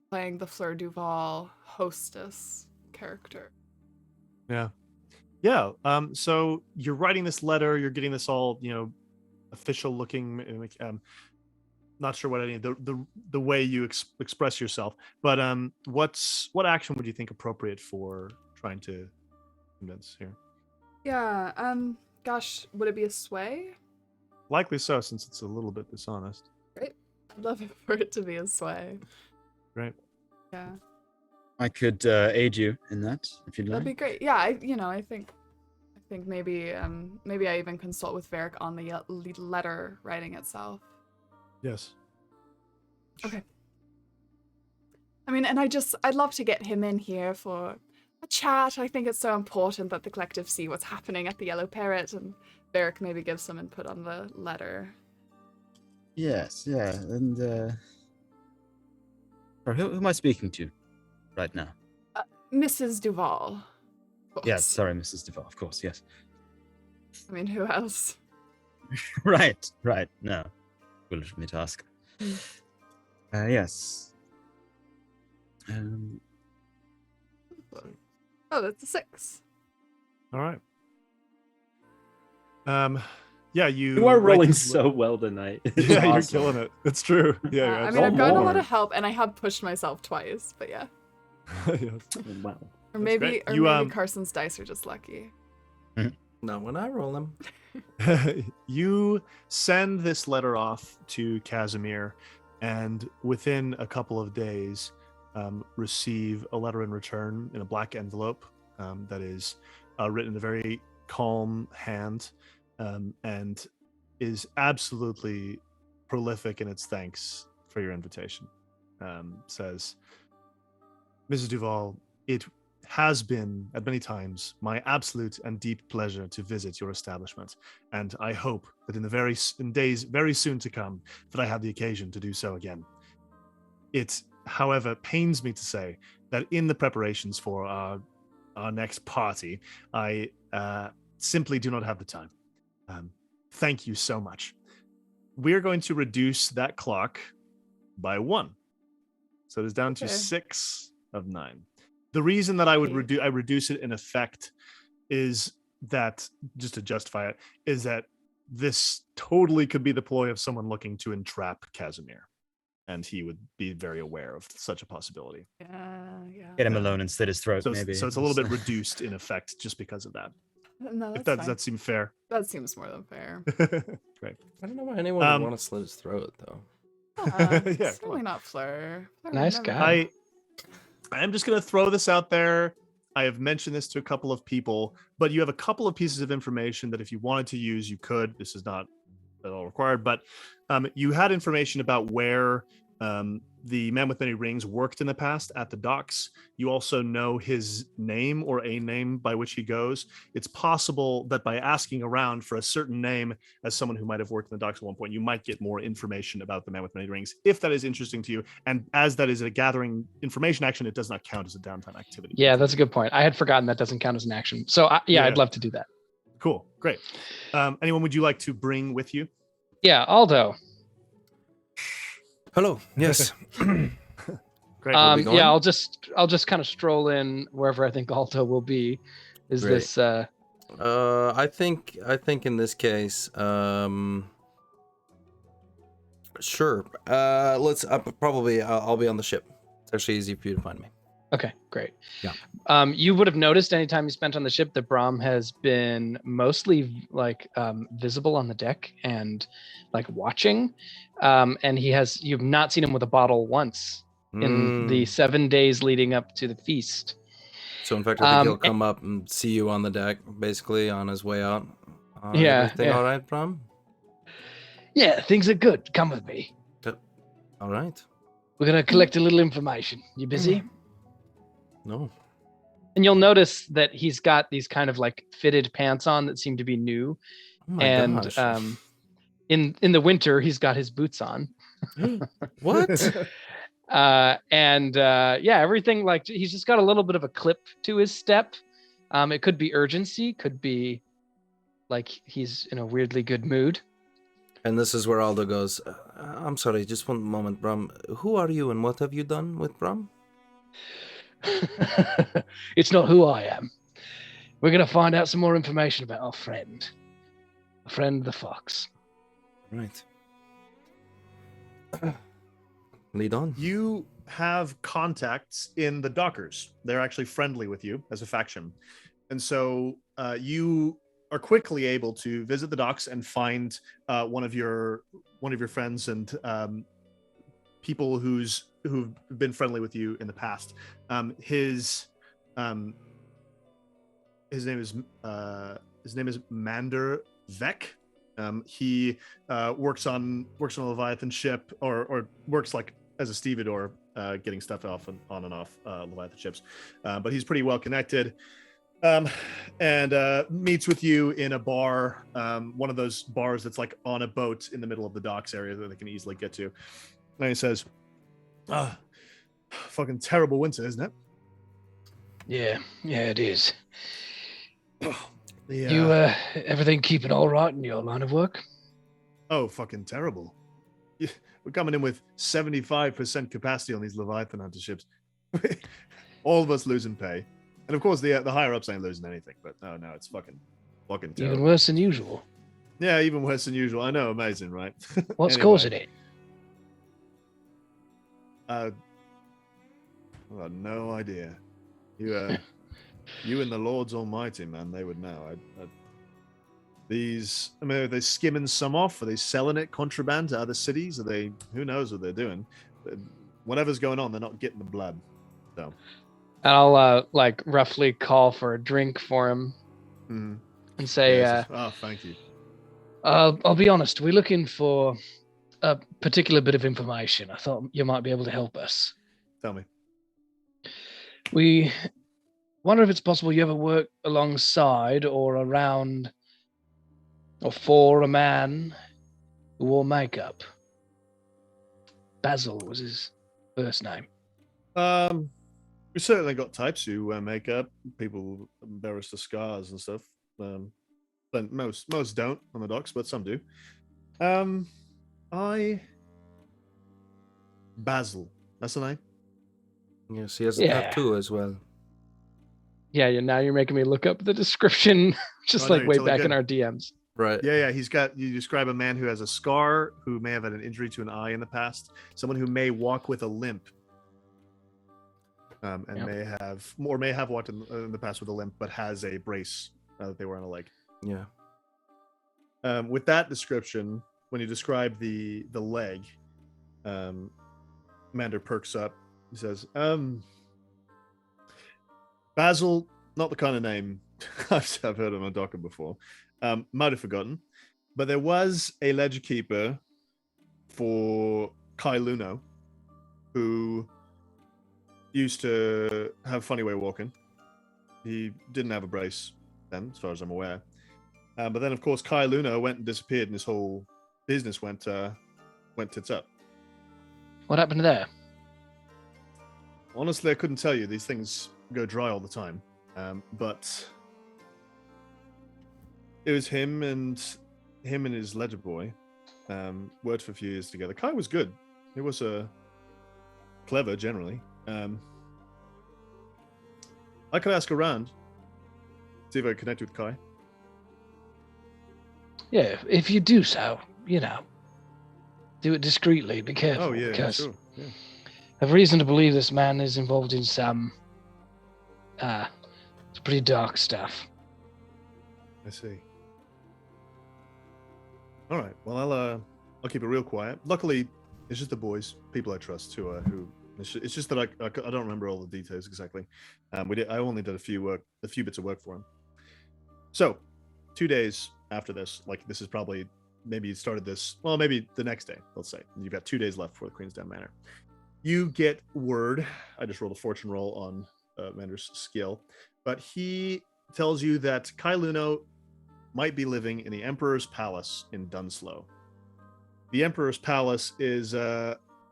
playing the Fleur Duval hostess character. Yeah. Yeah. So you're writing this letter, you're getting this all, official looking, not sure what any of the way you express yourself, but what action would you think appropriate for trying to convince here? Yeah, gosh, would it be a sway? Likely so, since it's a little bit dishonest. Great. I'd love it for it to be a sway. Right. Yeah. I could aid you in that if you'd like. That'd be great. Yeah, I think maybe I even consult with Varric on the letter writing itself. Yes. Okay. I mean, and I'd love to get him in here for a chat. I think it's so important that the collective see what's happening at the Yellow Parrot, and Varric maybe gives some input on the letter. Yes, yeah, and who am I speaking to right now? Mrs. Duval. Yes, sorry, Mrs. Duval, of course, yes. I mean, who else? Right. No, foolish of me to ask. Yes. Oh, that's a 6. All right. Yeah, You are rolling so well tonight. It's Yeah, you're awesome. killing it. It's true. Yeah. I mean, I've gotten a lot more. of help, and I have pushed myself twice, but yeah. Yes. Wow. Or maybe great. Carson's dice are just lucky. Not when I roll them. You send this letter off to Casimir, and within a couple of days, receive a letter in return in a black envelope that is written in a very calm hand, and is absolutely prolific in its thanks for your invitation. Says, Mrs. Duval, it has been at many times my absolute and deep pleasure to visit your establishment, and I hope that in days very soon to come that I have the occasion to do so again. It, however, pains me to say that in the preparations for our next party, I simply do not have the time. Thank you so much. We're going to reduce that clock by 1, so it is down to 6 of 9. The reason that I would reduce it in effect is that, just to justify it, is that this totally could be the ploy of someone looking to entrap Casimir, and he would be very aware of such a possibility. Yeah. Get him alone and slit his throat, So, maybe. so it's a little bit reduced in effect just because of that. No, If that's does fine. that seem fair? That seems more than fair. Great. I don't know why anyone would want to slit his throat, though. Yeah, Certainly not Fleur. Fleur Nice never- guy. I am just going to throw this out there. I have mentioned this to a couple of people, but you have a couple of pieces of information that if you wanted to use, you could. This is not at all required, but you had information about where the man with many rings worked in the past at the docks. You also know his name or a name by which he goes. It's possible that by asking around for a certain name as someone who might have worked in the docks at one point, you might get more information about the man with many rings, if that is interesting to you. And as that is a gathering information action, it does not count as a downtime activity. Yeah, that's a good point. I had forgotten that doesn't count as an action. So Yeah. I'd love to do that. Cool, great. Anyone would you like to bring with you? Yeah, Aldo. Hello. Yes. Great. we going? Yeah, I'll just kind of stroll in wherever I think Aldo will be. Is Great. this I think in this case, sure. Let's I'll be on the ship. It's actually easy for you to find me. okay, great. Yeah. You would have noticed any time you spent on the ship that Bram has been mostly visible on the deck and watching. And you've not seen him with a bottle once in the 7 days leading up to the feast. So in fact, I think he'll come up and see you on the deck, basically on his way out. Everything all right, Bram? Yeah, things are good. Come with me. All right. We're gonna collect a little information. You busy? No. And you'll notice that he's got these kind of like fitted pants on that seem to be new. Oh my And gosh. in the winter, he's got his boots on. What? Everything, like, he's just got a little bit of a clip to his step. It could be urgency, could be like he's in a weirdly good mood. And this is where Aldo goes, I'm sorry, just one moment, Bram. Who are you and what have you done with Bram? It's not who I am. We're going to find out some more information about our friend the fox. Right. Lead on. You have contacts in the Dockers. They're actually friendly with you as a faction. And so you are quickly able to visit the docks and find one of your friends and people who've been friendly with you in the past. His name is Mander Vec. He works on a Leviathan ship, or works like as a stevedore, getting stuff off and on and off Leviathan ships. But he's pretty well connected. And meets with you in a bar, one of those bars that's like on a boat in the middle of the docks area that they can easily get to. And he says, fucking terrible winter, isn't it? Yeah, it is. Yeah. You, everything keeping all right in your line of work? Oh, fucking terrible. We're coming in with 75% capacity on these Leviathan hunter ships. All of us losing pay. And of course, the higher ups ain't losing anything, but no, it's fucking terrible. Even worse than usual. Yeah, even worse than usual. I know, amazing, right? What's Anyway. causing it? I've got no idea. You and the Lords Almighty, man, they would know. Are they skimming some off? Are they selling it contraband to other cities? Are they? Who knows what they're doing? But whatever's going on, they're not getting the blood. So. I'll like roughly call for a drink for him and say, thank you. I'll be honest, we're looking for a particular bit of information. I thought you might be able to help us. Tell me. We wonder if it's possible you ever work alongside or around or for a man who wore makeup. Basil was his first name. We certainly got types who wear makeup. People embarrass the scars and stuff. But most don't on the docks, but some do. Basil. That's the name. Yes, he has a tattoo as well. Yeah, now you're making me look up the description, just like way back in our DMs. Right. Yeah. You describe a man who has a scar, who may have had an injury to an eye in the past, someone who may walk with a limp. May have walked in the past with a limp, but has a brace that they wear on a leg. Yeah. With that description, when you describe the leg, Mander perks up. He says, Basil, not the kind of name I've heard on a docker before. Might have forgotten, but there was a ledger keeper for Kai Luno who used to have a funny way of walking. He didn't have a brace then, as far as I'm aware. But then, of course, Kai Luna went and disappeared, and his whole business went tits up. What happened there? Honestly, I couldn't tell you. These things go dry all the time. But it was him and his ledger boy worked for a few years together. Kai was good. He was clever generally. I could ask around, see if I can connect with Kai. Yeah, if you do so, do it discreetly. Be careful. Oh yeah, because sure. Yeah. I have reason to believe this man is involved in some it's pretty dark stuff. I see. All right. Well, I'll keep it real quiet. Luckily, it's just the boys, people I trust, who. It's just that I don't remember all the details exactly. I only did a few bits of work for him. So, 2 days after this, like this is probably maybe you started this. Well, maybe the next day. Let's say you've got 2 days left for the Queensdown Manor. You get word. I just rolled a fortune roll on Mander's skill, but he tells you that Kai Luno might be living in the Emperor's Palace in Dunslow. The Emperor's Palace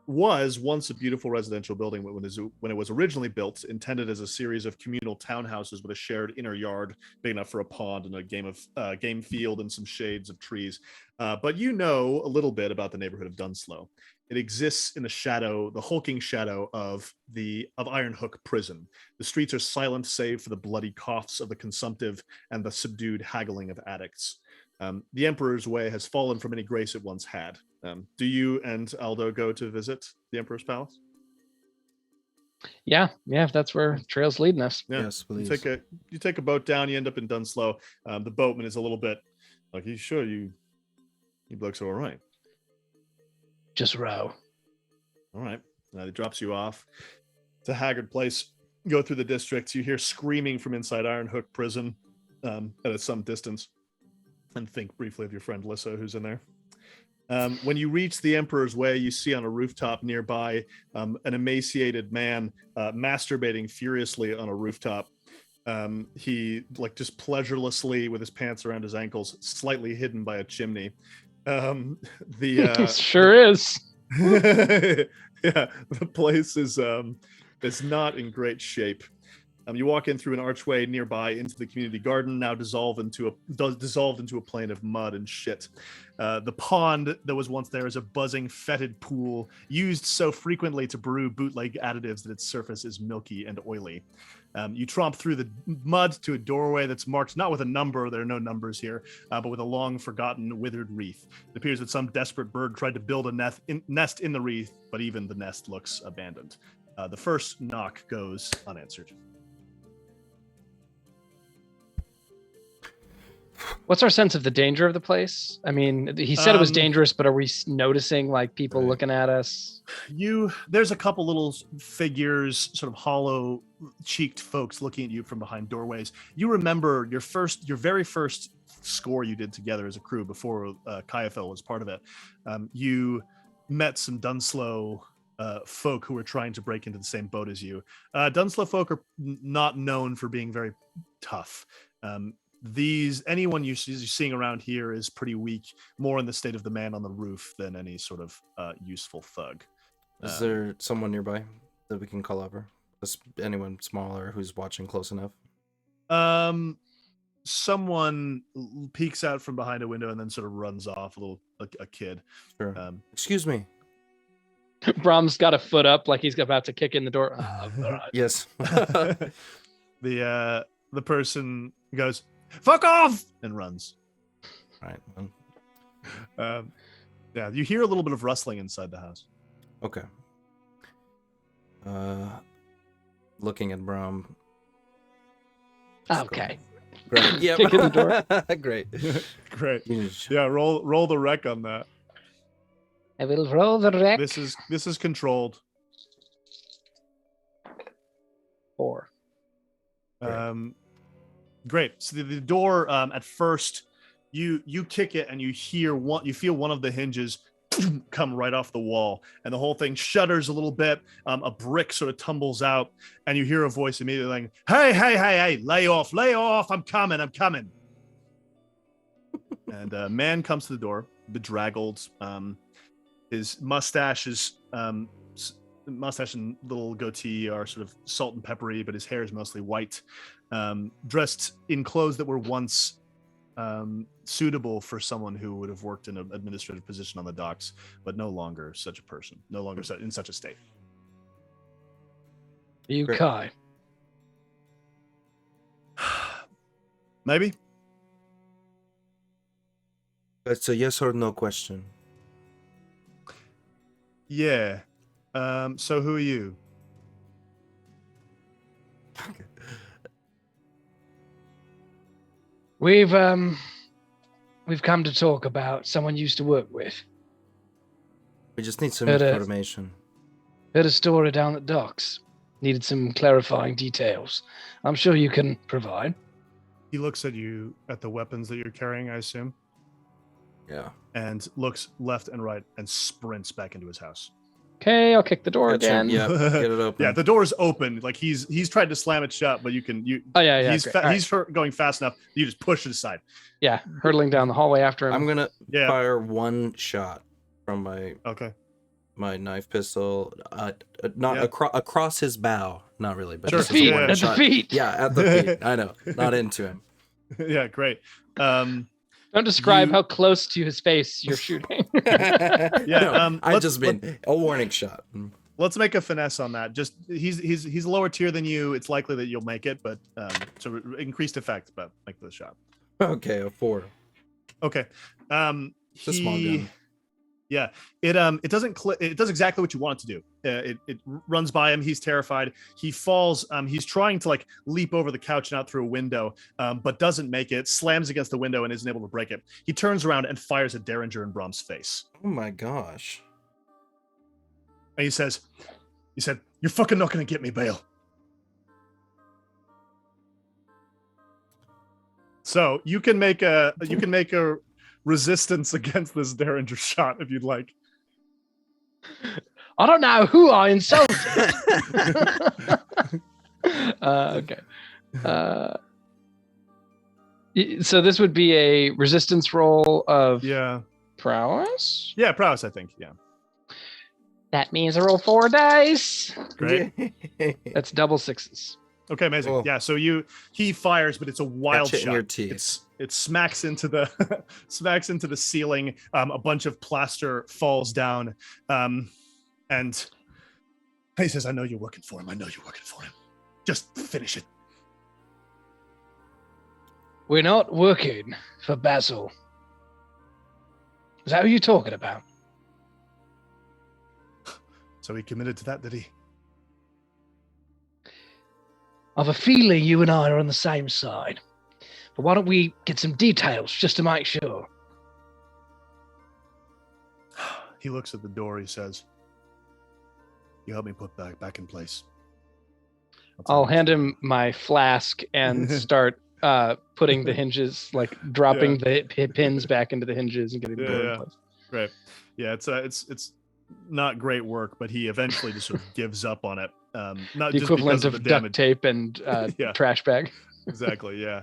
was once a beautiful residential building when it was originally built, intended as a series of communal townhouses with a shared inner yard big enough for a pond and a game field and some shades of trees. But you know a little bit about the neighborhood of Dunslow. It exists in the hulking shadow of Iron Hook Prison. The streets are silent save for the bloody coughs of the consumptive and the subdued haggling of addicts. The Emperor's Way has fallen from any grace it once had. Do you and Aldo go to visit the Emperor's Palace? Yeah, if that's where trail's leading us. Yeah. Yes, please. You take a boat down. You end up in Dunslow. The boatman is a little bit like, "You sure you blokes are all right?" Just row. All right. He drops you off. It's a haggard place. You go through the districts. You hear screaming from inside Iron Hook Prison at some distance. And think briefly of your friend Lissa, who's in there. When you reach the Emperor's Way, you see on a rooftop nearby an emaciated man masturbating furiously on a rooftop. He just pleasurelessly with his pants around his ankles, slightly hidden by a chimney. Sure is. Yeah, the place is not in great shape. You walk in through an archway nearby into the community garden, now dissolved into a plain of mud and shit. The pond that was once there is a buzzing, fetid pool used so frequently to brew bootleg additives that its surface is milky and oily. You tromp through the mud to a doorway that's marked not with a number, there are no numbers here, but with a long forgotten withered wreath. It appears that some desperate bird tried to build a nest in the wreath, but even the nest looks abandoned. The first knock goes unanswered. What's our sense of the danger of the place? I mean, he said it was dangerous, but are we noticing people looking at us? There's a couple little figures, sort of hollow-cheeked folks looking at you from behind doorways. You remember your very first score you did together as a crew before Kaiafel was part of it. You met some Dunslow folk who were trying to break into the same boat as you. Dunslow folk are not known for being very tough. Anyone you're seeing around here is pretty weak, more in the state of the man on the roof than any sort of useful thug. Is there someone nearby that we can call over? Anyone smaller who's watching close enough? Someone peeks out from behind a window and then sort of runs off, a kid. Sure. Excuse me. Bram's got a foot up like he's about to kick in the door. Yes. The person goes, "Fuck off!" and runs. Right. Yeah, you hear a little bit of rustling inside the house. Okay. Looking at Bram. Okay. Great. Yeah. Kick in the door. Great. Great. Yeah, roll the wreck on that. I will roll the wreck. This is controlled. 4. Great. So the door, at first, you kick it and you feel one of the hinges come right off the wall, and the whole thing shudders a little bit. A brick sort of tumbles out, and you hear a voice immediately like, "Hey, lay off! I'm coming!" And a man comes to the door, bedraggled. His mustache and little goatee are sort of salt and peppery, but his hair is mostly white. Dressed in clothes that were once suitable for someone who would have worked in an administrative position on the docks, but no longer such a person, no longer in such a state. You Kai? Maybe. It's a yes or no question. Yeah. So who are you? We've come to talk about someone you used to work with. We just need some information. Heard a story down at docks. Needed some clarifying details. I'm sure you can provide. He looks at you, at the weapons that you're carrying, I assume. Yeah. And looks left and right and sprints back into his house. Okay, I'll kick the door Catch him, again. yeah. Get it open. Yeah, the door's open. Like he's tried to slam it shut, but Oh yeah, he's great. All right. he's going fast enough. You just push it aside. Yeah, hurtling down the hallway after him. I'm gonna Yeah. fire one shot from Okay. my knife pistol, Yeah. across his bow. Not really, but Sure. just feet, one at the shot. feet. Yeah, at the feet. I know, not into him. Yeah, great. Don't describe You- how close to his face you're shooting. Yeah, No, I let's- just mean a warning shot. Let's make a finesse on that. Just he's lower tier than you. It's likely that you'll make it, but so increased effect, but make the shot. Okay, a 4. Okay. It's a small gun. Yeah, it doesn't it does exactly what you want it to do. It runs by him. He's terrified. He falls. He's trying to like leap over the couch and out through a window, but doesn't make it. Slams against the window and isn't able to break it. He turns around and fires at Derringer and Bram's face. Oh my gosh. And he said, "You're fucking not gonna get me, Bale." So you can make a resistance against this Derringer shot if you'd like. I don't know who I insulted. Okay. So this would be a resistance roll of Yeah. prowess. Yeah, prowess, I think. Yeah. That means I roll 4 dice. Great. That's double 6s. Okay, amazing. Cool. Yeah, so he fires, but it's a wild Catch it in shot. your teeth. It smacks into the smacks into the ceiling. A bunch of plaster falls down, and he says, "I know you're working for him. I know you're working for him. Just finish it." We're not working for Basil. Is that who you're talking about? So he committed to that, did he? I have a feeling you and I are on the same side. But why don't we get some details just to make sure? He looks at the door. He says, "You help me put back in place." I'll hand him my flask and start putting the hinges, like dropping the pins back into the hinges and getting the door in place. Right. Yeah, it's not great work, but he eventually just sort of gives up on it. Not The just equivalent because of of the duct damage. tape and Yeah. trash bag. Exactly. Yeah.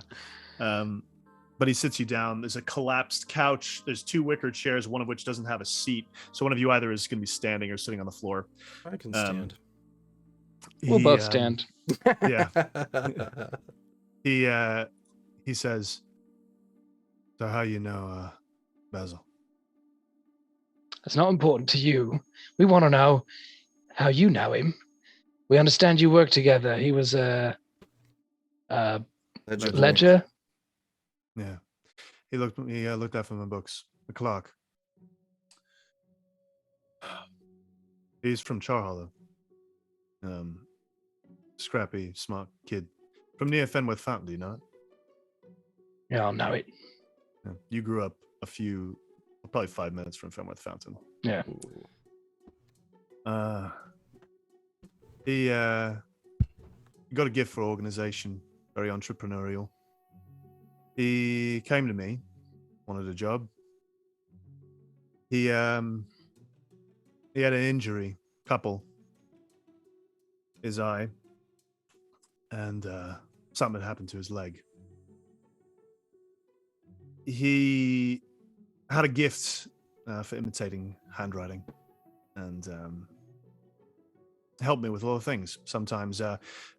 But he sits you down. There's a collapsed couch. There's 2 wicker chairs, one of which doesn't have a seat. So one of you either is going to be standing or sitting on the floor. I can stand. We'll both stand. Yeah. He says, "So how you know Basil?" It's not important to you. We want to know how you know him. We understand you work together. He was a ledger. Yeah. He looked out from the books. The clerk. He's from Charhollow. Scrappy, smart kid. From near Fenworth Fountain, do you know it? Yeah, I'll know it. Yeah. You grew up probably 5 minutes from Fenworth Fountain. Yeah. He got a gift for organization, very entrepreneurial. He came to me, wanted a job. He had an injury, his eye, and something had happened to his leg. He had a gift for imitating handwriting, and helped me with a lot of things. Sometimes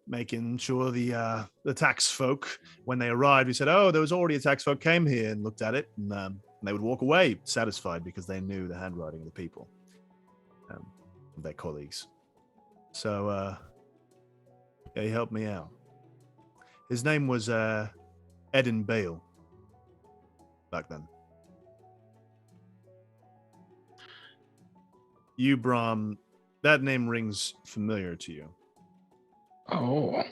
making sure the tax folk, when they arrived, he said, "Oh, there was already a tax folk came here and looked at it," and they would walk away satisfied because they knew the handwriting of the people, of their colleagues. So yeah, he helped me out. His name was Eden Bale back then. You, Bram, that name rings familiar to you. Oh.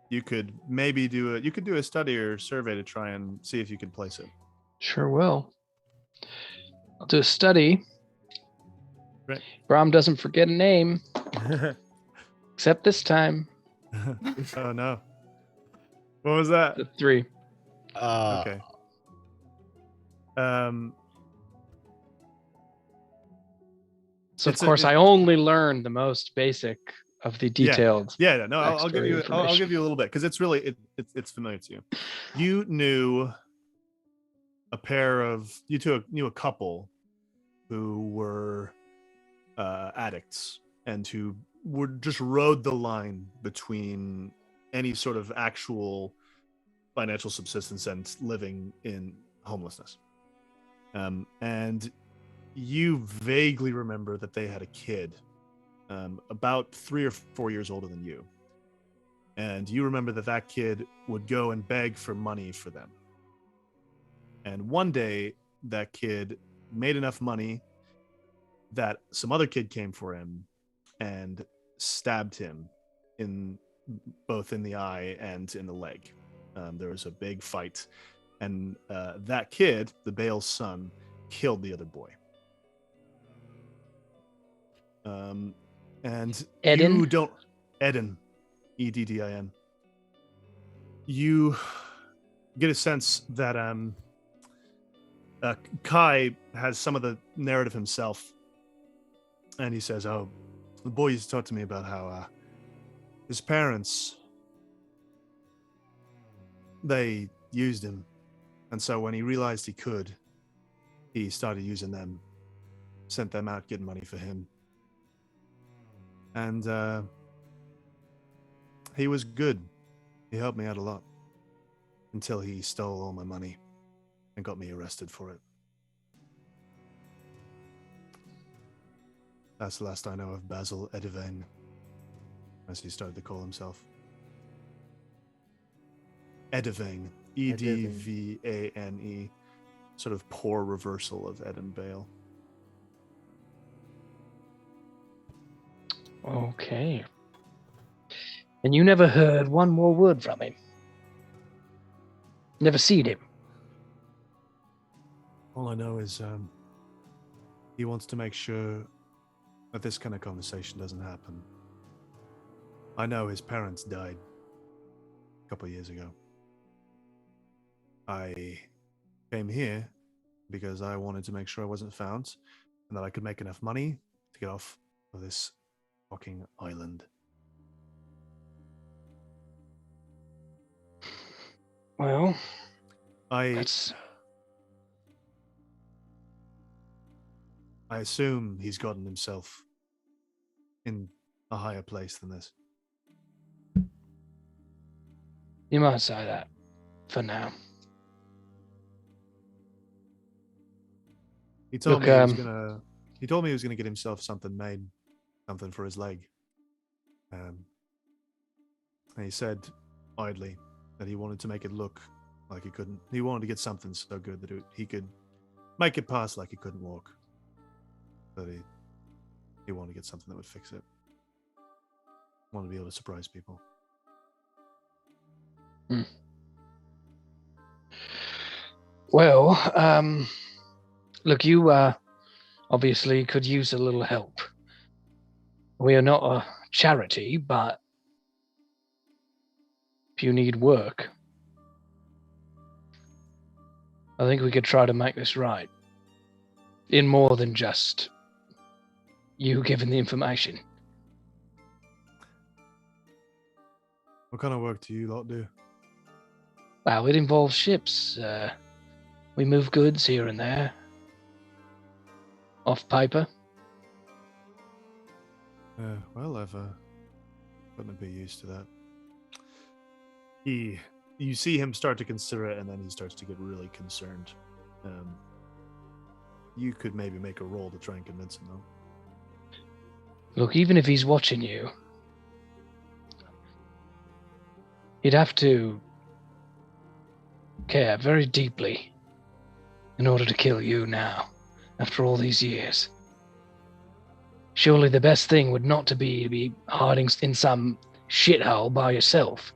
You could maybe do a study or survey to try and see if you could place it. Sure will. I'll do a study. Right. Bram doesn't forget a name, except this time. Oh no. What was that? The 3. Okay. So of course, I only learned the most basic of the detailed. Yeah. No, I'll give backstory you. I'll information. give you a little bit because it's really it's familiar to you. You knew knew a couple who were addicts and who just rode the line between any sort of actual financial subsistence and living in homelessness. And you vaguely remember that they had a kid about 3 or 4 years older than you. And you remember that kid would go and beg for money for them. And one day that kid made enough money that some other kid came for him and stabbed him both in the eye and in the leg. There was a big fight, and that kid, the Bale's son, killed the other boy. And Eden? you don't... Eden. Eddin. You get a sense that Kai has some of the narrative himself. And he says, oh, the boy used to talk to me about how his parents, they used him. And so when he realized he could, he started using them, sent them out getting money for him. And he was good. He helped me out a lot until he stole all my money and got me arrested for it. That's the last I know of Basil Edivane, as he started to call himself. Edivane. Edvane. Sort of poor reversal of Ed and Bale. Okay. And you never heard one more word from him? Never seen him? All I know is he wants to make sure that this kind of conversation doesn't happen. I know his parents died a couple of years ago. I came here because I wanted to make sure I wasn't found and that I could make enough money to get off of this fucking island. Well, I assume he's gotten himself in a higher place than this. You might say that for now. He told me he told me he was gonna get himself something made, something for his leg. And he said idly that he wanted to make it look like he couldn't. He wanted to get something so good that he could make it pass like he couldn't walk. But he wanted to get something that would fix it. Wanted to be able to surprise people. Well, look, you obviously could use a little help. We are not a charity, but if you need work, I think we could try to make this right. In more than just you giving the information. What kind of work do you lot do? Well, it involves ships. We move goods here and there. Off paper. Well, I've gotten a bit used to that. You see him start to consider it, and then he starts to get really concerned. You could maybe make a roll to try and convince him, though. Look, even if he's watching you, he'd have to care very deeply in order to kill you now, after all these years. Surely the best thing would not to be hiding in some shithole by yourself.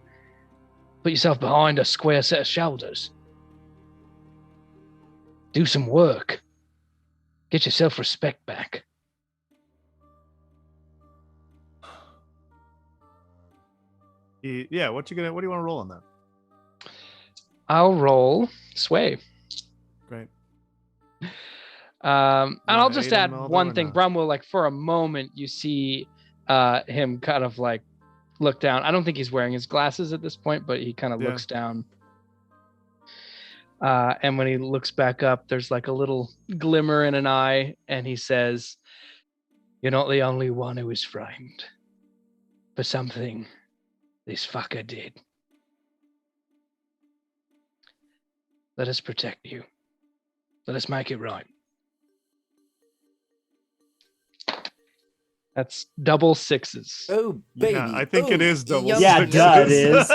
Put yourself behind a square set of shoulders. Do some work. Get your self-respect back. Yeah, what do you want to roll on that? I'll roll sway. Great. And I'll just aid add him, Aldo, one or thing. not? Bram will, like, for a moment, you see him kind of like look down. I don't think he's wearing his glasses at this point, but he kind of Yeah. looks down. And when he looks back up, there's like a little glimmer in an eye, and he says, "You're not the only one who is framed for something this fucker did. Let us protect you. Let us make it right." That's double sixes. Oh, baby. Yeah, I think it Oh, is double yum, Yeah, sixes. duh, it is.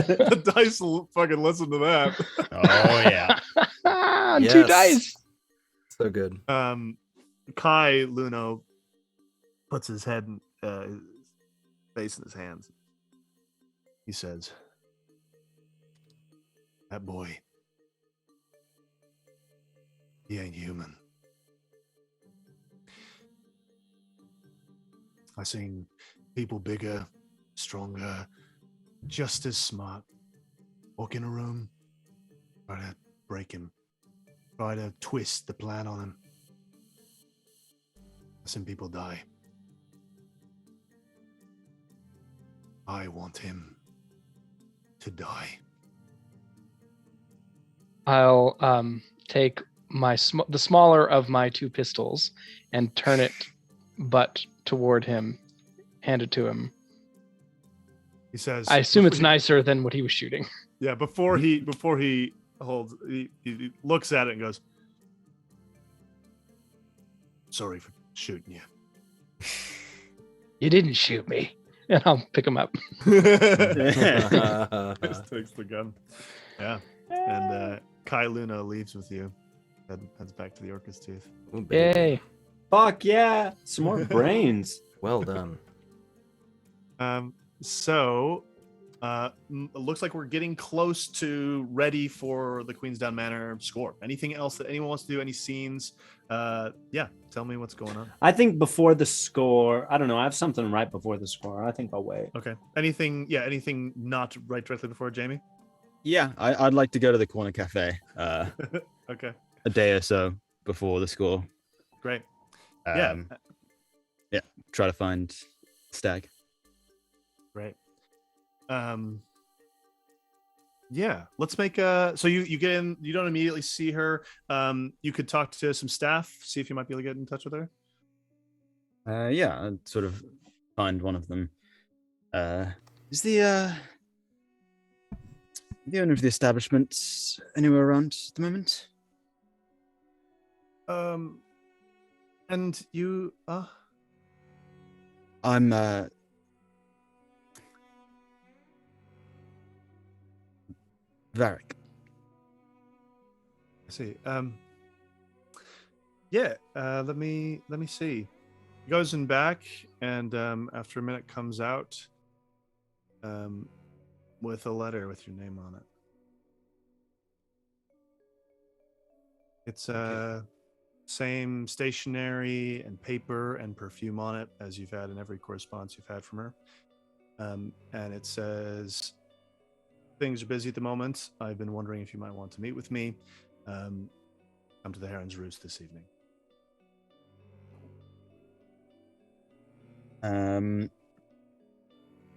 The dice will fucking listen to that. Oh yeah. Two Yes. dice. So good. Kai Luno puts his head, his face in his hands. He says, "That boy, he ain't human. I seen people bigger, stronger, just as smart walk in a room, try to break him, try to twist the plan on him. I seen people die. I want him to die." I'll take the smaller of my two pistols and turn it butt toward him, hand it to him. He says, I assume it's nicer than what he was shooting. Yeah, before he holds, he looks at it and goes, "Sorry for shooting you." You didn't shoot me. And I'll pick him up. Just takes the gun. Yeah. And Kai Luna leaves with you. Heads back to the Orcus Tooth. Oh, baby. Yay. Fuck yeah. Some more brains. Well done. So it looks like we're getting close to ready for the Queensdown Manor score. Anything else that anyone wants to do? Any scenes? Yeah, tell me what's going on. I think before the score, I don't know. I have something right before the score. I think I'll wait. Okay. Anything? Yeah. Anything not right directly before Jamie? Yeah, I'd like to go to the corner cafe Okay. a day or so before the score. Great. Yeah, try to find Stag. Great. Yeah, let's make a. So you get in. You don't immediately see her. You could talk to some staff, see if you might be able to get in touch with her. Yeah, I'd sort of find one of them. Is the owner of the establishment anywhere around at the moment? And you I'm Varric. I see. Yeah, let me see. He goes in back and after a minute comes out with a letter with your name on it. It's same stationery and paper and perfume on it as you've had in every correspondence you've had from her. And it says, "Things are busy at the moment. I've been wondering if you might want to meet with me. Come to the Heron's Roost this evening."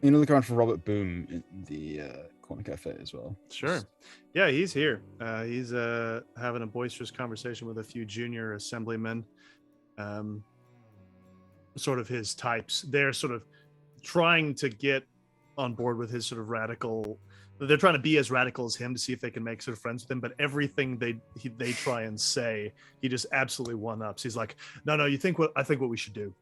You know, look around for Robert Boom in the corner cafe as well. Sure. Yeah, he's here. He's having a boisterous conversation with a few junior assemblymen, sort of his types. They're sort of trying to get on board with his sort of radical. They're trying to be as radical as him to see if they can make sort of friends with him. But everything they try and say, he just absolutely one-ups. He's like, no, I think what we should do.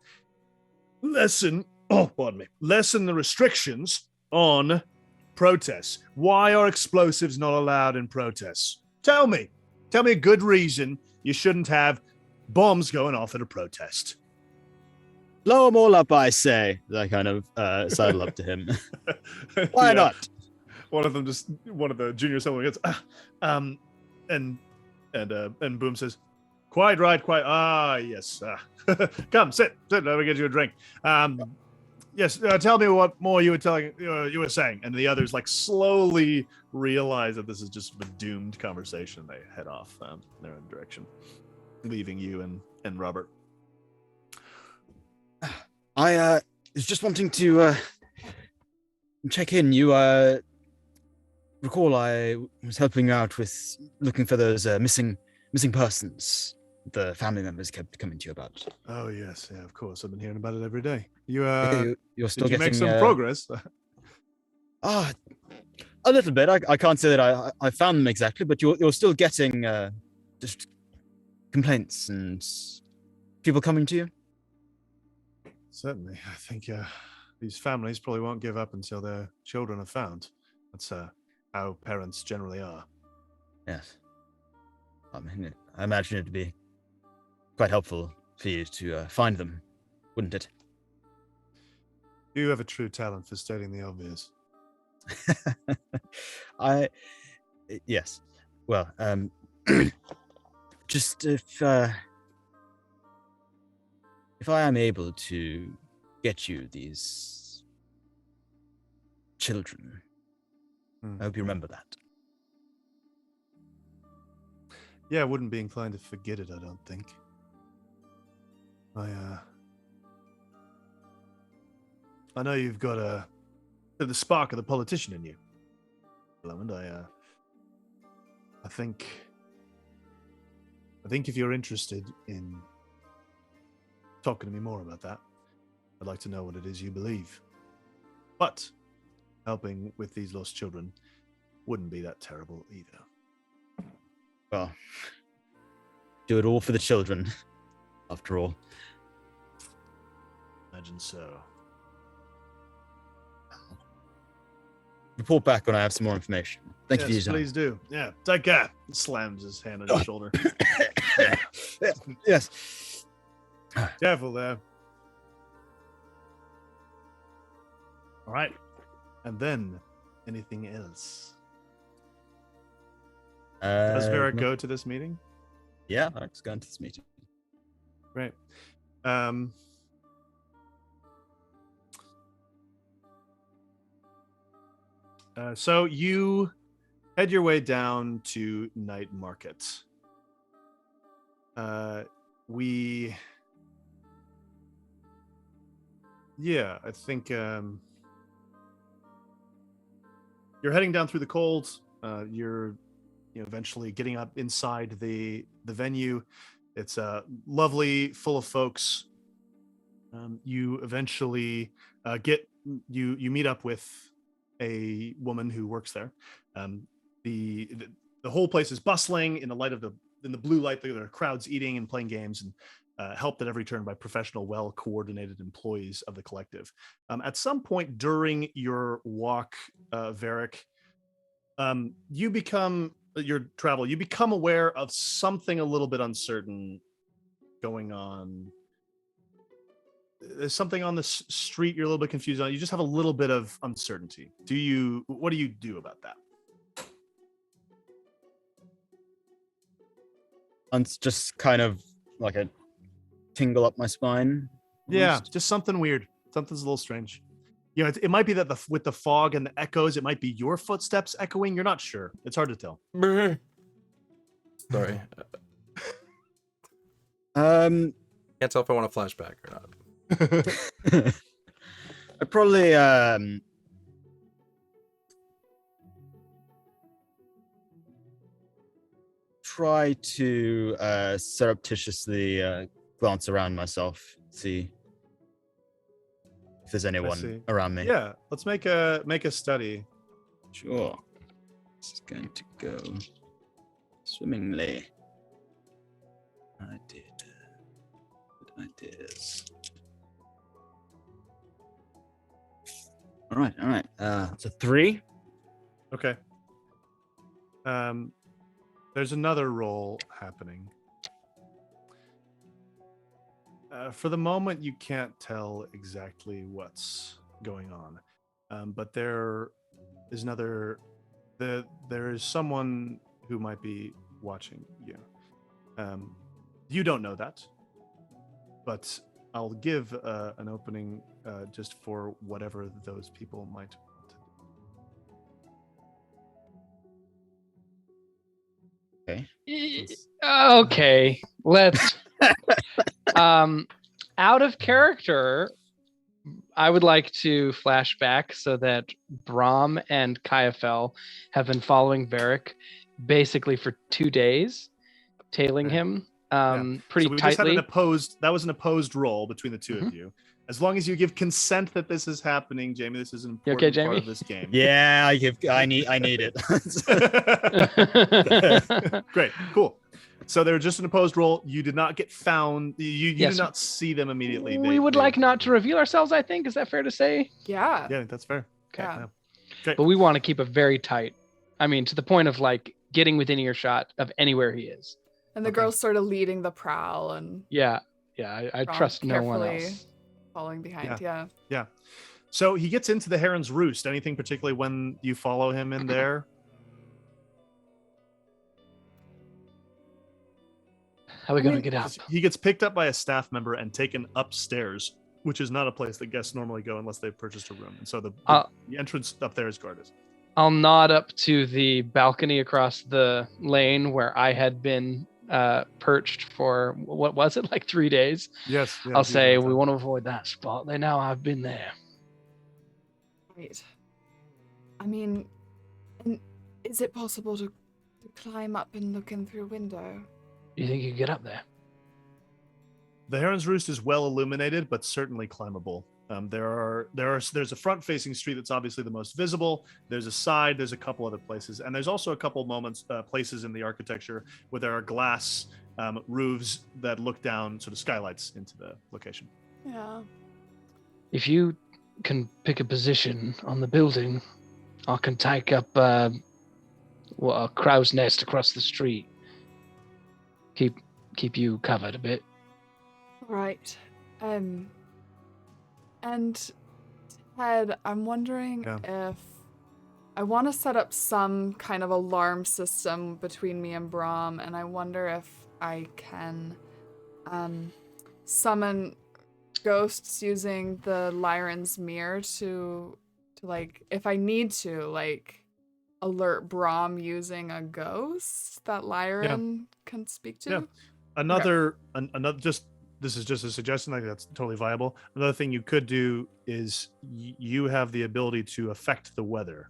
Lessen the restrictions on protests. Why are explosives not allowed in protests? Tell me a good reason you shouldn't have bombs going off at a protest. Blow them all up, I say. I kind of sidle up to him. Why Yeah. not? One of the junior assemblymen gets, and Boom says, "Quite right, quite. Ah, yes. Come, sit. Let me get you a drink. Yes. Tell me what more you were saying." And the others like slowly realize that this is just a doomed conversation. They head off their own direction. leaving you and Robert. I was just wanting to check in. You recall I was helping out with looking for those missing persons the family members kept coming to you about. Oh yes, yeah, of course. I've been hearing about it every day. You you're still did you getting make some progress? A little bit. I can't say that I found them exactly, but you're still getting just complaints and people coming to you. Certainly, I think these families probably won't give up until their children are found. That's how parents generally are. Yes. I mean, I imagine it'd be quite helpful for you to find them, wouldn't it? You have a true talent for stating the obvious. Yes. Well, just if I am able to get you these children, I hope you remember that. Yeah, I wouldn't be inclined to forget it, I don't think. I know you've got the spark of the politician in you, Lomond. I think if you're interested in talking to me more about that, I'd like to know what it is you believe. But helping with these lost children wouldn't be that terrible either. Well, do it all for the children, after all. Imagine so. Report back when I have some more information. Thank you for your time. Please do. Yeah, take care. Slams his hand on his shoulder. Yes. Careful there. All right. And then, anything else? Does Varric go to this meeting? Yeah, Varric's going to this meeting. Great. So you head your way down to Night Market. I think you're heading down through the cold. You're eventually getting up inside the venue. It's lovely, full of folks. You eventually you meet up with a woman who works there. The whole place is bustling in the blue light. There are crowds eating and playing games, and helped at every turn by professional, well-coordinated employees of the collective. At some point during your walk, Varric, you become aware of something a little bit uncertain going on. There's something on the street you're a little bit confused on. You just have a little bit of uncertainty. What do you do about that? It's just kind of like a tingle up my spine. Yeah, just something weird. Something's a little strange. It might be that with the fog and the echoes, it might be your footsteps echoing. You're not sure. It's hard to tell. Sorry. Can't tell if I want a flashback or not. I probably try to surreptitiously glance around myself, see if there's anyone around me. Yeah, let's make a study. Sure. It's going to go swimmingly. I did. Good ideas. All right. It's a 3. Okay. There's another roll happening. For the moment, you can't tell exactly what's going on, but there is there is someone who might be watching you. You don't know that, but I'll give an opening just for whatever those people might want to do. Okay. Okay, let's. Out of character, I would like to flash back so that Bram and Kaiafel have been following Varric basically for 2 days, tailing him pretty so we tightly. Just had an opposed. That was an opposed roll between the 2 of you. As long as you give consent that this is happening, Jamie, this is an important okay, part Jamie? of this game. Yeah, I need it. Great, cool. So they were just an opposed roll. You did not get found. You Yes. did not see them immediately. We would like not to reveal ourselves, I think. Is that fair to say? Yeah. Yeah, that's fair. Okay. Yeah. Great. But we want to keep it very tight. I mean, to the point of like getting within earshot of anywhere he is. And the girl's sort of leading the prowl and Yeah. I Bram trust no one carefully else. following behind. Yeah. So he gets into the Heron's Roost. Anything particularly when you follow him in there? How are we going to get out? He gets picked up by a staff member and taken upstairs, which is not a place that guests normally go unless they've purchased a room. And so the entrance up there is guarded. I'll nod up to the balcony across the lane where I had been perched for, what was it, like 3 days? Yes. I'll say, we want to avoid that spot. They know I've been there. Right. I mean, is it possible to climb up and look in through a window? You think you can get up there? The Heron's Roost is well illuminated, but certainly climbable. There's a front-facing street that's obviously the most visible. There's a side. There's a couple other places, and there's also a couple places in the architecture where there are glass roofs that look down, sort of skylights into the location. Yeah. If you can pick a position on the building, I can take up a crow's nest across the street. Keep you covered a bit. Right. And Ted, I'm wondering if I want to set up some kind of alarm system between me and Bram, and I wonder if I can summon ghosts using the Lyran's mirror to like, if I need to, like, alert Bram using a ghost that Lyran can speak to. Yeah. Another this is just a suggestion. I think that's totally viable. Another thing you could do is you have the ability to affect the weather.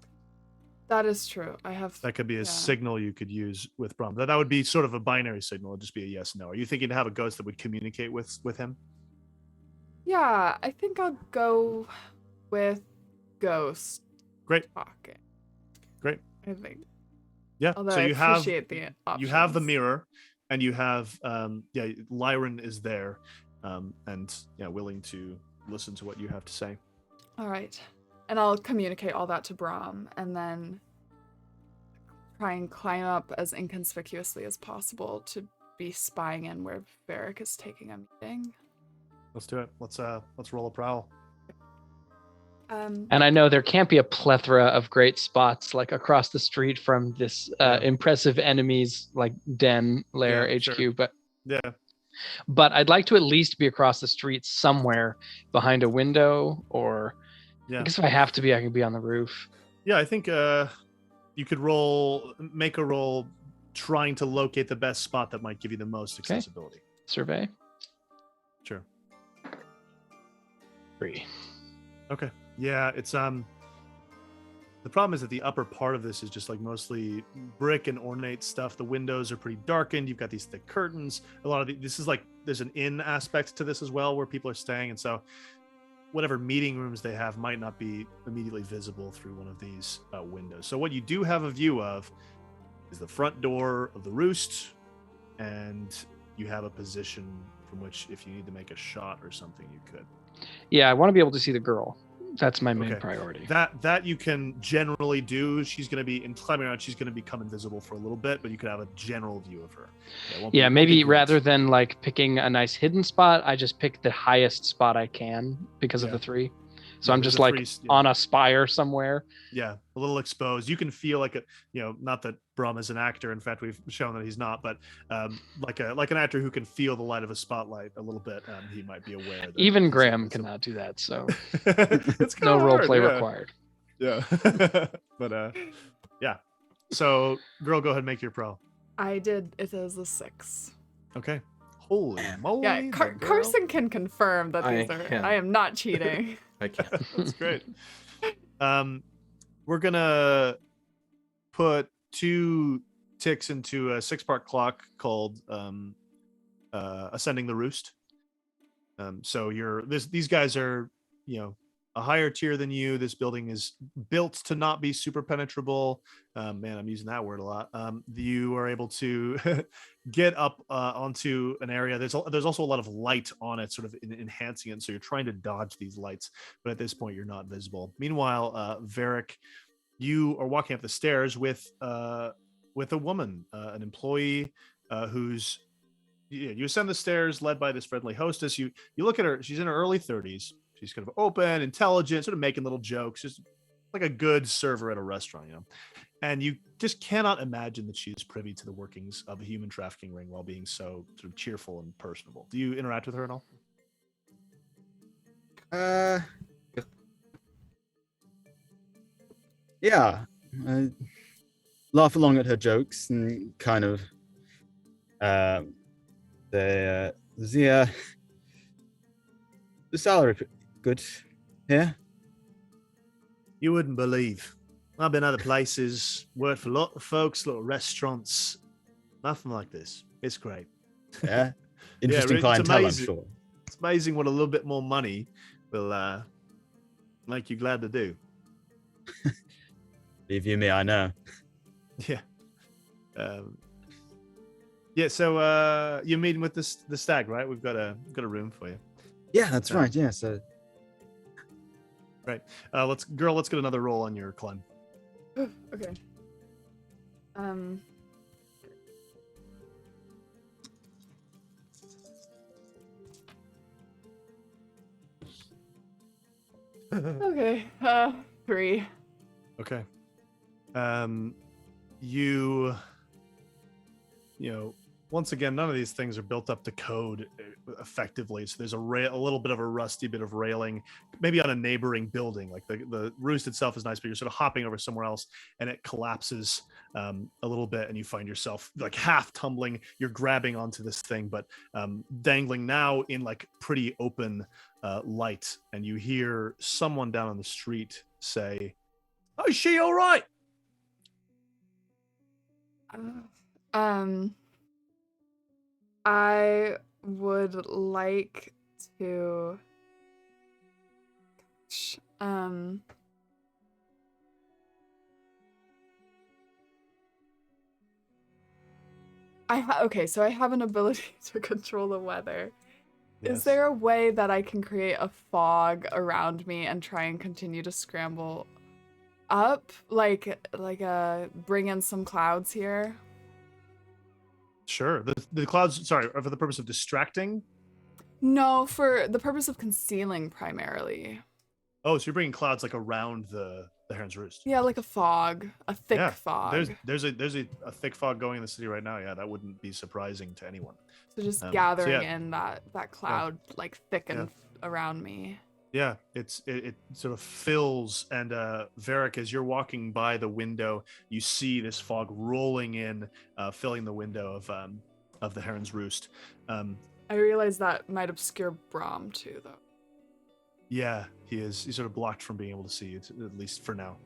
That is true. I have. That could be a signal you could use with Bram. That would be sort of a binary signal. It'd just be a yes, no. Are you thinking to have a ghost that would communicate with him? Yeah, I think I'll go with ghost. Great. Talking. Great. I think. Yeah. Although so I you have appreciate the options. you have the mirror, and you have Lyran is there, and willing to listen to what you have to say. All right, and I'll communicate all that to Bram, and then try and climb up as inconspicuously as possible to be spying in where Varric is taking a meeting. Let's do it. Let's roll a prowl. And I know there can't be a plethora of great spots like across the street from this impressive enemy's like den lair HQ, sure. but I'd like to at least be across the street somewhere behind a window, or I guess if I have to be, I can be on the roof. Yeah, I think you could make a roll trying to locate the best spot that might give you the most accessibility. Survey. Sure. 3. Okay. Yeah, it's the problem is that the upper part of this is just like mostly brick and ornate stuff. The windows are pretty darkened. You've got these thick curtains. A lot of this is like there's an inn aspect to this as well, where people are staying, and so whatever meeting rooms they have might not be immediately visible through one of these windows. So what you do have a view of is the front door of the roost, and you have a position from which, if you need to make a shot or something, you could. Yeah, I want to be able to see the girl. That's my main priority. That you can generally do. She's going to be in climbing around. She's going to become invisible for a little bit, but you could have a general view of her. Yeah, maybe rather than like picking a nice hidden spot, I just pick the highest spot I can because of the 3. So I'm just like on a spire somewhere. Yeah, a little exposed. You can feel like not that Bram is an actor. In fact, we've shown that he's not, but like an actor who can feel the light of a spotlight a little bit. He might be aware. That even Graham cannot do that, so it's no role play required. Yeah, but yeah. So, girl, go ahead and make your pro. I did. It is a 6. Okay. Holy moly. Yeah, the girl. Carson can confirm that I these are. can. I am not cheating. I can't. That's great. We're gonna put 2 ticks into a 6-part clock called Ascending the Roost. So these guys are, a higher tier than you. This building is built to not be super penetrable. Man, I'm using that word a lot. You are able to get up onto an area. There's also a lot of light on it, sort of enhancing it. So you're trying to dodge these lights, but at this point you're not visible. Meanwhile, Varric, you are walking up the stairs with a woman, an employee who's. You ascend the stairs, led by this friendly hostess. You look at her. She's in her early 30s. She's kind of open, intelligent, sort of making little jokes, just like a good server at a restaurant, And you just cannot imagine that she is privy to the workings of a human trafficking ring while being so sort of cheerful and personable. Do you interact with her at all? Yeah. I laugh along at her jokes and kind of the salary good here. You wouldn't believe. I've been other places, worked for a lot of folks, little restaurants. Nothing like this. It's great. Yeah. Interesting it's clientele, I'm amazing. sure. It's amazing what a little bit more money will make you glad to do. Believe you me, I know. Yeah. So you're meeting with the stag, right? We've got a room for you. Yeah, that's right. Yeah, so Right. Let's get another roll on your climb. Okay. Okay. 3. Okay. Once again, none of these things are built up to code effectively. So there's a little bit of a rusty bit of railing, maybe on a neighboring building. Like the roost itself is nice, but you're sort of hopping over somewhere else, and it collapses a little bit, and you find yourself like half tumbling. You're grabbing onto this thing, but dangling now in like pretty open light, and you hear someone down on the street say, "Oh, is she all right?" I would like to. Okay, so I have an ability to control the weather. Yes. Is there a way that I can create a fog around me and try and continue to scramble up, like bring in some clouds here? Sure. The clouds, sorry, are for the purpose of distracting? No, for the purpose of concealing primarily. Oh, so you're bringing clouds like around the Heron's Roost. Yeah, like a fog, a thick Yeah, fog. There's a thick fog going in the city right now. Yeah, that wouldn't be surprising to anyone. So just gathering yeah. in that cloud, like thick and around me. Yeah, it sort of fills, and Varric, as you're walking by the window, you see this fog rolling in, filling the window of the Heron's Roost. I realize that might obscure Bram too, though. Yeah, he's sort of blocked from being able to see it, at least for now.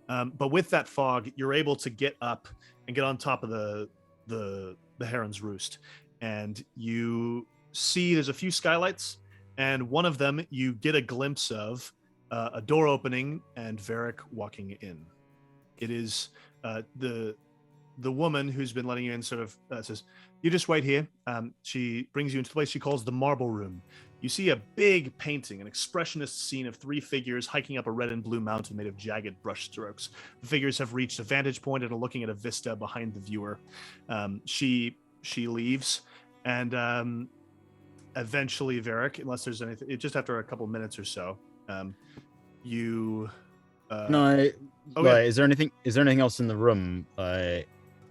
But with that fog, you're able to get up and get on top of the Heron's Roost, and you see there's a few skylights. And one of them, you get a glimpse of a door opening and Varric walking in. It is the woman who's been letting you in sort of says, "You just wait here." She brings you into the place she calls the Marble Room. You see a big painting, an expressionist scene of 3 figures hiking up a red and blue mountain made of jagged brush strokes. The figures have reached a vantage point and are looking at a vista behind the viewer. She leaves, and eventually, Varric, unless there's anything, just after a couple minutes or so, you. No, okay. Is there anything else in the room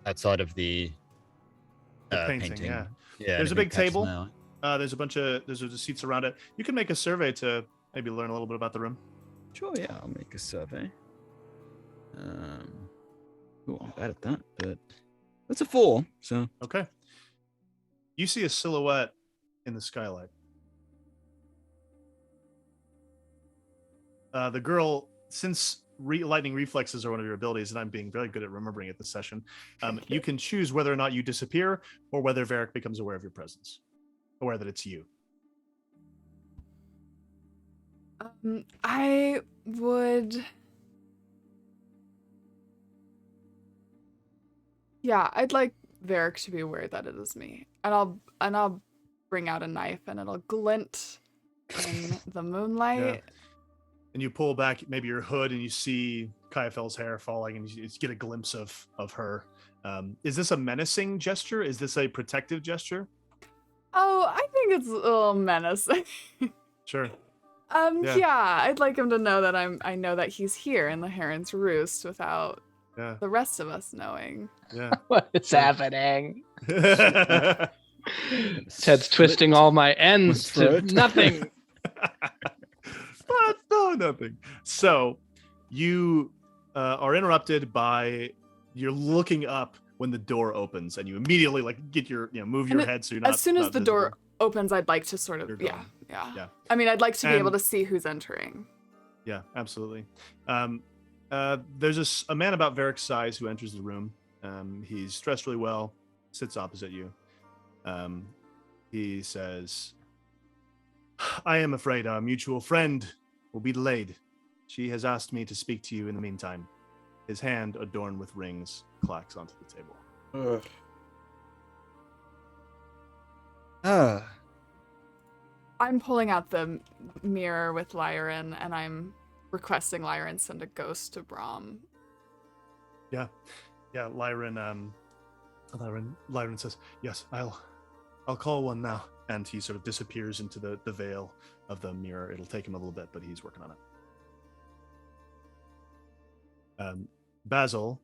outside of the painting? Yeah. There's a big table. There's a seats around it. You can make a survey to maybe learn a little bit about the room. Sure, yeah, I'll make a survey. I'm bad at that, but That's a 4. So Okay. You see a silhouette in the skylight. The girl, since lightning reflexes are one of your abilities, and I'm being very good at remembering it this session, you can choose whether or not you disappear or whether Varric becomes aware of your presence, aware that it's you. I would. Yeah, I'd like Varric to be aware that it is me, and I'll bring out a knife, and it'll glint in the moonlight. Yeah. And you pull back maybe your hood, and you see Kaifel's hair falling, and you get a glimpse of her. Is this a menacing gesture? Is this a protective gesture? Oh, I think it's a little menacing. Sure. Yeah, I'd like him to know that I know that he's here in the Heron's Roost without the rest of us knowing. Yeah. What is happening? Ted's twisting all my ends to nothing. But no, nothing. So you are interrupted by you're looking up when the door opens, and you immediately get your move your head so you're not. As soon as the visible. door opens, I'd like to sort of yeah. I mean, I'd like to be able to see who's entering. Yeah, absolutely. There's a man about Varric's size who enters the room. He's dressed really well, sits opposite you. He says, "I am afraid our mutual friend will be delayed. She has asked me to speak to you in the meantime." His hand, adorned with rings, clacks onto the table. I'm pulling out the mirror with Lyran, and I'm requesting Lyran send a ghost to Bram. Yeah, Lyran says, "Yes, I'll call one now." And he sort of disappears into the veil of the mirror. It'll take him a little bit, but he's working on it. Basil,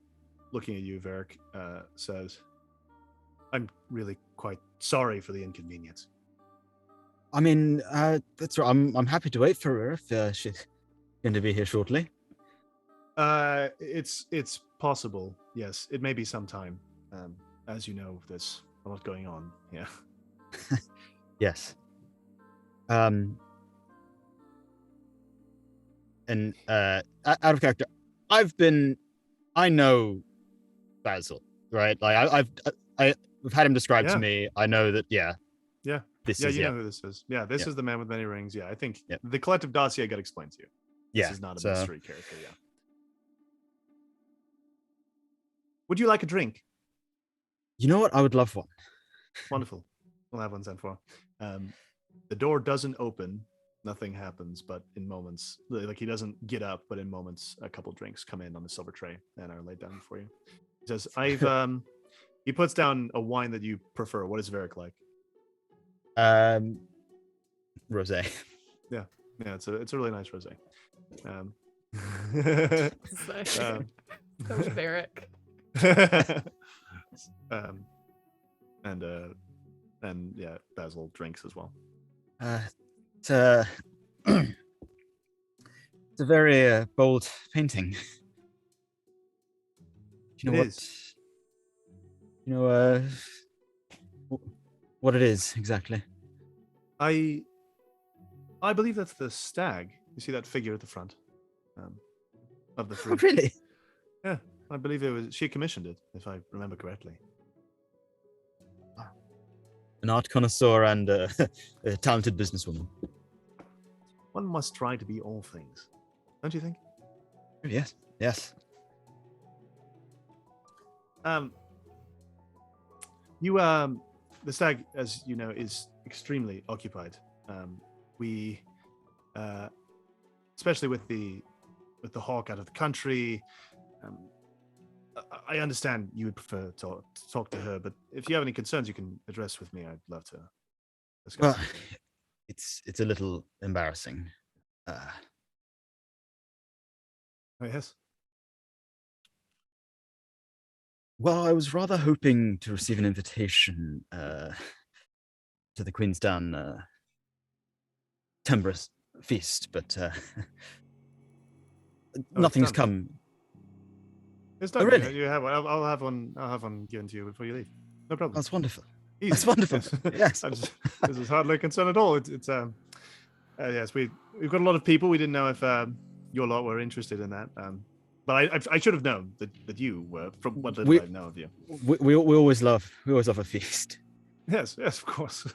looking at you, Varric, says, "I'm really quite sorry for the inconvenience." I mean, that's right. I'm happy to wait for her if she's going to be here shortly. It's possible. Yes, it may be some time. As you know, there's a lot going on. Yeah. Yes. And out of character, I know Basil, right? Like I've had him described to me. I know that. Yeah. This is, know who this is. Yeah, this is the man with many rings. Yeah, I think the collective dossier got explained to you. This is not a mystery character. Yeah. Would you like a drink? You know what? I would love one. Wonderful. We'll have one sent for. The door doesn't open. Nothing happens, but in moments, like he doesn't get up, but in moments, a couple drinks come in on the silver tray and are laid down for you. He says, he puts down a wine that you prefer. What is Varric like? Rosé. Yeah, it's a really nice rosé. That was Varric. And Basil drinks as well. It's a very bold painting. Do you know what it is exactly? I believe that's the stag. You see that figure at the front of the three. Oh, really? Yeah, I believe she commissioned it, if I remember correctly. An art connoisseur and a talented businesswoman. One must try to be all things, don't you think? Yes. The stag, as you know, is extremely occupied. We, especially with the hawk out of the country. I understand you would prefer to talk to her, but if you have any concerns, you can address with me. I'd love to discuss. Well, it's a little embarrassing. Oh, yes. Well, I was rather hoping to receive an invitation to the Queenstown Timbrous feast, but nothing's come. It's done. Oh, really? You have one. I'll have one. I'll have one given to you before you leave. No problem. That's wonderful. Easy. That's wonderful. Yes. This is hardly a concern at all. It's yes, we've got a lot of people. We didn't know if your lot were interested in that. But I should have known that you were from what little I know of you. We always love a feast. Yes, of course,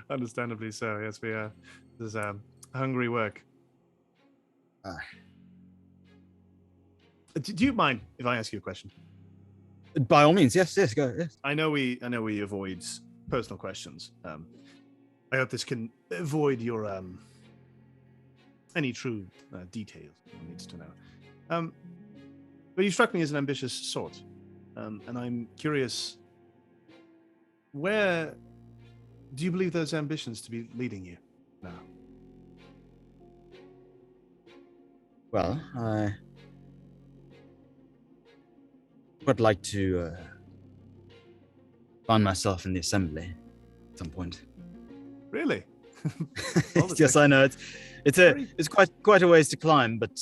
understandably so. Yes, we this is hungry work. Do you mind if I ask you a question? By all means, yes, go. Yes. I know we avoid personal questions. I hope this can avoid your any true details one needs to know. But you struck me as an ambitious sort, and I'm curious. Where do you believe those ambitions to be leading you now? Well, I would like to find myself in the assembly at some point. Really? Yes, I know it's quite a ways to climb, but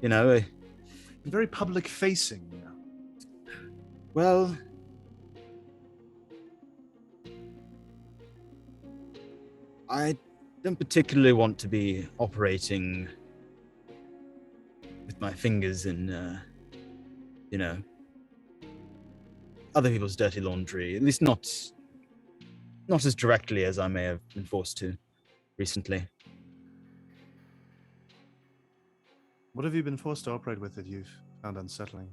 you know, very public facing. You know. Well, I don't particularly want to be operating with my fingers in, you know, other people's dirty laundry. At least not as directly as I may have been forced to recently. What have you been forced to operate with that you've found unsettling?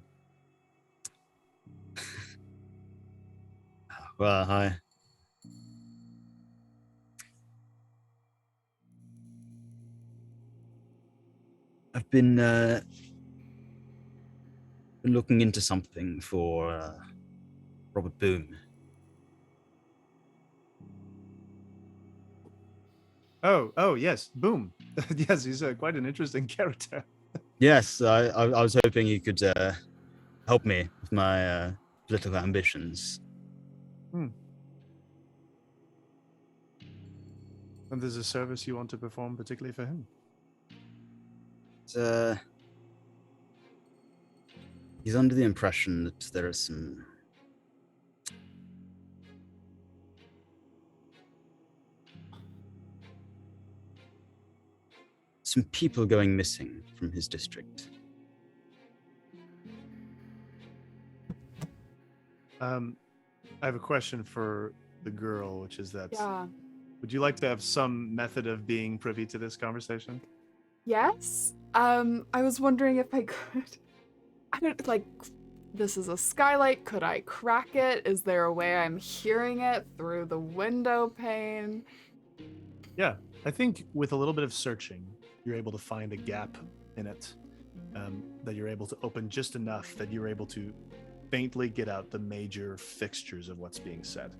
Well, I've been looking into something for Robert Boom. Oh, yes, Boom. Yes, he's quite an interesting character. Yes, I was hoping you could help me with my political ambitions. And there's a service you want to perform particularly for him? He's under the impression that there are some people going missing from his district. I have a question for the girl, which is that Yeah. would you like to have some method of being privy to this conversation? Yes. I was wondering if I could. I don't like. This is a skylight. Could I crack it? Is there a way I'm hearing it through the window pane? Yeah, I think with a little bit of searching, you're able to find a gap in it that you're able to open just enough that you're able to faintly get out the major fixtures of what's being said.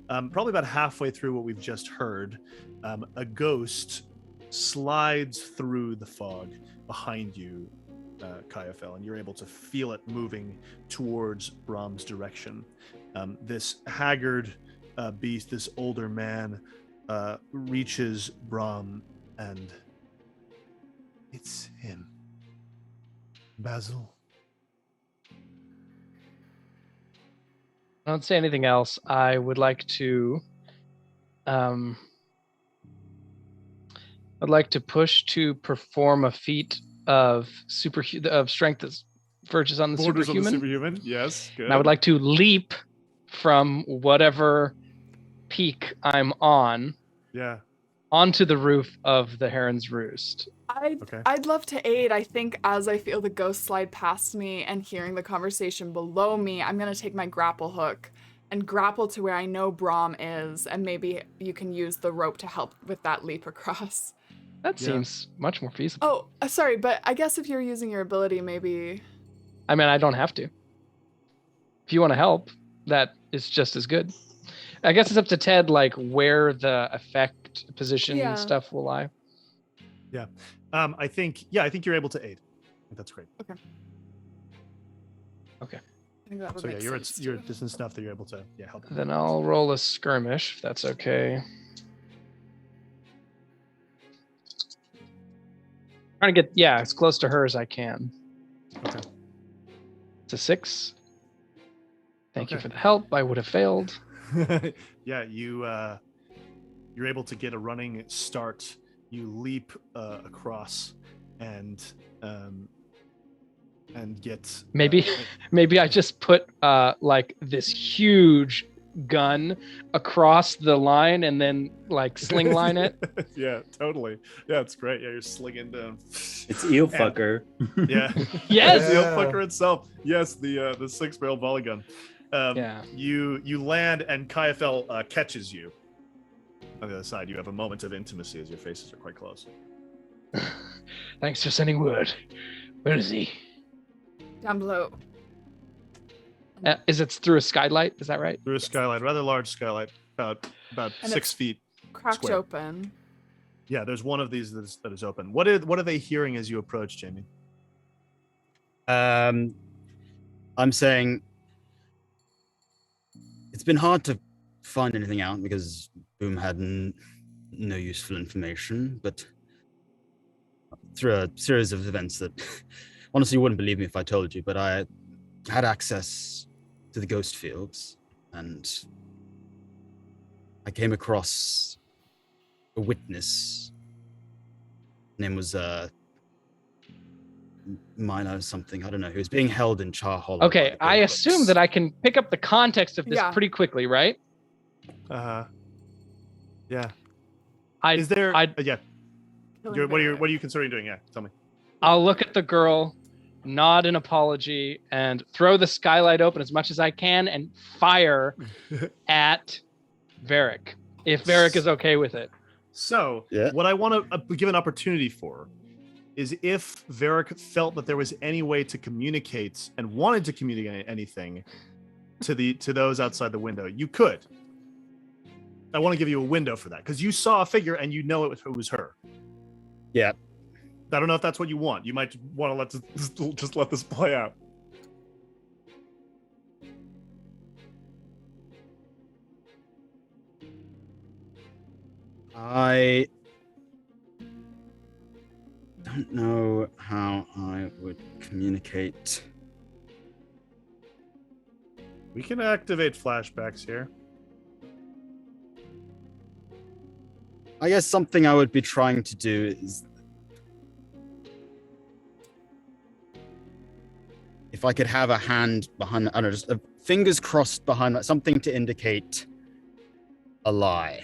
Probably about halfway through what we've just heard, a ghost slides through the fog behind you, Kayafel, and you're able to feel it moving towards Bram's direction. This haggard beast, this older man, reaches Bram, and it's him. Basil. I don't say anything else. I would like to I'd like to push to perform a feat of strength that verges on the Borders superhuman. on the superhuman. Yes, good. And I would like to leap from whatever peak I'm on onto the roof of the Heron's Roost. I'd love to aid. I think as I feel the ghost slide past me and hearing the conversation below me, I'm going to take my grapple hook and grapple to where I know Bram is, and maybe you can use the rope to help with that leap across. That seems much more feasible. Oh, sorry, but I guess if you're using your ability, maybe... I mean, I don't have to. If you want to help, that is just as good. I guess it's up to Ted, like, where the effect position stuff will lie. Yeah. I think you're able to aid. That's great. Okay. I think that would So make sense you're at distance enough that you're able to help. Then I'll roll a skirmish, if that's okay. Trying to get as close to her as I can. Okay. It's a 6. Thank you Okay. for the help. I would have failed. Yeah, you're able to get a running start. You leap across and get Maybe I just put like this huge gun across the line and then like sling line it. Yeah, totally. Yeah, it's great. Yeah, you're slinging down. It's eel fucker. Yeah. Yes. The eel fucker itself. Yes, the 6-barrel volley gun. Yeah. You land and Kaiafel catches you. On the other side, you have a moment of intimacy as your faces are quite close. Thanks for sending word. Where is he? Down below. Is it through a skylight? Is that right? Through a skylight, rather large skylight, about And 6 feet. Cracked Square. open. Yeah, there's one of these that is open. What are they hearing as you approach, Jamie? I'm saying it's been hard to find anything out because Boom had no useful information, but through a series of events that honestly you wouldn't believe me if I told you, but I had access to the ghost fields and I came across a witness. Name was Milo something, I don't know. He was being held in Char Hollow. Okay, I assume that I can pick up the context of this Yeah. pretty quickly, right? Yeah. I Is there? Yeah. Killing What Varric. are you considering doing? Yeah, tell me. I'll look at the girl, nod an apology, and throw the skylight open as much as I can and fire at Varric, if Varric is okay with it. So, Yeah. what I want to give an opportunity for is if Varric felt that there was any way to communicate and wanted to communicate anything to those outside the window, you could. I want to give you a window for that because you saw a figure and you know it was her. Yeah. I don't know if that's what you want. You might want to just let this play out. I don't know how I would communicate. We can activate flashbacks here. I guess something I would be trying to do is if I could have a hand behind, I don't know, just fingers crossed behind something to indicate a lie.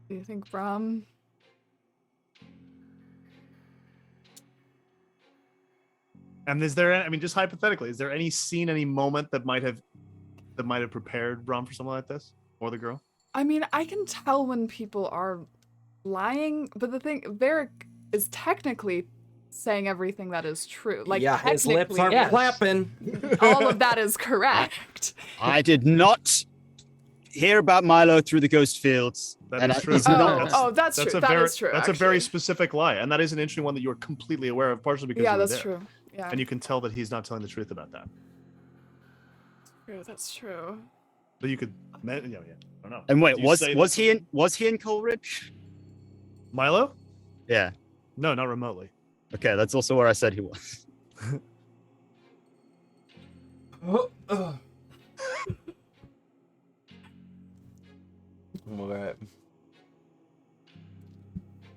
Do you think Bram? And is there, I mean, just hypothetically, is there any scene, any moment that might have prepared Bram for something like this, or the girl? I mean, I can tell when people are lying, but the thing, Varric is technically saying everything that is true. Like, yeah, his lips aren't yes. flapping. all of that is correct. I did not hear about Milo through the ghost fields. That and is I- true. he's Oh, not- that's true. That is true. That's a very actually. specific lie, and that is an interesting one that you're completely aware of, partially because Yeah, you were that's there. true. Yeah, And you can tell that he's not telling the truth about that. true. That's true. But you could, yeah, I don't know. And wait, Do you say was he in Coleridge? Milo? Yeah. No, not remotely. Okay, that's also where I said he was. What?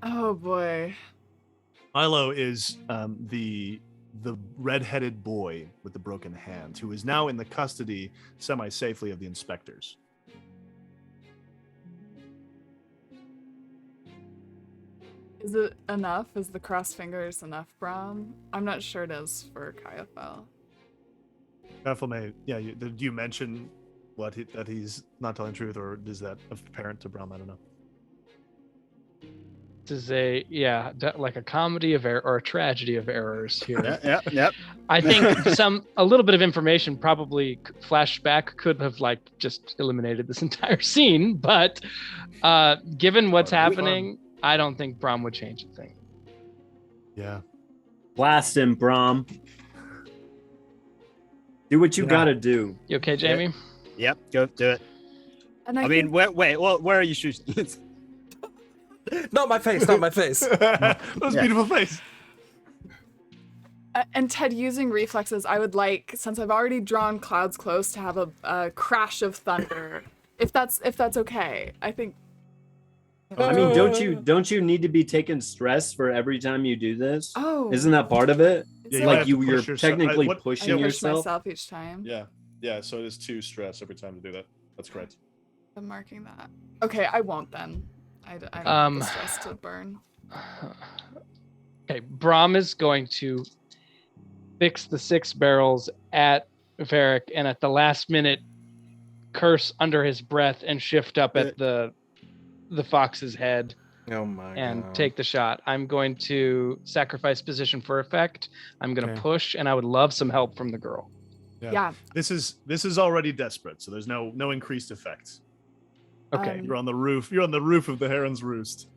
Oh boy. Milo is the red-headed boy with the broken hand, who is now in the custody, semi-safely, of the inspectors. Is it enough? Is the crossed fingers enough, Bram? I'm not sure it is for Kaiafel. Careful, may, yeah. Did you mention that he's not telling the truth, or is that apparent to Bram? I don't know. This is like a comedy of error or a tragedy of errors here. Yeah. I think a little bit of information probably flashback could have like just eliminated this entire scene, but given what's happening, I don't think Bram would change a thing. Yeah. Blast him, Bram. Do what you gotta do. You okay, Jamie? Yep, go do it. And I mean, where are you shooting? Not my face, not my face. That was a Yeah. beautiful face. And Ted, using reflexes, I would like, since I've already drawn clouds close, to have a crash of thunder. If that's okay, I think. I mean, don't you need to be taking stress for every time you do this? Oh, Isn't that part of it? Is Yeah, it Like have to you're push yourself. technically I pushing push yourself. myself each time. Yeah. So it is 2 stress every time to do that. That's correct. I'm marking that. Okay, I won't then. I don't have the stress to burn. Okay, Bram is going to fix the 6 barrels at Varric, and at the last minute, curse under his breath and shift up at the fox's head Oh my and god. take the shot. I'm going to sacrifice position for effect. I'm going to Okay. push, and I would love some help from the girl. Yeah. This is already desperate, so there's no increased effects. Okay. You're on the roof. You're on the roof of the Heron's Roost.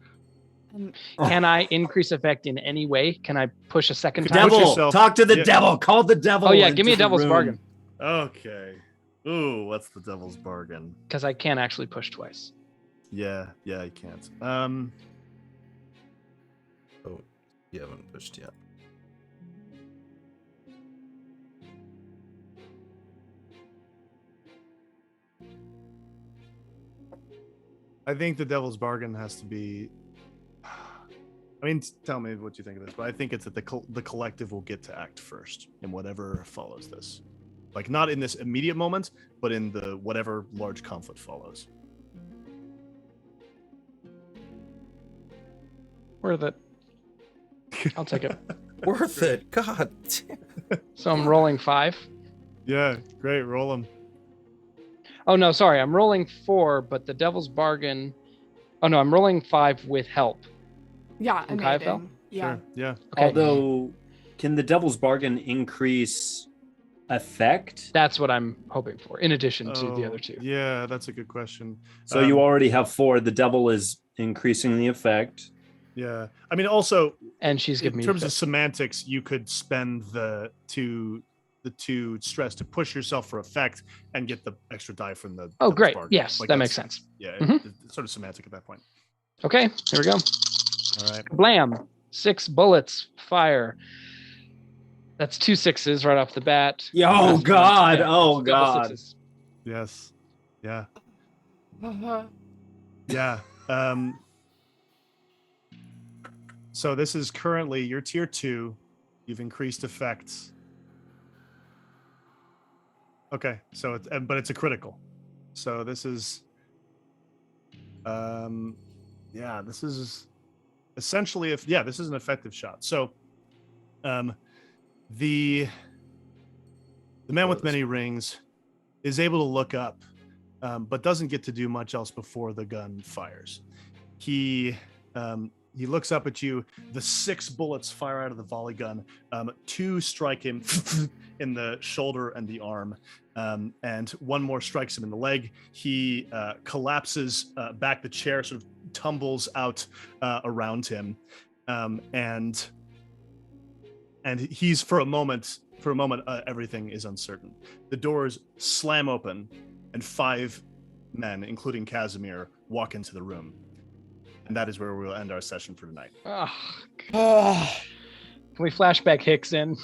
And Can I increase effect in any way? Can I push a second Could time? push Devil, yourself. talk to the Yeah. devil. Call the devil. Oh yeah, give me a into the devil's room. bargain Okay. Ooh, what's the devil's bargain? because I can't actually push twice. Yeah, you can't. Oh, you haven't pushed yet. I think the devil's bargain has to be. I mean, tell me what you think of this, but I think it's that the collective will get to act first in whatever follows this. Like, not in this immediate moment, but in the whatever large conflict follows. Worth it. I'll take it. Worth it. God. So I'm rolling 5. Yeah, great. Roll them. Oh no, sorry, I'm rolling 4, but the devil's bargain. Oh no, I'm rolling 5 with help. yeah, And Kai fell? amazing. Yeah. Sure. Yeah. Okay. Although, can the devil's bargain increase effect? That's what I'm hoping for, in addition to the Oh, other 2. Yeah, that's a good question. So you Um, already have 4. The devil is increasing the effect. Yeah. I mean, also, And she's giving in me terms of effect. semantics, you could spend the two stress to push yourself for effect and get the extra die from the. Oh devil's great. bargain. Yes, Like, that that's- makes sense. Yeah, Mhm. it's sort of semantic at that point. Okay, here we go. All right. Blam. 6 bullets, fire. That's 2 6s right off the bat. Oh, That's- God. yeah, Oh, it's double God. 6s. Yes. Yeah. Uh-huh. Yeah. So this is currently your tier 2. You've increased effects. Okay, so it's but it's a critical. So this is yeah, this is essentially this is an effective shot. So the man with many rings is able to look up, but doesn't get to do much else before the gun fires. He looks up at you. The 6 bullets fire out of the volley gun. 2 strike him in the shoulder and the arm, and 1 more strikes him in the leg. He collapses back. The chair sort of tumbles out around him, and he's for a moment. Everything is uncertain. The doors slam open, and 5 men, including Casimir, walk into the room. And that is where we'll end our session for tonight. Can we flashback Hix in?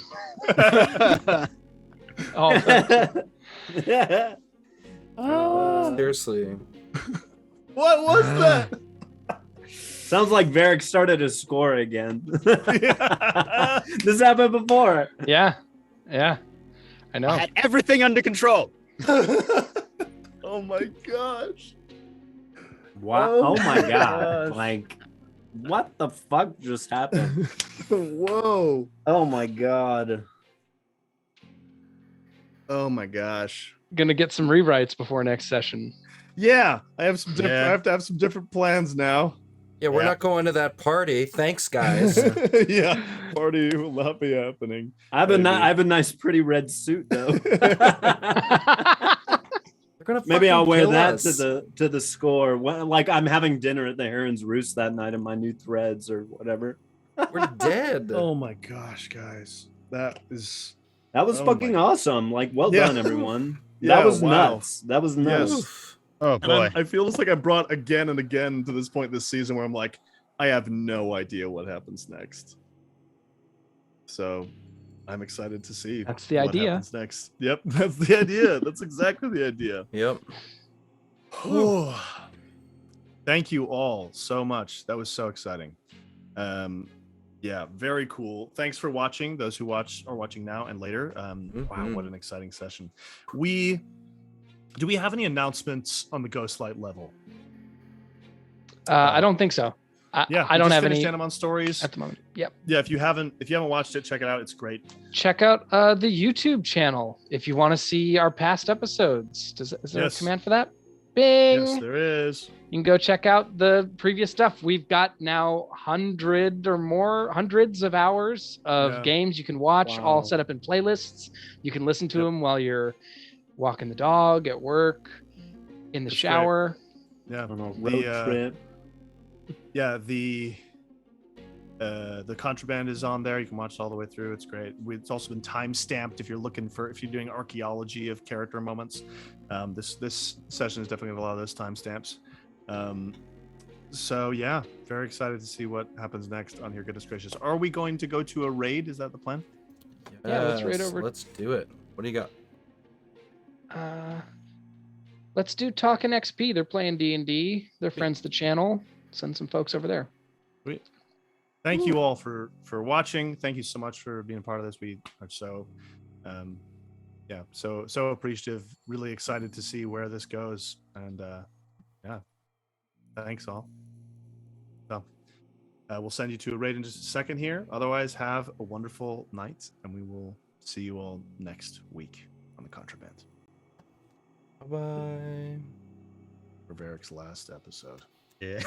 Oh, Oh. Seriously. What was that? Sounds like Varric started a score again. This happened before. yeah. I know. I had everything under control. Oh my gosh. Wow. Oh Oh my my God. gosh. Like, what the fuck just happened? Whoa. Oh my God. Oh my gosh. Gonna get some rewrites before next session. Yeah, I have some different. Yeah. I have to have some different plans now. Yeah, we're Yeah. not going to that party. Thanks, guys. Yeah, party will not be happening. I have a Maybe. I have a nice, pretty red suit though. They're gonna Maybe I'll fucking wear kill that us. to the score. Like I'm having dinner at the Heron's Roost that night in my new threads or whatever. We're dead. Oh my gosh, guys, that is. That was Oh fucking my- awesome. Like, well Yeah. done, everyone. Yeah, That was wow. nuts. That was nuts. Yes. Oh And I feel just like I brought again and again to this point this season where I'm like, I have no idea what happens next. So, I'm excited to see. That's the what idea. happens next. Yep, that's the idea. That's exactly the idea. Yep. Thank you all so much. That was so exciting. Yeah, very cool. Thanks for watching. Those who are watching now and later. Wow, what an exciting session. Do we have any announcements on the Ghostlight level? I don't think so. I don't have any Animon Stories at the moment. Yep. Yeah, if you haven't watched it, check it out. It's great. Check out the YouTube channel if you want to see our past episodes. Is there a command for that? Bing. Yes, there is. You can go check out the previous stuff. We've got now hundreds of hours of games you can watch, all set up in playlists. You can listen to them while you're walking the dog, at work, in the shower. Great. Yeah, on a road trip. Yeah, the Contraband is on there. You can watch it all the way through. It's great. It's also been time stamped if you're doing archaeology of character moments. This session is definitely have a lot of those time stamps. So yeah, very excited to see what happens next on here. Goodness gracious, are we going to go to a raid? Is that the plan? Yeah, let's raid over. Let's do it. What do you got? Let's do Talkin' XP. They're playing D&D. They're friends of the channel. Send some folks over there. Sweet. Thank you all for watching. Thank you so much for being a part of this. We are so so appreciative, really excited to see where this goes, and thanks all. So we'll send you to a raid in just a second here. Otherwise, have a wonderful night, and we will see you all next week on the Contraband. Bye-bye. For Varric's last episode. Yeah.